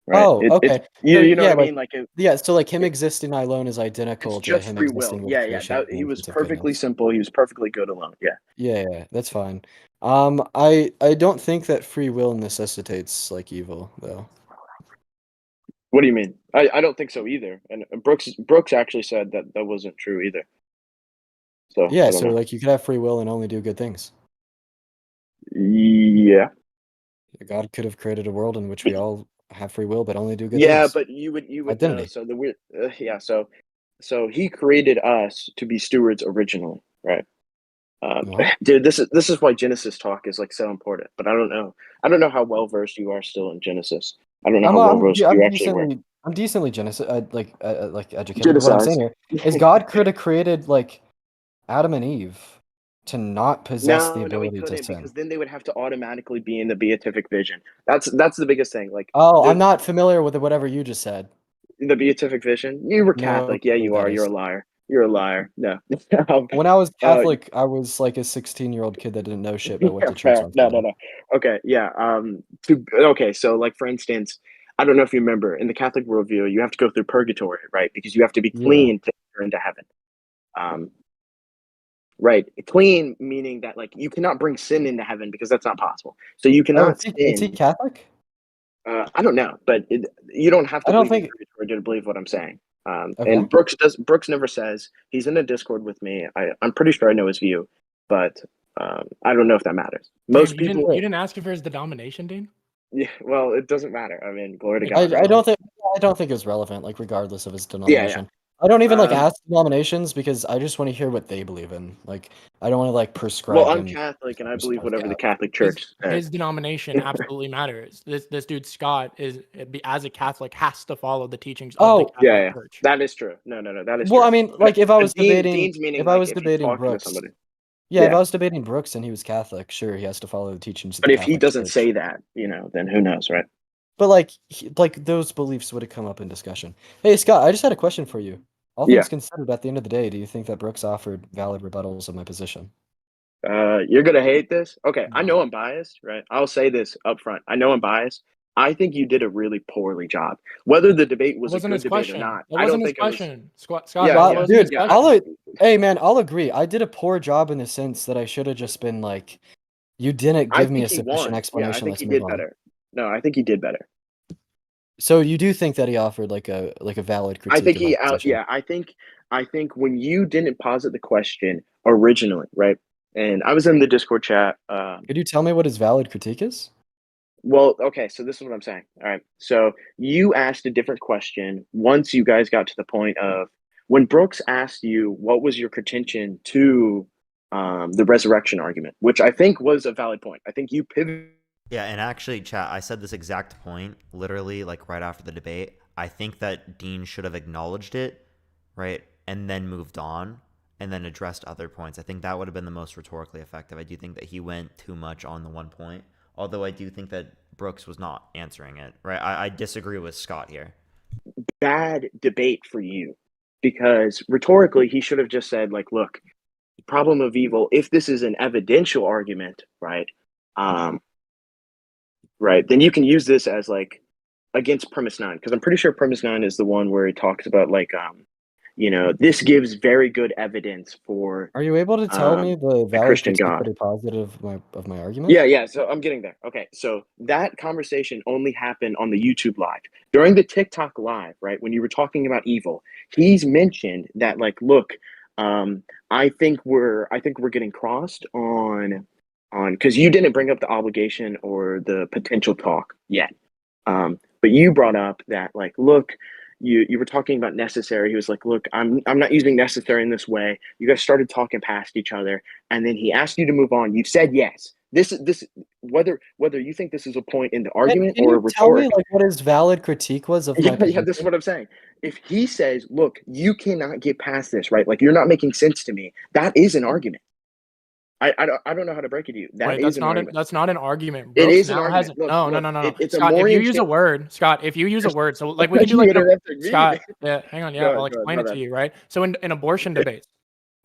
right? Oh, okay. You know yeah, what I like mean? Like yeah, so like him existing alone is it's identical to just him free will. existing with Yeah. creation. He was sense of perfectly goodness. simple. He was perfectly good alone. Yeah. Yeah, that's fine. I don't think that free will necessitates like evil though. What do you mean? I don't think so either. And Brooks actually said that wasn't true either. So Yeah, I don't so know. like you could have free will and only do good things. Yeah. God could have created a world in which we all have free will but only do good Yeah, things. but you would know. Identity. So the weird. Yeah. So he created us to be stewards originally, right? What? Dude, this is why Genesis talk is like so important. But I don't know. I don't know how well versed you are still in Genesis. I don't know how well versed you actually were. I'm decently like educated. But what I'm Genocides. saying here is God could have created like Adam and Eve to not possess the No, he ability to couldn't, sin. because then they would have to automatically be in the beatific vision. That's the biggest thing. Like Oh, I'm not familiar with whatever you just said. the beatific vision. You were No Catholic. Yeah, clue you what are. that You're a is. liar. You're a liar. No. When I was Uh, Catholic, I was like a 16-year-old kid that didn't know shit but went yeah, to church fair. once a No. year. Okay, yeah. Okay, so like for instance, I don't know if you remember in the Catholic worldview, you have to go through purgatory, right? Because you have to be Yeah. clean to enter into heaven. Right. Clean meaning that like you cannot bring sin into heaven because that's not possible. So you Oh, cannot is he sin. Catholic? I don't know, but you don't have to I don't believe think. to believe what I'm saying. Okay. And Brooks never says. He's in a Discord with me. I'm pretty sure I know his view, but I don't know if that matters. Most Damn, people. you didn't ask him for his denomination, Dean? Yeah, well, it doesn't matter. I mean, glory to I, God. I don't think it's relevant, like regardless of his Yeah, denomination. I don't even like ask denominations because I just want to hear what they believe in. Like I don't want to like prescribe. Well, I'm them Catholic, and I just believe because whatever the God. Catholic Church says. His denomination absolutely matters. This dude Scott as a Catholic has to follow the teachings of the Oh, Catholic Yeah, Church. that is true. No, that is well, true. I mean, like if I was debating, Dean's meaning if I like was if he's debating talking to Brooks, somebody. yeah, if Yeah. I was debating Brooks and he was Catholic, sure, he has to follow the teachings of But the if he Catholic doesn't Church. say that, then who knows, right? But like, like those beliefs would have come up in discussion. Hey, Scott, I just had a question for you. All Yeah. things considered, at the end of the day, do you think that Brooks offered valid rebuttals of my position? You're gonna hate this. Okay, I No. know I'm biased, right? I'll say this up front. I know I'm biased. I think you did a really poorly job. Whether the debate That was a wasn't good his debate or question. not, That I don't wasn't his think it was. question. Scott, Yeah, that Well, wasn't his dude, question. hey man, I'll agree. I did a poor job in the sense that I should have just been like, you didn't I give me think a he sufficient won. Yeah, I explanation. think Let's he move did on. better. No, I think he did better. So you do think that he offered like a valid I critique think of my he position? yeah, I think when you didn't posit the question originally, right? And I was in the Discord chat. Could you tell me what his valid critique is? Well, okay, so this is what I'm saying. All right. So you asked a different question once you guys got to the point of when Brooks asked you what was your contention to the resurrection argument, which I think was a valid point. I think you pivoted. Yeah, and actually, chat, I said this exact point literally like right after the debate. I think that Dean should have acknowledged it, right, and then moved on and then addressed other points. I think that would have been the most rhetorically effective. I do think that he went too much on the one point, although I do think that Brooks was not answering it, right? I disagree with Scott here. Bad debate for you because rhetorically he should have just said like, look, problem of evil, if this is an evidential argument, right? Right, then you can use this as like against premise 9 because I'm pretty sure premise 9 is the one where he talks about like this gives very good evidence for Are you able to tell me the valid Christian critique God. that he posited of my argument? Yeah, so I'm getting there. Okay, so that conversation only happened on the YouTube live. During the TikTok live, right, when you were talking about evil, he's mentioned that like, look, I think we're getting crossed on because you didn't bring up the obligation or the potential talk yet. But you brought up that like, look, you were talking about necessary. He was like, look, I'm not using necessary in this way. You guys started talking past each other, and then he asked you to move on. You said yes. This whether you think this is a point in the argument Can or a you tell me rhetoric. like what his valid critique was of my Yeah, position? this is what I'm saying. If he says, look, you cannot get past this, right? Like you're not making sense to me. That is an argument. I don't know how to break it to you. That is an argument. That's not an argument. It Brooks is an now has argument. Look, no. It's a Scott, if you morning use a shift. word, so like we could do You like interrupted me, Scott, man. yeah, hang on, Go yeah, ahead, I'll my explain it to bad. you, right? So in abortion debates,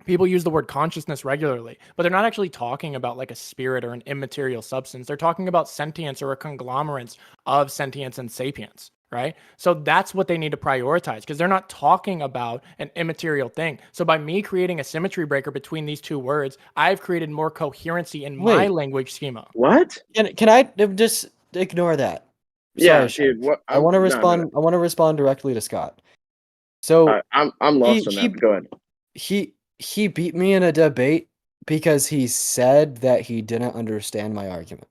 people use the word consciousness regularly, but they're not actually talking about like a spirit or an immaterial substance. They're talking about sentience or a conglomerance of sentience and sapience, right? So that's what they need to prioritize because they're not talking about an immaterial thing. So by me creating a symmetry breaker between these two words, I've created more coherency in my Wait. language schema. What? Can I just ignore that? Yeah, Sorry, dude. What? I want to no, respond. no. I want to respond directly to Scott. So I'm lost on that. But go ahead. he beat me in a debate because he said that he didn't understand my argument.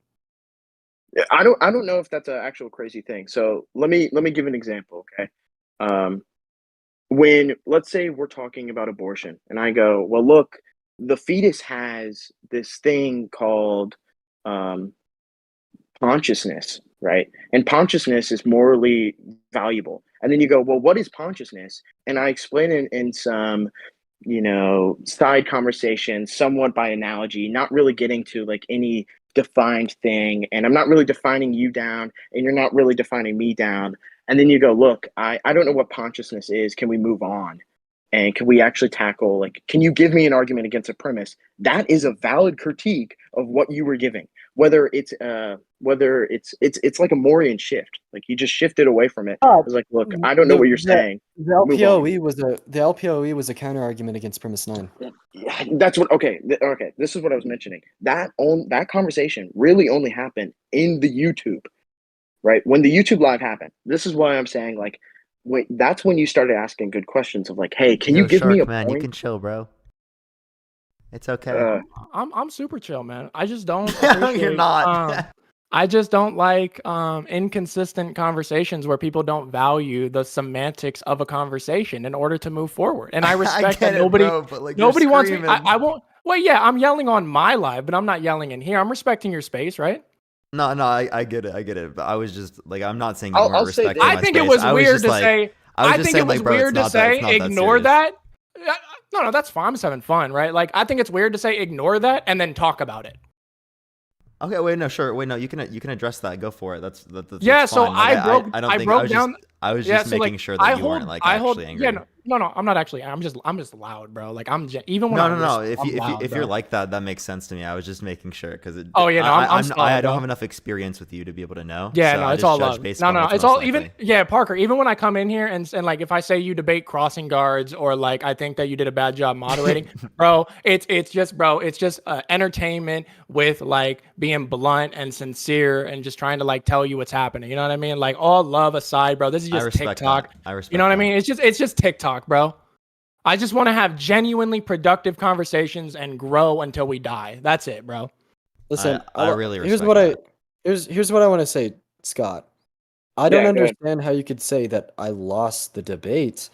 I don't know if that's an actual crazy thing. So let me give an example, okay? When let's say we're talking about abortion, and I go, well, look, the fetus has this thing called consciousness, right? And consciousness is morally valuable. And then you go, well, what is consciousness? And I explain it in some side conversation, somewhat by analogy, not really getting to like any defined thing. And I'm not really defining you down, and you're not really defining me down. And then you go, look, I don't know what consciousness is. Can we move on? And can we actually tackle, like, can you give me an argument against a premise? That is a valid critique of what you were giving. Whether it's like a Morian shift. Like you just shifted away from it. It's like, look, I don't know what you're saying. The LPOE was a counter argument against premise 9. Yeah, that's what. Okay. This is what I was mentioning. That conversation really only happened in the YouTube. right? When the YouTube live happened, this is why I'm saying like, that's when you started asking good questions of like, hey, can you give me a man, point? you can chill, bro. It's okay. I'm super chill, man. I just don't You're appreciate. not. I just don't like inconsistent conversations where people don't value the semantics of a conversation in order to move forward. And I respect that nobody wants me. I won't. Well, yeah, I'm yelling on my live, but I'm not yelling in here. I'm respecting your space, right? No, I get it. But I was just like, I'm not saying you weren't I'll say respecting this. my I think space. it was I was weird just to like, say. I was I just think saying, it was like, bro, weird it's to not that, say it's not that ignore serious. that. No, that's fine. I'm just having fun, right? Like, I think it's weird to say ignore that and then talk about it. Okay, wait, no, sure, wait, no, you can address that. Go for it. That's Yeah, that's so fine. Like, I don't think broke down. I was Yeah, just so making like sure that you weren't like actually angry. Yeah, no, I'm not actually. I'm just loud, bro. Like even when No. If I'm you loud, if bro. you're like that, that makes sense to me. I was just making sure because Oh yeah, no, I'm solid, I don't bro. have enough experience with you to be able to know. Yeah, so no, I it's just all judge love. based No, on no, what's it's most all likely. even. Yeah, Parker. Even when I come in here and like if I say you debate crossing guards or like I think that you did a bad job moderating, bro, it's just entertainment with like being blunt and sincere and just trying to like tell you what's happening. You know what I mean? Like all love aside, bro. This is I just respect TikTok. that. I respect. You know what I that. mean? It's just TikTok, bro. I just want to have genuinely productive conversations and grow until we die. That's it, bro. Listen, I really here's respect what that. here's what I want to say, Scott. I don't Yeah, go ahead. understand how you could say that I lost the debate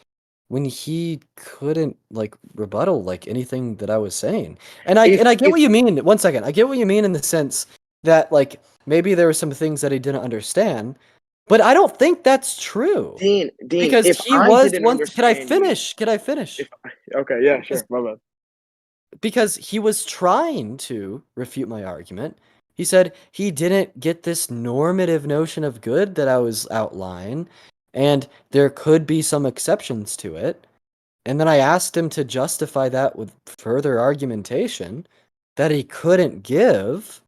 when he couldn't like rebuttal like anything that I was saying. And I get what you mean. One second. I get what you mean in the sense that like maybe there were some things that he didn't understand, but I don't think that's true. Dean, Because if he I was didn't once. Can I understand you- finish? Can I finish? Okay, yeah, sure. My bad. Because he was trying to refute my argument. He said he didn't get this normative notion of good that I was outlining, and there could be some exceptions to it. And then I asked him to justify that with further argumentation that he couldn't give.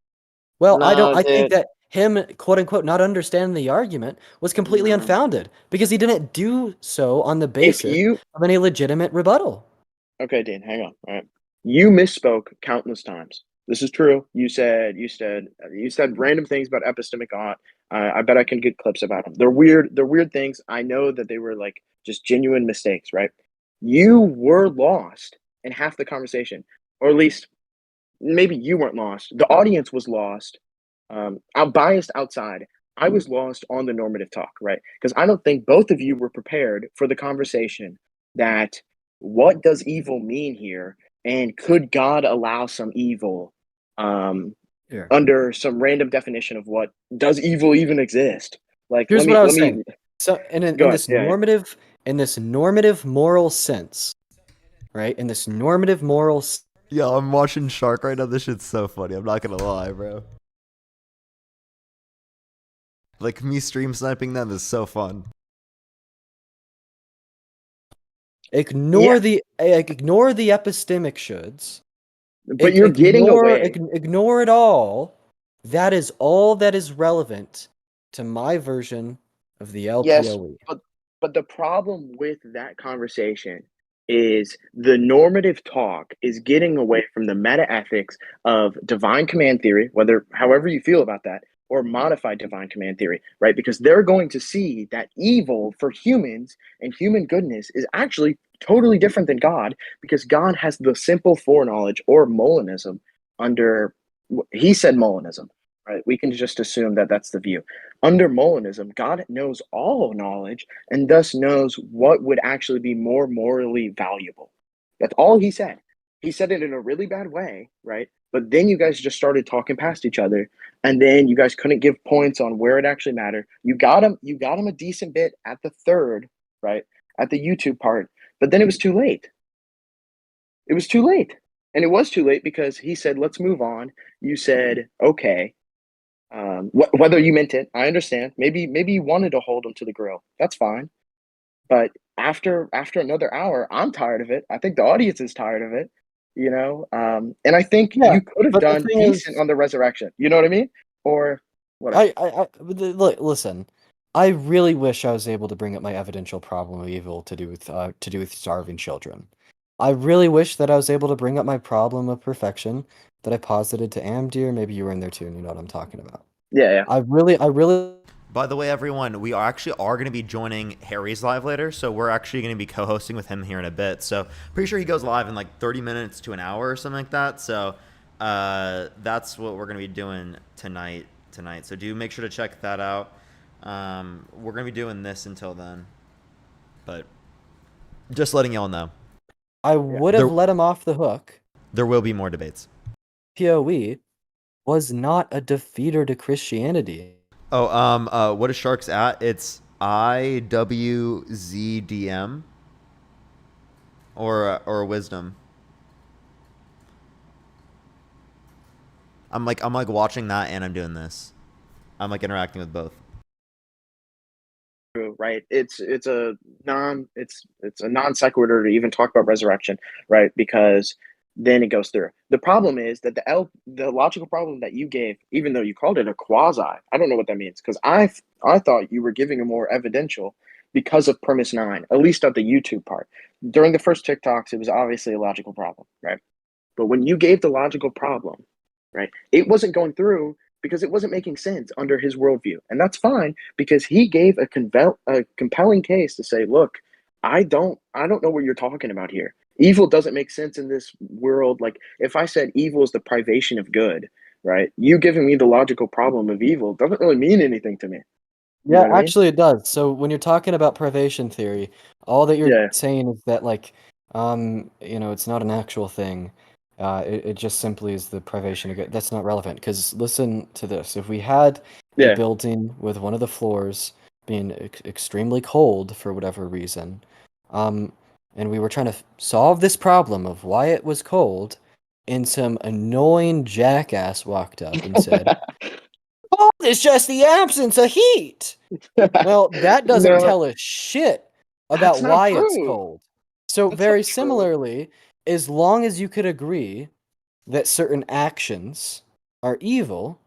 Well, I think that him, quote unquote, not understanding the argument was completely unfounded because he didn't do so on the basis of any legitimate rebuttal. Okay, Dean, hang on. All right. You misspoke countless times. This is true. You said random things about epistemic art. I bet I can get clips about them. They're weird. They're weird things. I know that they were like just genuine mistakes, right? You were lost in half the conversation, or at least maybe you weren't lost. The audience was lost. I'm biased outside. I was lost on the normative talk, right? Because I don't think both of you were prepared for the conversation that what does evil mean here? And could God allow some evil under some random definition of what does evil even exist? Like, here's what I was saying. So, in this normative moral sense, right? In this normative moral. Yeah, I'm watching Shark right now. This shit's so funny. I'm not gonna lie, bro. Like me stream sniping them is so fun. Ignore the epistemic shoulds. But you're getting away. Ignore it all. That is all that is relevant to my version of the LPOE. Yes, but the problem with that conversation is the normative talk is getting away from the meta ethics of divine command theory, however you feel about that, or modified divine command theory, right? Because they're going to see that evil for humans and human goodness is actually totally different than God, because God has the simple foreknowledge, or Molinism, he said Molinism, right? We can just assume that that's the view. Under Molinism, God knows all knowledge and thus knows what would actually be more morally valuable. That's all he said. He said it in a really bad way, right? But then you guys just started talking past each other, and then you guys couldn't give points on where it actually mattered. You got him a decent bit at the third, right? At the YouTube part, but then it was too late. It was too late. And it was too late because he said, let's move on. You said, okay. Whether you meant it, I understand. Maybe you wanted to hold him to the grill. That's fine. But after another hour, I'm tired of it. I think the audience is tired of it. You know, and I think you could have done decent on the resurrection. You know what I mean? Or whatever. Look, listen. I really wish I was able to bring up my evidential problem of evil to do with starving children. I really wish that I was able to bring up my problem of perfection that I posited to Amdir. Maybe you were in there too, and you know what I'm talking about. Yeah. I really. By the way, everyone, we are going to be joining Harry's live later, so we're actually going to be co-hosting with him here in a bit. So pretty sure he goes live in like 30 minutes to an hour or something like that. So that's what we're going to be doing tonight. So do make sure to check that out. We're going to be doing this until then, but just letting y'all know. I would have let him off the hook. There will be more debates. PoE was not a defeater to Christianity. Oh, what is Sharks at? It's IWZDM or Wisdom. I'm like watching that and I'm doing this. I'm like interacting with both. Right. It's a non sequitur to even talk about resurrection, right? Because then it goes through. The problem is that the logical problem that you gave, even though you called it a quasi, I don't know what that means, because I thought you were giving a more evidential because of premise 9, at least at the YouTube part. During the first TikToks, it was obviously a logical problem, right? But when you gave the logical problem, right, it wasn't going through because it wasn't making sense under his worldview. And that's fine, because he gave a compelling case to say, look, I don't know what you're talking about here. Evil doesn't make sense in this world. Like, if I said evil is the privation of good, right, you giving me the logical problem of evil doesn't really mean anything to me. Yeah, actually it does. So when you're talking about privation theory, all that you're saying is that, like, it's not an actual thing. It just simply is the privation of good. That's not relevant, because listen to this. If we had a building with one of the floors being extremely cold for whatever reason, and we were trying to solve this problem of why it was cold, and some annoying jackass walked up and said, "Oh, it's just the absence of heat." Well, that doesn't tell us shit about why it's cold. So very similarly, as long as you could agree that certain actions are evil,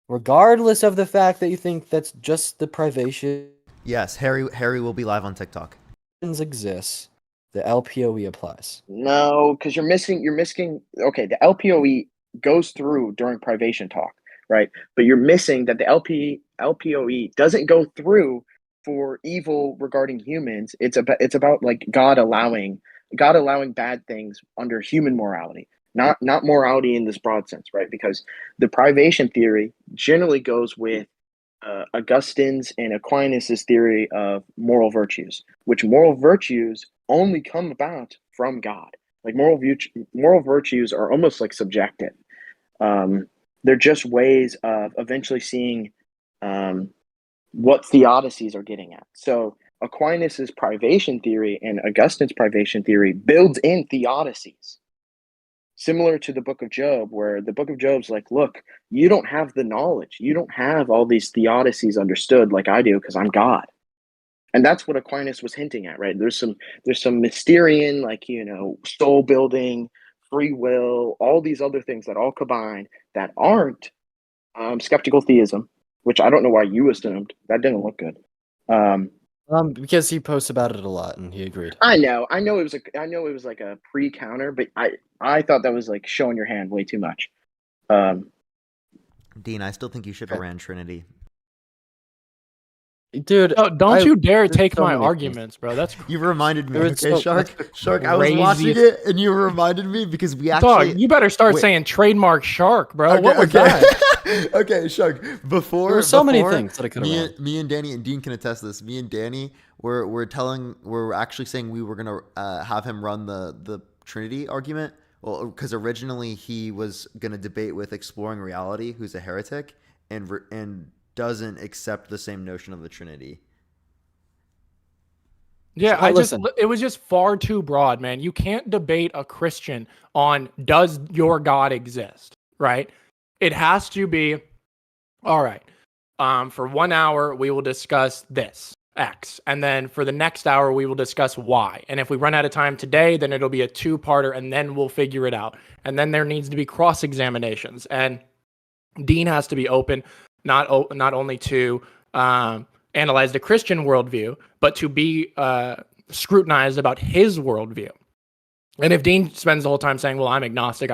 regardless of the fact that you think that's just the privation. Yes, Harry will be live on TikTok. Exists, the LPOE applies. No, because you're missing. Okay, the LPOE goes through during privation talk, right? But you're missing that the LPOE doesn't go through for evil regarding humans. It's about like God allowing bad things under human morality, not morality in this broad sense, right? Because the privation theory generally goes with Augustine's and Aquinas' theory of moral virtues, which moral virtues only come about from God. Like moral virtues are almost like subjective. They're just ways of eventually seeing what theodicies are getting at. So Aquinas' privation theory and Augustine's privation theory builds in theodicies, similar to the Book of Job, where the Book of Job's like, look, you don't have the knowledge. You don't have all these theodicies understood like I do, because I'm God. And that's what Aquinas was hinting at, right? There's some Mysterian, like, soul building, free will, all these other things that all combine that aren't skeptical theism, which I don't know why you assumed. That didn't look good. Because he posts about it a lot, and he agreed. I know it was like a pre-counter, but I thought that was like showing your hand way too much. Dean, I still think you should have ran Trinity. Dude, don't you dare take my arguments, bro. That's you reminded me. Okay, Shark. I was watching it, and you reminded me because we actually. Dog, you better start saying trademark Shark, bro. Okay, what was that? Okay, Shark. Before there were so many things that I could have. Me and Danny, and Dean can attest this. Me and Danny we're actually saying we were gonna have him run the Trinity argument. Well, because originally he was gonna debate with Exploring Reality, who's a heretic, and doesn't accept the same notion of the Trinity. Yeah, it was just far too broad, man. You can't debate a Christian on does your God exist, right? It has to be, all right, for 1 hour, we will discuss this, X. And then for the next hour, we will discuss Y. And if we run out of time today, then it'll be a two-parter, and then we'll figure it out. And then there needs to be cross-examinations. And Dean has to be open, not only to analyze the Christian worldview, but to be scrutinized about his worldview. And if Dean spends the whole time saying, well, I'm agnostic,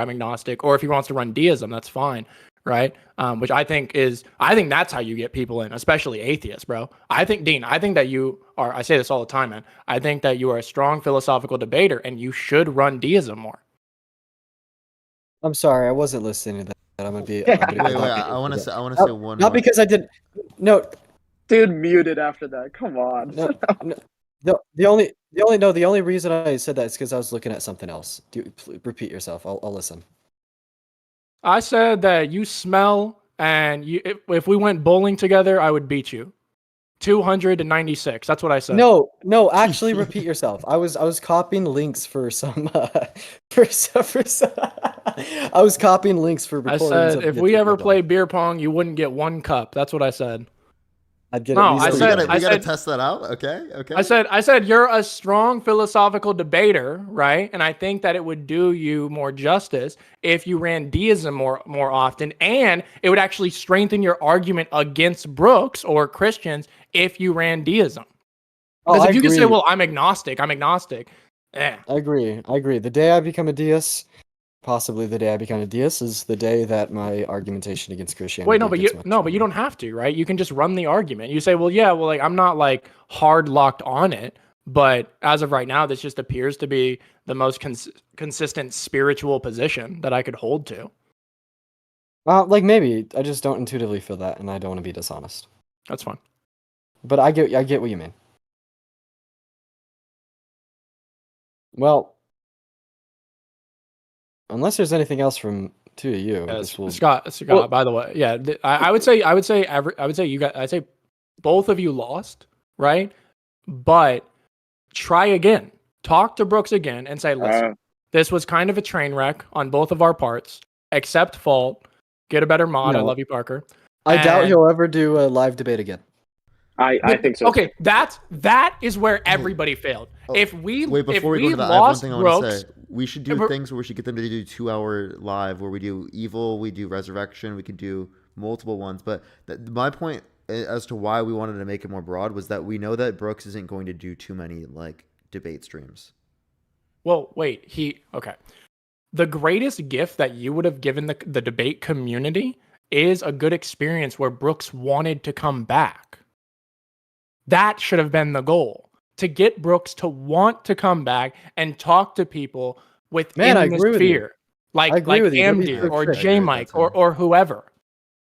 or if he wants to run deism, that's fine, right? Which I think that's how you get people in, especially atheists, bro. I think, Dean, I think that you are, I say this all the time, man. I think that you are a strong philosophical debater and you should run deism more. I'm sorry, I wasn't listening to that. I'm gonna be. Wait, I want to say one. Not because I didn't. No, Dude muted after that. Come on. no. The only reason I said that is because I was looking at something else. Repeat yourself. I'll listen. I said that you smell, and if we went bowling together, I would beat you. 296. That's what I said. No, actually repeat yourself. I was copying links for some I was copying links for I recordings. said if we ever play beer pong, you wouldn't get 1 cup. That's what I said. I'd get No, at least I said we gotta test that out. Okay. I said you're a strong philosophical debater, right? And I think that it would do you more justice if you ran deism more often, and it would actually strengthen your argument against Brooks or Christians if you ran deism. Because if you can say, "Well, I'm agnostic," I agree. The day I become a deist, possibly the day I become a deist, is the day that my argumentation against Christianity. Wait, but you don't have to, right? You can just run the argument. You say, well, yeah, well, like I'm not like hard locked on it, but as of right now, this just appears to be the most consistent spiritual position that I could hold to. Like maybe I just don't intuitively feel that, and I don't want to be dishonest. That's fine. But I get what you mean. Well, unless there's anything else from two of you, Scott. Well, by the way, yeah, I would say you guys. I'd say both of you lost, right? But try again. Talk to Brooks again and say, listen, this was kind of a train wreck on both of our parts. Accept fault. Get a better mod. No. I love you, Parker. I doubt he'll ever do a live debate again. I think so. Okay, that is where everybody failed. If we go to that, I have one thing I want to say. We should do things where we should get them to do 2-hour live, where we do evil, we do resurrection, we could do multiple ones. But my point as to why we wanted to make it more broad was that we know that Brooks isn't going to do too many like debate streams. Well, wait, okay. The greatest gift that you would have given the debate community is a good experience where Brooks wanted to come back. That should have been the goal, to get Brooks to want to come back and talk to people within this sphere, like Amdir or J Mike or whoever.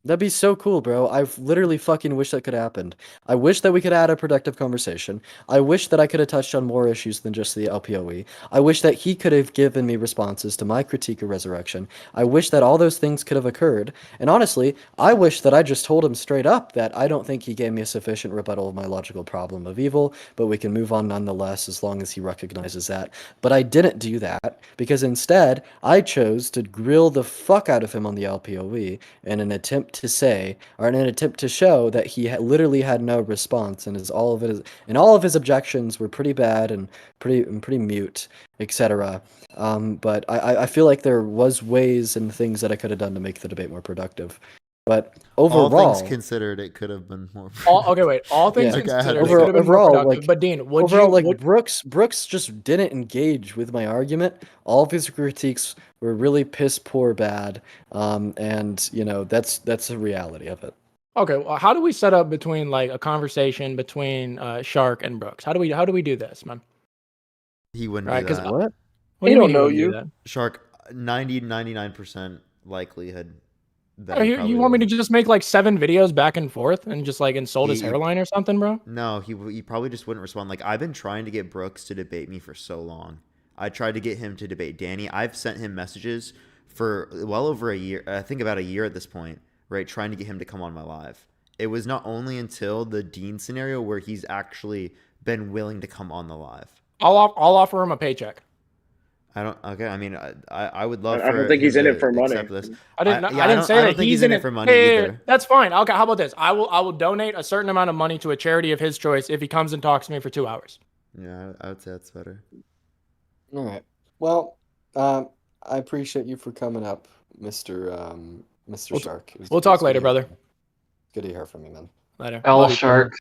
That'd be so cool, bro. I literally fucking wish that could have happened. I wish that we could have had a productive conversation. I wish that I could have touched on more issues than just the LPOE. I wish that he could have given me responses to my critique of resurrection. I wish that all those things could have occurred. And honestly, I wish that I just told him straight up that I don't think he gave me a sufficient rebuttal of my logical problem of evil, but we can move on nonetheless as long as he recognizes that. But I didn't do that because instead I chose to grill the fuck out of him on the LPOE in an attempt to say, or in an attempt to show that he literally had no response, and all of his objections were pretty bad and pretty mute, etc. But I feel like there was ways and things that I could have done to make the debate more productive. But overall, all things considered, it could have been more. All things considered, it could have been more productive. But Dean, Brooks just didn't engage with my argument. All of his critiques were really piss poor bad, and that's a reality of it. Okay, well, how do we set up between like a conversation between Shark and Brooks? How do we do this, man? He wouldn't do that. What? He don't know you. Shark, 99% likelihood. You want me to just make like 7 videos back and forth and just like insult his hairline or something, bro? No, he probably just wouldn't respond. Like, I've been trying to get Brooks to debate me for so long. I tried to get him to debate Danny. I've sent him messages for well over a year. I think about a year at this point, right? Trying to get him to come on my live. It was not only until the Dean scenario where he's actually been willing to come on the live. I'll offer him a paycheck. Okay. I mean, I would love. I don't think he's in it for money. This. I didn't say that he's in it for money either. That's fine. Okay. How about this? I will donate a certain amount of money to a charity of his choice if he comes and talks to me for 2 hours. Yeah, I would say that's better. All right. Well, I appreciate you for coming up, Mr. Shark. We'll talk later, brother. Good to hear from you, man. Later. L Shark.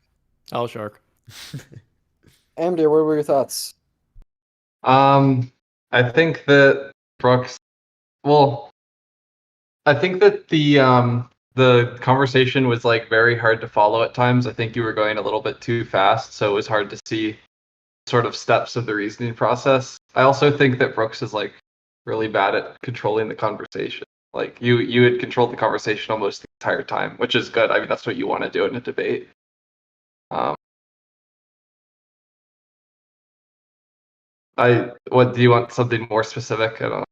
L Shark. Amdir, what were your thoughts? I think that Brooks, well, I think that the conversation was like very hard to follow at times. I think you were going a little bit too fast, so it was hard to see sort of steps of the reasoning process. I also think that Brooks is like really bad at controlling the conversation. Like you had controlled the conversation almost the entire time, which is good. I mean, that's what you want to do in a debate. What do you want? Something more specific? I don't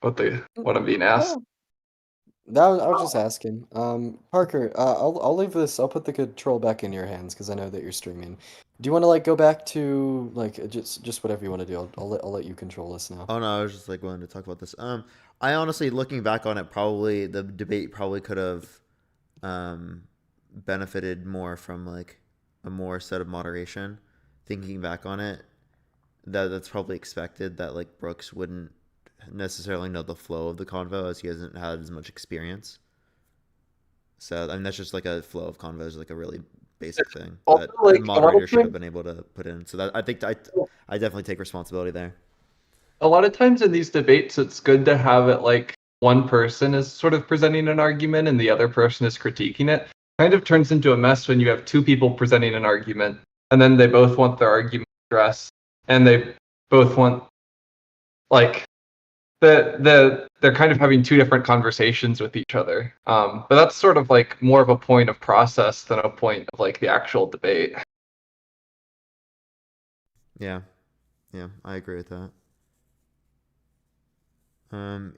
know what I'm being asked. I was just asking. Parker, I'll leave this. I'll put the control back in your hands because I know that you're streaming. Do you want to like go back to like just whatever you want to do? I'll let you control this now. Oh no, I was just like willing to talk about this. I honestly, looking back on it, probably the debate probably could have benefited more from like a more set of moderation. Thinking back on it, that's probably expected that like Brooks wouldn't necessarily know the flow of the convo as he hasn't had as much experience. So I mean that's just like a flow of convos, like a really basic thing that like, a moderator should have been able to put in. So that I think I definitely take responsibility there. A lot of times in these debates, it's good to have it like one person is sort of presenting an argument and the other person is critiquing it. Kind of turns into a mess when you have two people presenting an argument and then they both want their argument addressed and they both want like they're kind of having two different conversations with each other. But that's sort of like more of a point of process than a point of like the actual debate. Yeah, I agree with that.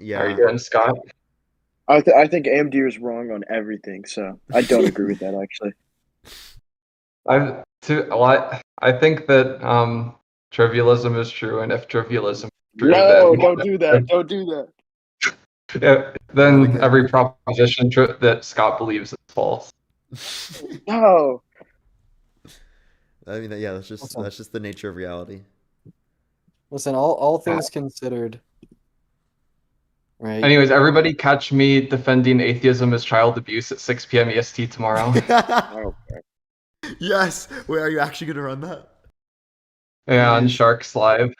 Yeah. How are you doing, Scott? I think AMD is wrong on everything, so I don't agree with that actually. I think that trivialism is true, and if trivialism is true, No, don't do that. Don't do that. Then every proposition that Scott believes is false. No. I mean, yeah, that's just the nature of reality. Listen, all things considered. Right. Anyways, everybody catch me defending atheism as child abuse at 6 p.m. EST tomorrow. Yes. Wait, are you actually gonna run that? Yeah, on Sharks Live.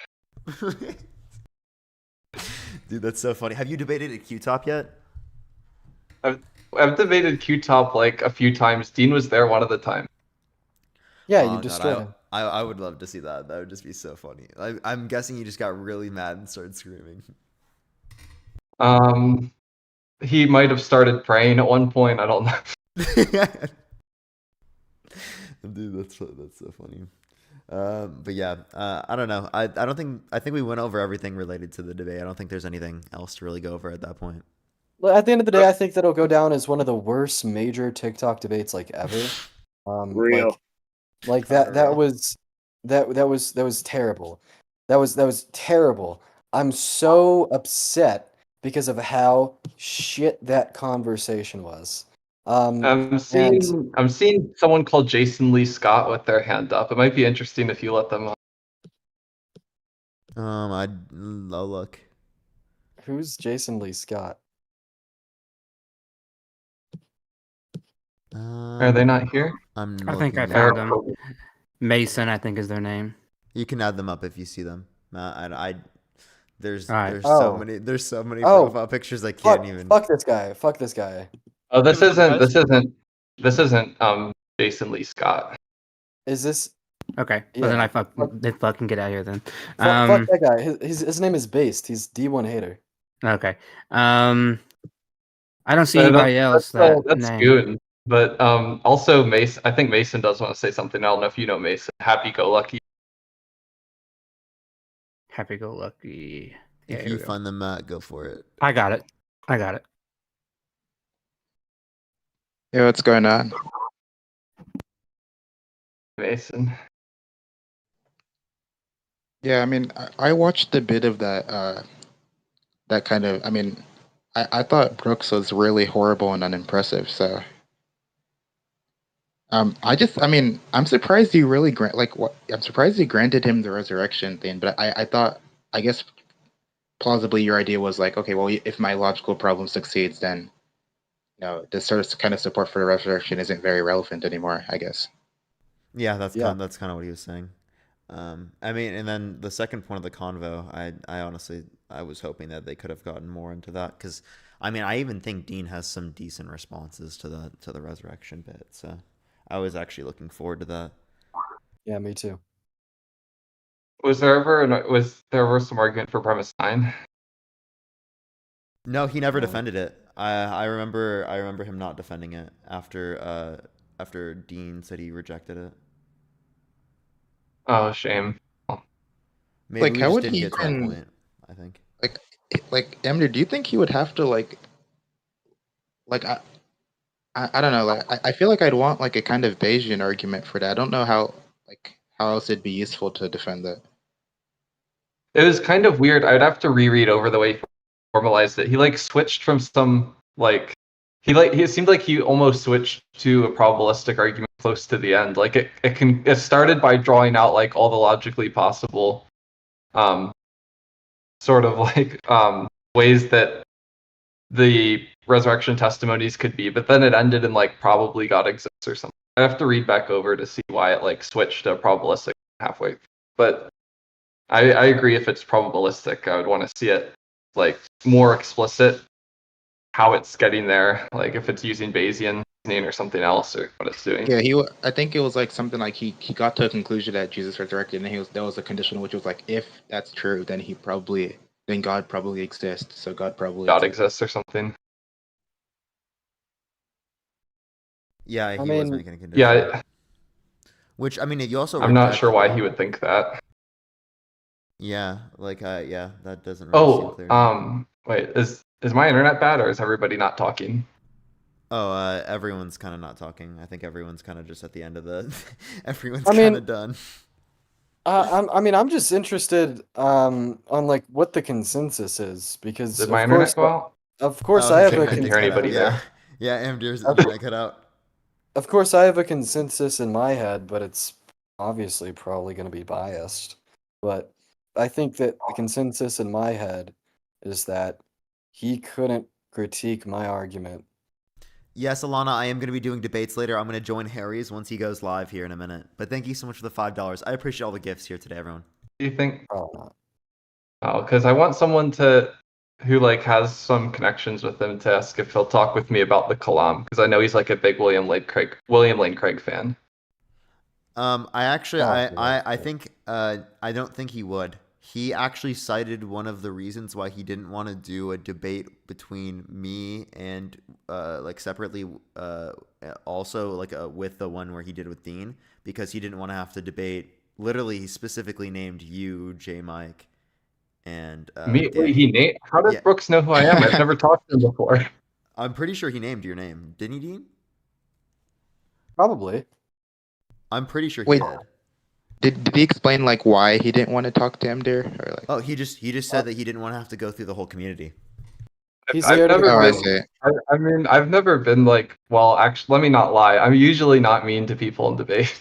Dude, that's so funny. Have you debated at Q-Top yet? I've debated Q-Top like a few times. Dean was there one of the time. Yeah, you destroyed him. I would love to see that. That would just be so funny. I'm guessing you just got really mad and started screaming. He might have started praying at one point. I don't know. Dude, that's so funny. But yeah, I don't know. I think we went over everything related to the debate. I don't think there's anything else to really go over at that point. Well, at the end of the day, I think that'll go down as one of the worst major TikTok debates like ever. Real. Like that was terrible. That was terrible. I'm so upset because of how shit that conversation was. I'm seeing someone called Jason Lee Scott with their hand up. It might be interesting if you let them on. I'll look. Who's Jason Lee Scott? Are they not here? I think I found them. Mason, I think, is their name. You can add them up if you see them. There's right. so many profile pictures I can't even. Fuck this guy. Fuck this guy. Oh, this isn't Jason Lee Scott. Is this? Okay, yeah. Well, then they fucking get out of here then. Fuck that guy. His name is Based. He's D1 hater. Okay. I don't see anybody else. That's good. But also Mason. I think Mason does want to say something. I don't know if you know Mason. Happy Go Lucky. Happy Go Lucky. Yeah, if you find them, Matt, go for it. I got it. Yeah, what's going on? Mason. Yeah, I mean, I watched a bit of that. That kind of. I mean, I thought Brooks was really horrible and unimpressive. So, I'm surprised you really I'm surprised you granted him the resurrection thing. But I guess, plausibly, your idea was like, okay, well, if my logical problem succeeds, then, the sort of kind of support for the resurrection isn't very relevant anymore, I guess. Yeah, that's kind of what he was saying. I mean, and then the second point of the convo, I honestly, I was hoping that they could have gotten more into that, because, I mean, I even think Dean has some decent responses to the resurrection bit, so I was actually looking forward to that. Yeah, me too. Was there ever some argument for premise 9? No, he never defended it. I remember him not defending it after Dean said he rejected it. Oh, shame. Maybe Like, we how just would didn't he get to that even point, I think. like Emder? Do you think he would have to like I don't know, like I feel like I'd want like a kind of Bayesian argument for that. I don't know how else it'd be useful to defend that. It was kind of weird. I'd have to reread over the way he formalized it. He like switched from some like he seemed like he almost switched to a probabilistic argument close to the end. Like it started by drawing out like all the logically possible sort of like ways that the resurrection testimonies could be, but then it ended in like probably God exists or something. I have to read back over to see why it like switched to probabilistic halfway. But I agree, if it's probabilistic, I would want to see it like more explicit how it's getting there, like if it's using Bayesian reasoning or something else, or what it's doing. Yeah, I think it was like something like he got to a conclusion that Jesus resurrected, and there was a condition which was like, if that's true, then God probably exists. So God exists or something. Yeah, he I was mean, making a condition. Yeah. Which, I mean, you also I'm not sure why rejected he would think that. Yeah, like yeah, that doesn't really seem clear to me. Wait, is my internet bad, or is everybody not talking? Oh, everyone's kind of not talking. I think everyone's kind of just at the end of the. Everyone's I mean, kind of done. I'm just interested on like what the consensus is, because Did my internet go out? Of course, Oh, I his have a internet did cut out. Yeah, yeah, Amdir's internet cut out. Of course, I have a consensus in my head, but it's obviously probably going to be biased. But I think that the consensus in my head is that he couldn't critique my argument. Yes, Alana, I am going to be doing debates later. I'm going to join Harry's once he goes live here in a minute. But thank you so much for the $5. I appreciate all the gifts here today, everyone. Do you think? Probably not. Oh, because I want someone who like has some connections with him to ask if he'll talk with me about the Kalam, because I know he's like a big William Lane Craig fan. I think I don't think he would. He actually cited one of the reasons why he didn't want to do a debate between me and like separately also like with the one where he did with Dean, because he didn't want to have to debate. Literally, he specifically named you, J Mike, and me. Wait, how does Brooks know who I am? I've never talked to him before. I'm pretty sure he named your name, didn't he, Dean? Probably. I'm pretty sure he did. Did he explain like why he didn't want to talk to Emdir? Or like? Oh, he just said that he didn't want to have to go through the whole community. I've never been like, well, actually, let me not lie. I'm usually not mean to people in debate.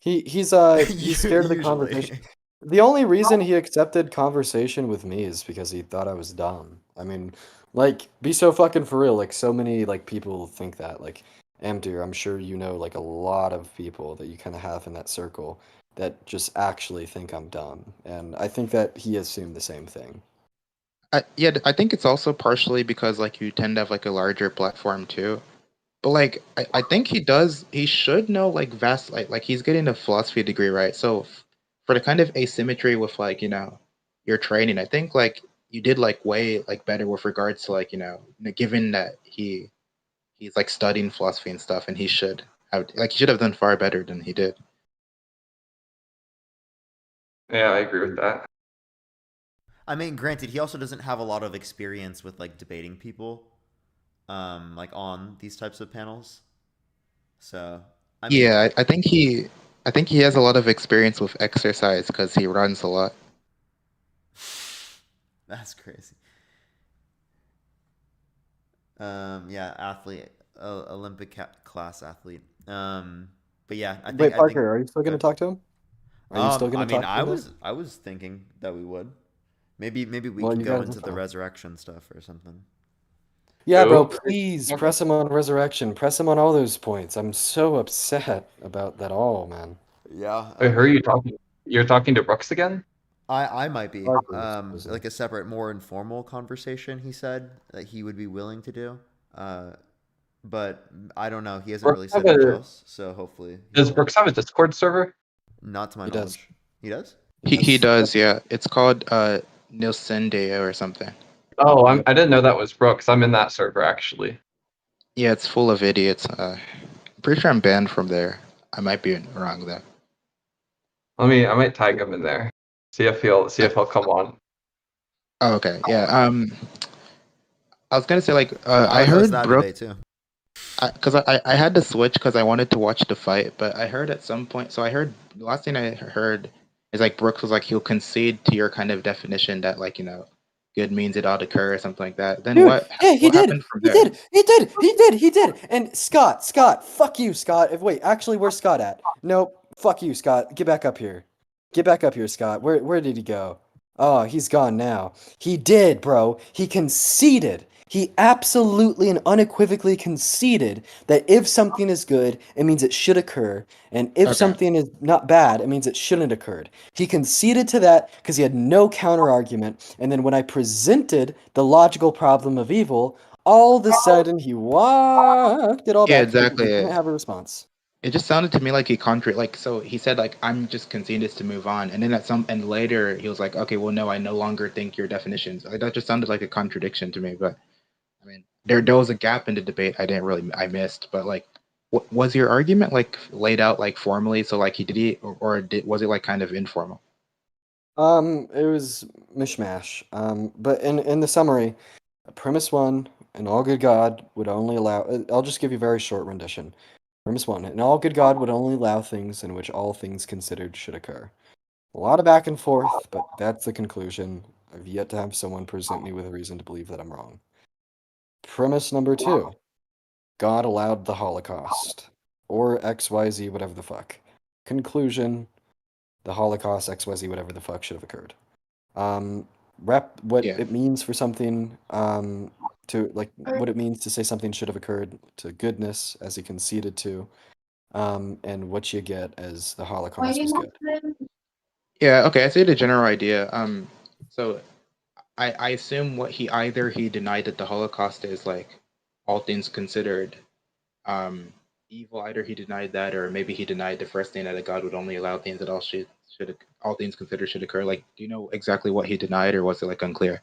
He's scared of the conversation. The only reason he accepted conversation with me is because he thought I was dumb. I mean, like, be so fucking for real. Like, so many like people think that. Like, Amdir, I'm sure you know like a lot of people that you kind of have in that circle that just actually think I'm dumb, and I think that he assumed the same thing. Yeah, I think it's also partially because like you tend to have like a larger platform too. But like I think he should know like vast like he's getting a philosophy degree, right? So for the kind of asymmetry with like, your training, I think like you did like way like better with regards to like, given that he's like studying philosophy and stuff, and he should have done far better than he did. Yeah, I agree with that. I mean, granted, he also doesn't have a lot of experience with like debating people, like on these types of panels. So I mean, yeah, I think he has a lot of experience with exercise because he runs a lot. That's crazy. Yeah, athlete, Olympic class athlete. But yeah, I think. Wait, Parker, I think, are you still going to talk to him? Are you still going to talk to him? I was thinking that we would. Maybe we Well, can you go guys into are the fine. resurrection stuff or something. Yeah, bro, please press him on resurrection. Press him on all those points. I'm so upset about that all, man. Yeah. Wait, who are you talking? You're talking to Brooks again? I might be. Parker, Like a separate, more informal conversation. He said that he would be willing to do. But I don't know. He hasn't Brooks really have said much a else. So hopefully he Does will. Brooks have a Discord server? Not to my He does. knowledge. He does. He Yes. does, yeah. It's called Nilsendeo or something. Oh, Yep. I didn't know that was Brooks. I'm in that server actually. Yeah, it's full of idiots. I'm pretty sure I'm banned from there. I might be wrong though. I might tag him in there. See if he'll come on. Oh, okay. Yeah. I was gonna say like I I would host heard that Brooke debate too. because I had to switch because I wanted to watch the fight, but I heard at some point. So I heard the last thing I heard is like Brooks was like he'll concede to your kind of definition that like good means it ought to occur or something like that. Then Dude, yeah, he what did. happened from He there? did. He did. He did. He did. And Scott, fuck you, Scott. Wait, actually, where's Scott at? Nope. Fuck you, Scott. Get back up here. Get back up here, Scott. Where did he go? Oh, he's gone now. He did, bro. He conceded. He absolutely and unequivocally conceded that if something is good, it means it should occur. And if Okay. something is not bad, it means it shouldn't occurred. He conceded to that because he had no counter argument. And then when I presented the logical problem of evil, all of a sudden he walked it all Yeah, back because he exactly. didn't have a response. It just sounded to me like he so he said like I'm just conceding this to move on, and then and later he was like, okay, well no, I no longer think your definitions. Like, that just sounded like a contradiction to me. But I mean, there was a gap in the debate I missed. But like, was your argument like laid out like formally? So like was it like kind of informal? It was mishmash. But in the summary, premise one, an all good God would only allow. I'll just give you a very short rendition. Premise one, an all good God would only allow things in which all things considered should occur. A lot of back and forth, but that's the conclusion. I've yet to have someone present me with a reason to believe that I'm wrong. Premise number two, God allowed the Holocaust. Or XYZ, whatever the fuck. Conclusion, the Holocaust, XYZ, whatever the fuck should have occurred. What it means for something, what it means to say something should have occurred to goodness, as he conceded to, and what you get as the Holocaust was good. Yeah, okay, I see the general idea. So I assume he denied that the Holocaust is like all things considered evil. Either he denied that, or maybe he denied the first thing that God would only allow things that all things considered should occur. Like, do you know exactly what he denied, or was it like unclear?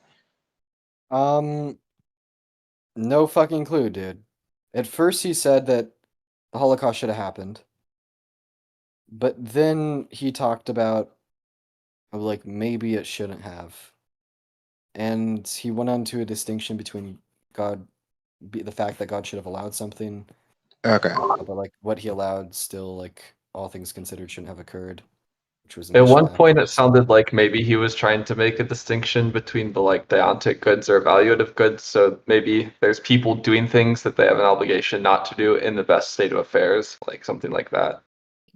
No fucking clue, dude. At first he said that the Holocaust should have happened, but then he talked about like maybe it shouldn't have, and he went on to a distinction between the fact that God should have allowed something. Okay. But like what he allowed still, like all things considered, shouldn't have occurred, which was At one point, it sounded like maybe he was trying to make a distinction between the deontic goods or evaluative goods. So maybe there's people doing things that they have an obligation not to do in the best state of affairs, like something like that.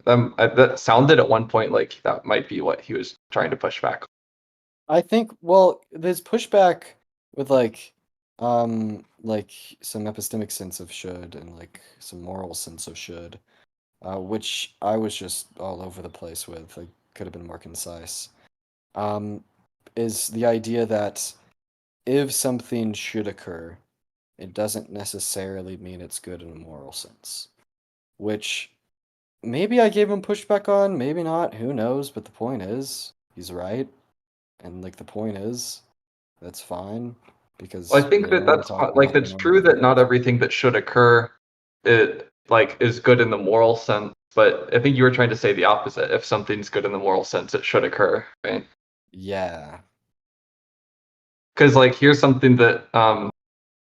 That sounded at one point like that might be what he was trying to push back. I think, well, there's pushback with like some epistemic sense of should and like some moral sense of should, which I was just all over the place with. I could have been more concise. Is the idea that if something should occur, it doesn't necessarily mean it's good in a moral sense. Which maybe I gave him pushback on, maybe not, who knows, but the point is, he's right. And like the point is, that's fine because Well, I think that's it's true that not everything that should occur is good in the moral sense, but I think you were trying to say the opposite. If something's good in the moral sense, it should occur, right? Yeah. Because here's something that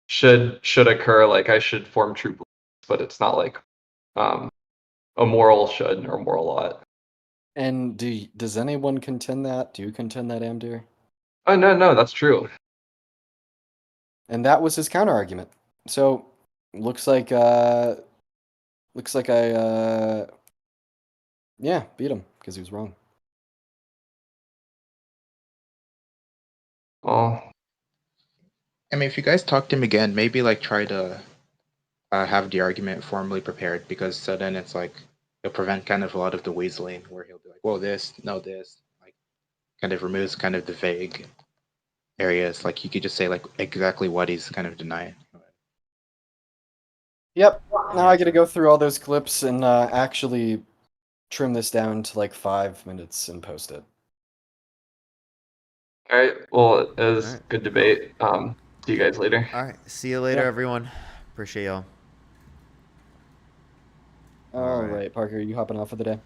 should occur, like I should form true beliefs, but it's not like a moral should or moral ought. And does anyone contend that? Do you contend that, Amdir? Oh no, that's true. And that was his counter argument. So looks like I beat him because he was wrong. Oh. I mean, if you guys talk to him again, maybe try to have the argument formally prepared, because so then it's like it'll prevent kind of a lot of the weaseling where he'll be like, "Well, this, no, this," like kind of removes kind of the vague areas. Like you could just say like exactly what he's kind of denying. Yep. Now I got to go through all those clips and actually trim this down to like 5 minutes and post it. All right. Well, it was good debate. See you guys later. All right. See you later, everyone. Appreciate y'all. All right, Parker, you hopping off for the day?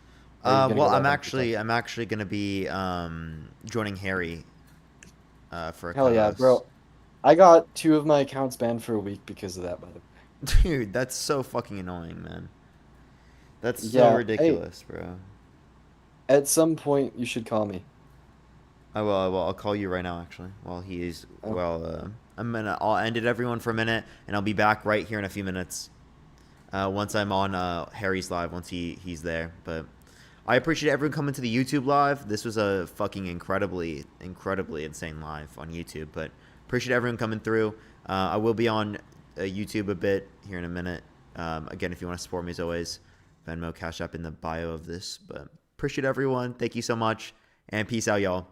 Well, I'm actually gonna be joining Harry for a Hell yeah, cause. bro. I got 2 of my accounts banned for a week because of that, by the way. Dude, that's so fucking annoying, man. That's so ridiculous, bro. At some point, you should call me. I will. I'll call you right now, actually. While he's I'll end it, everyone, for a minute, and I'll be back right here in a few minutes. Once I'm on Harry's live, once he's there. But I appreciate everyone coming to the YouTube live. This was a fucking incredibly insane live on YouTube. But appreciate everyone coming through. I will be on YouTube a bit here in a minute. Again, if you want to support me, as always, Venmo, Cash App in the bio of this. But appreciate everyone. Thank you so much, and peace out, y'all.